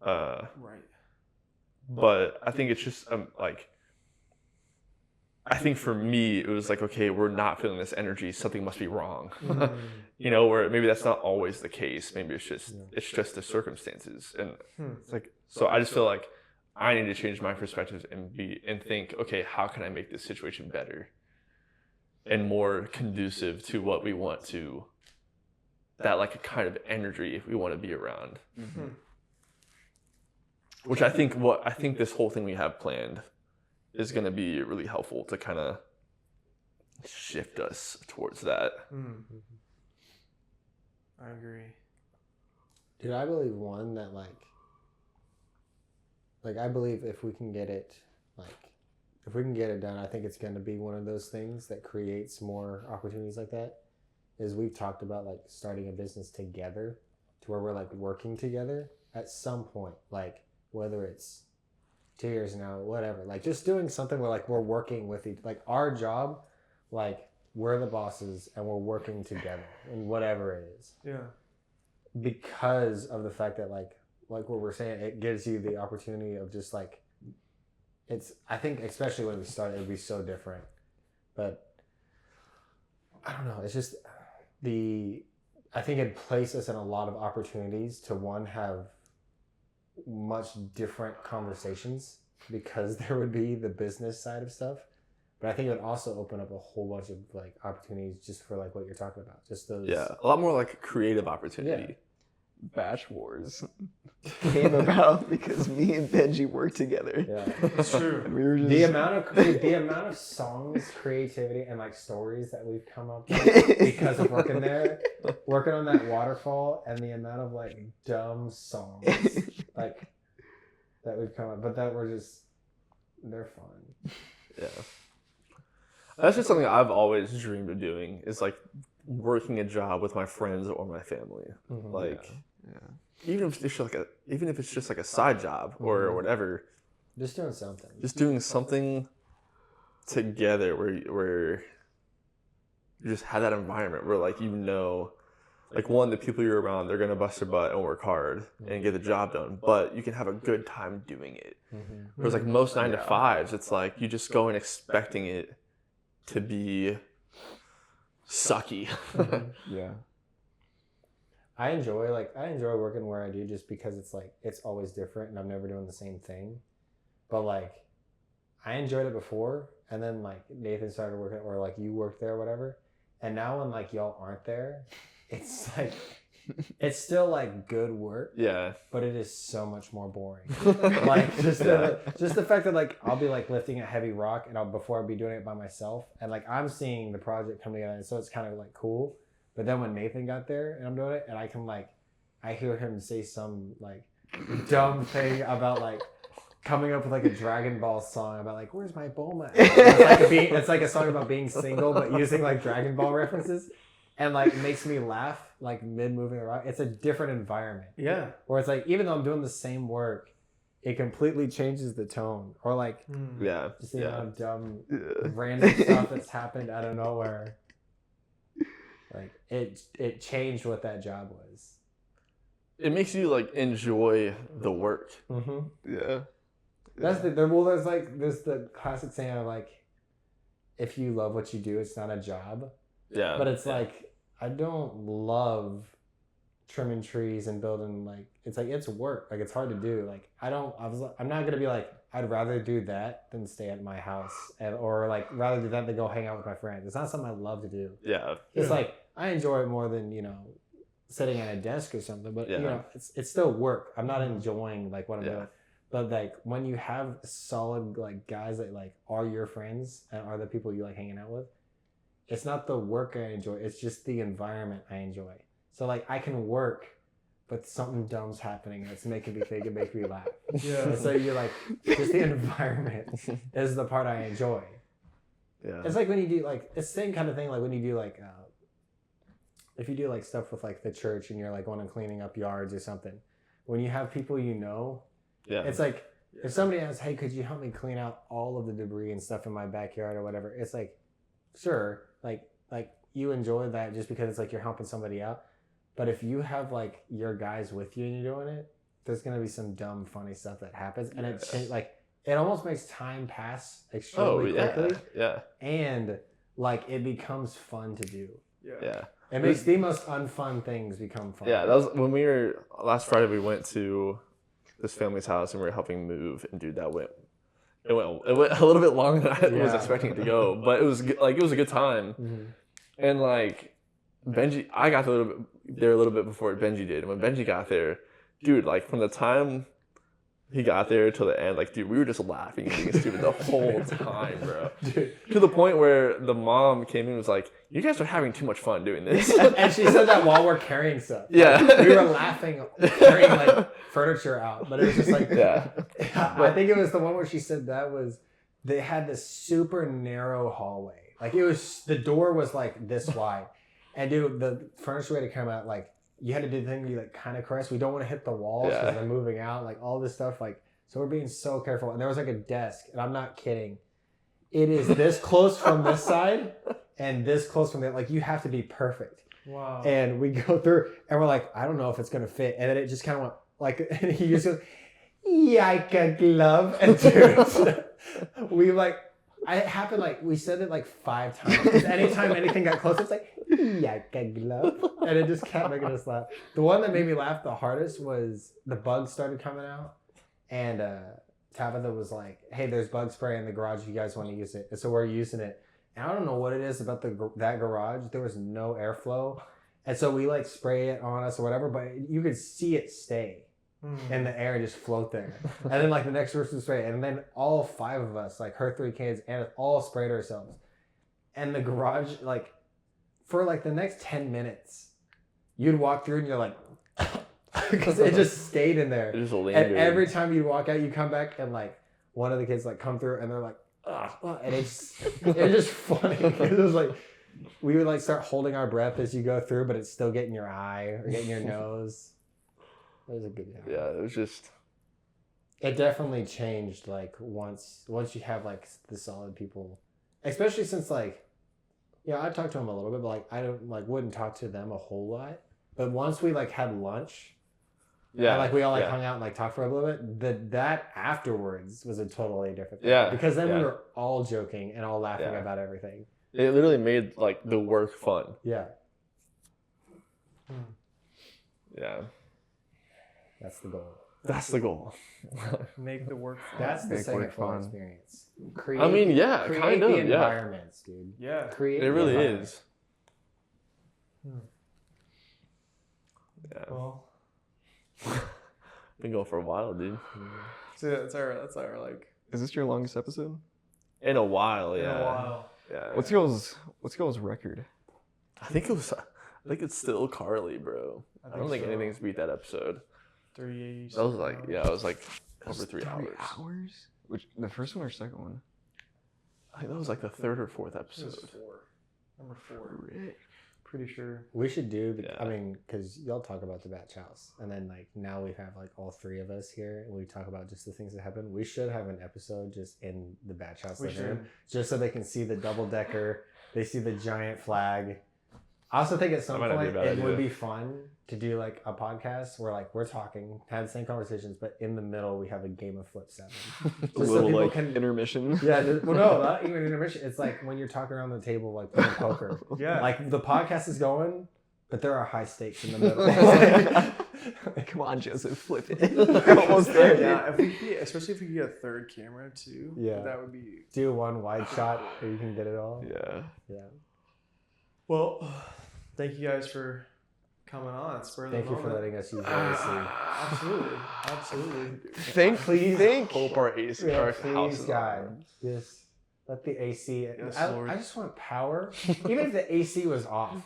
But I think it's just like, I think for me it was like, okay, we're not feeling this energy, something must be wrong. You know, where maybe that's not always the case. Maybe it's just the circumstances, and it's like, so I just feel like I need to change my perspective and think, okay, how can I make this situation better and more conducive to what we want to, that like a kind of energy we want to be around. Which I think this whole thing we have planned is going to be really helpful to kind of shift us towards that. I agree. Dude, I believe that I believe if we can get it done, I think it's going to be one of those things that creates more opportunities like that. Is we've talked about like starting a business together, to where we're like working together at some point, like whether it's 2 years now, whatever, like just doing something where like we're working with like our job, like we're the bosses and we're working together in whatever it is. Yeah. Because of the fact that like what we're saying, it gives you the opportunity of just like, I think especially when we start, it would be so different. But I don't know, it's just I think it'd place us in a lot of opportunities to have much different conversations, because there would be the business side of stuff. But I think it would also open up a whole bunch of like opportunities just for like what you're talking about. Just those. Yeah, a lot more like creative opportunity. Yeah. Batch Wars came about because me and Benji worked together. Yeah, It's true. And we were just the amount of songs, creativity, and like stories that we've come up with because of working on that waterfall, and the amount of like dumb songs like that we've come up, but they're fun. Yeah, that's just something I've always dreamed of doing, is like working a job with my friends or my family. Like, even if it's just like a side job or whatever, Just doing something. just doing something together where you just have that environment where like, like one, the people you're around, they're gonna bust their butt and work hard and get the job done, but you can have a good time doing it. Whereas like most 9 to 5s, it's like you just go in expecting it to be sucky. yeah. I enjoy working where I do, just because it's like it's always different and I'm never doing the same thing. But like I enjoyed it before, and then like Nathan started working, or like you worked there or whatever. And now when like y'all aren't there, it's like it's still like good work. Yeah. But it is so much more boring. Like just the fact that like I'll be like lifting a heavy rock, and before I'll be doing it by myself, and like I'm seeing the project come together, and so it's kind of like cool. But then when Nathan got there and I'm doing it, and I hear him say some like dumb thing about like coming up with like a Dragon Ball song about like, where's my Bulma? It's like a song about being single, but using like Dragon Ball references, and like makes me laugh like mid moving around. It's a different environment. Yeah. Where it's like, even though I'm doing the same work, it completely changes the tone. Or like Yeah. just the amount of dumb random stuff that's happened out of nowhere. Like it changed what that job was. It makes you like enjoy the work. Mm-hmm. Yeah. That's there's the classic saying of like, if you love what you do, it's not a job. Yeah. But it's like, I don't love trimming trees and building, like, it's like, it's work. Like, it's hard to do. Like, I'm not going to be like, I'd rather do that than stay at my house, or like rather do that than go hang out with my friends. It's not something I love to do. Yeah. It's like, I enjoy it more than, sitting at a desk or something, but it's still work. I'm not enjoying like what I'm doing. But like when you have solid like guys that like are your friends and are the people you like hanging out with, it's not the work I enjoy, it's just the environment I enjoy. So like I can work, but something dumb's happening that's making me think, it makes me laugh. Yeah. And so you're like, just the environment is the part I enjoy. Yeah. It's like when you do like, it's the same kind of thing like when you do like if you do like stuff with like the church and you're like going and cleaning up yards or something, when you have people it's like if somebody asks, hey, could you help me clean out all of the debris and stuff in my backyard or whatever, it's like, sure, like you enjoy that just because it's like you're helping somebody out. But if you have like your guys with you and you're doing it, there's gonna be some dumb funny stuff that happens, and it almost makes time pass extremely quickly. Yeah. And like it becomes fun to do. Yeah. It makes the most unfun things become fun. Yeah, that was when we were last Friday. We went to this family's house and we were helping move, and dude, it went a little bit longer than I was expecting it to go, but it was a good time. Mm-hmm. And like Benji, I got there a little bit before Benji did, and when Benji got there, dude, like from the time he got there till the end, like, dude, we were just laughing and being stupid the whole time, bro. Dude. To the point where the mom came in and was like, you guys are having too much fun doing this. And she said that while we're carrying stuff. Yeah. Like, we were laughing, carrying like furniture out. But it was just like, I think it was the one where she said they had this super narrow hallway. Like the door was like this wide. And dude, the furniture had to come out like, you had to do the thing where you like kind of caress. We don't want to hit the walls because they're moving out, like all this stuff. Like, so we're being so careful. And there was like a desk, and I'm not kidding. It is this close from this side and this close from the, like you have to be perfect. Wow. And we go through and we're like, I don't know if it's gonna fit. And then it just kind of went like, and he just goes, yika glove. And dude, we like, it happened like, we said it like 5 times. Because anytime anything got close, it's like, yika glove. And it just kept making us laugh. The one that made me laugh the hardest was the bugs started coming out. And Tabitha was like, hey, there's bug spray in the garage if you guys want to use it. And so we're using it. And I don't know what it is about that garage. There was no airflow. And so we like spray it on us or whatever, but you could see it stay in the air and just float there. And then like the next person sprayed it. And then all 5 of us, like her 3 kids, and us, all sprayed ourselves. And the garage, like for like the next 10 minutes, you'd walk through and you're like, because it just stayed in there. It just lingered. And every time you walk out, you come back and like one of the kids like come through and they're like, ugh, and it's just funny. It was like we would like start holding our breath as you go through, but it's still getting your eye or getting your nose. It was a good time. Yeah, it was just. It definitely changed like once you have like the solid people, especially since like, I talked to them a little bit, but like I don't like wouldn't talk to them a whole lot. But once we like had lunch. Yeah, and like we all like hung out and like talked for a little bit. That afterwards was a totally different thing. Yeah, because then we were all joking and all laughing about everything. It literally made like the work fun. Yeah. Yeah. That's the goal. That's the goal. Make the work fun. That's the second floor experience. Create, kind of the environments, dude. Yeah. Create. It really is. Yeah. Well. Been going for a while, dude. So that's our like. Is this your longest episode? In a while, yeah. In a while. Yeah. What's y'all's record? I think it's still Carly, bro. I don't think anything's beat that episode. 380. That was like, it was like over 3 hours. 3 hours? Which, the first one or second one? I think that was like the 3rd or 4th episode. Number 4. Pretty sure. We should do I mean, because y'all talk about the batch house, and then like now we have like all 3 of us here, and we talk about just the things that happen. We should have an episode just in the batch house living room, just so they can see the double decker, they see the giant flag, I also think at some That might not be a point bad it would idea. be fun to do like a podcast where like we're talking, have the same conversations, but in the middle we have a game of Flip 7. A Just so little people like can. intermission. Yeah, well, no, not even intermission. It's like when you're talking around the table, like playing poker. Yeah. Like the podcast is going, but there are high stakes in the middle. Come on, Joseph, flip it. We're almost there. Yeah, especially if we could get a third camera too. Yeah. That would be. Do one wide shot, or you can get it all. Yeah. Yeah. Well, thank you guys for coming on. Spur of the Thank you for moment. letting us use your AC. Absolutely. Thank. Hope our AC, Yeah, our please, house is God, on. just let the AC. Yes, I Lord. just want power. Even if the AC was off,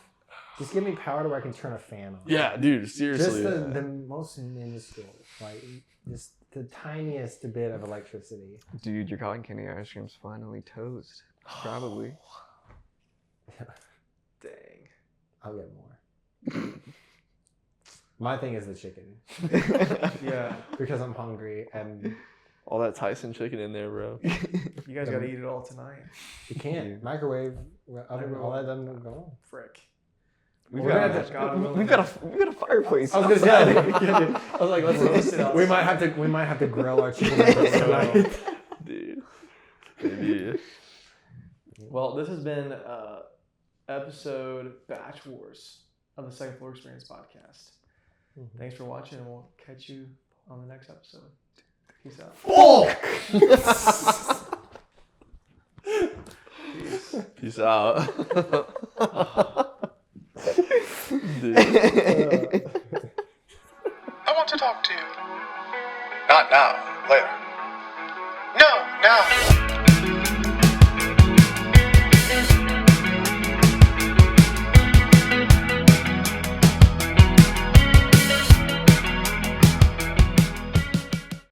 just give me power to where I can turn a fan on. Yeah, dude, Just seriously. the most minuscule, like just the tiniest bit of electricity. Dude, your cotton candy ice cream's finally toast. Probably. Dang. I'll get more. My thing is the chicken Yeah. because I'm hungry and All that Tyson chicken in there, bro. You guys got to eat it all tonight. you can't microwave oven, all that doesn't go. Frick. We've We're got, gonna have to- God willing. we've got a fireplace. I was gonna outside. say, I was like, Roast it let's. We might have to grill our chicken tonight. Dude. Maybe. Well, this has been episode Batch Wars of the Second Floor Experience podcast. Thanks for watching, and we'll catch you on the next episode. Peace out. Peace out. Dude. I want to talk to you. Not now, later. No, now.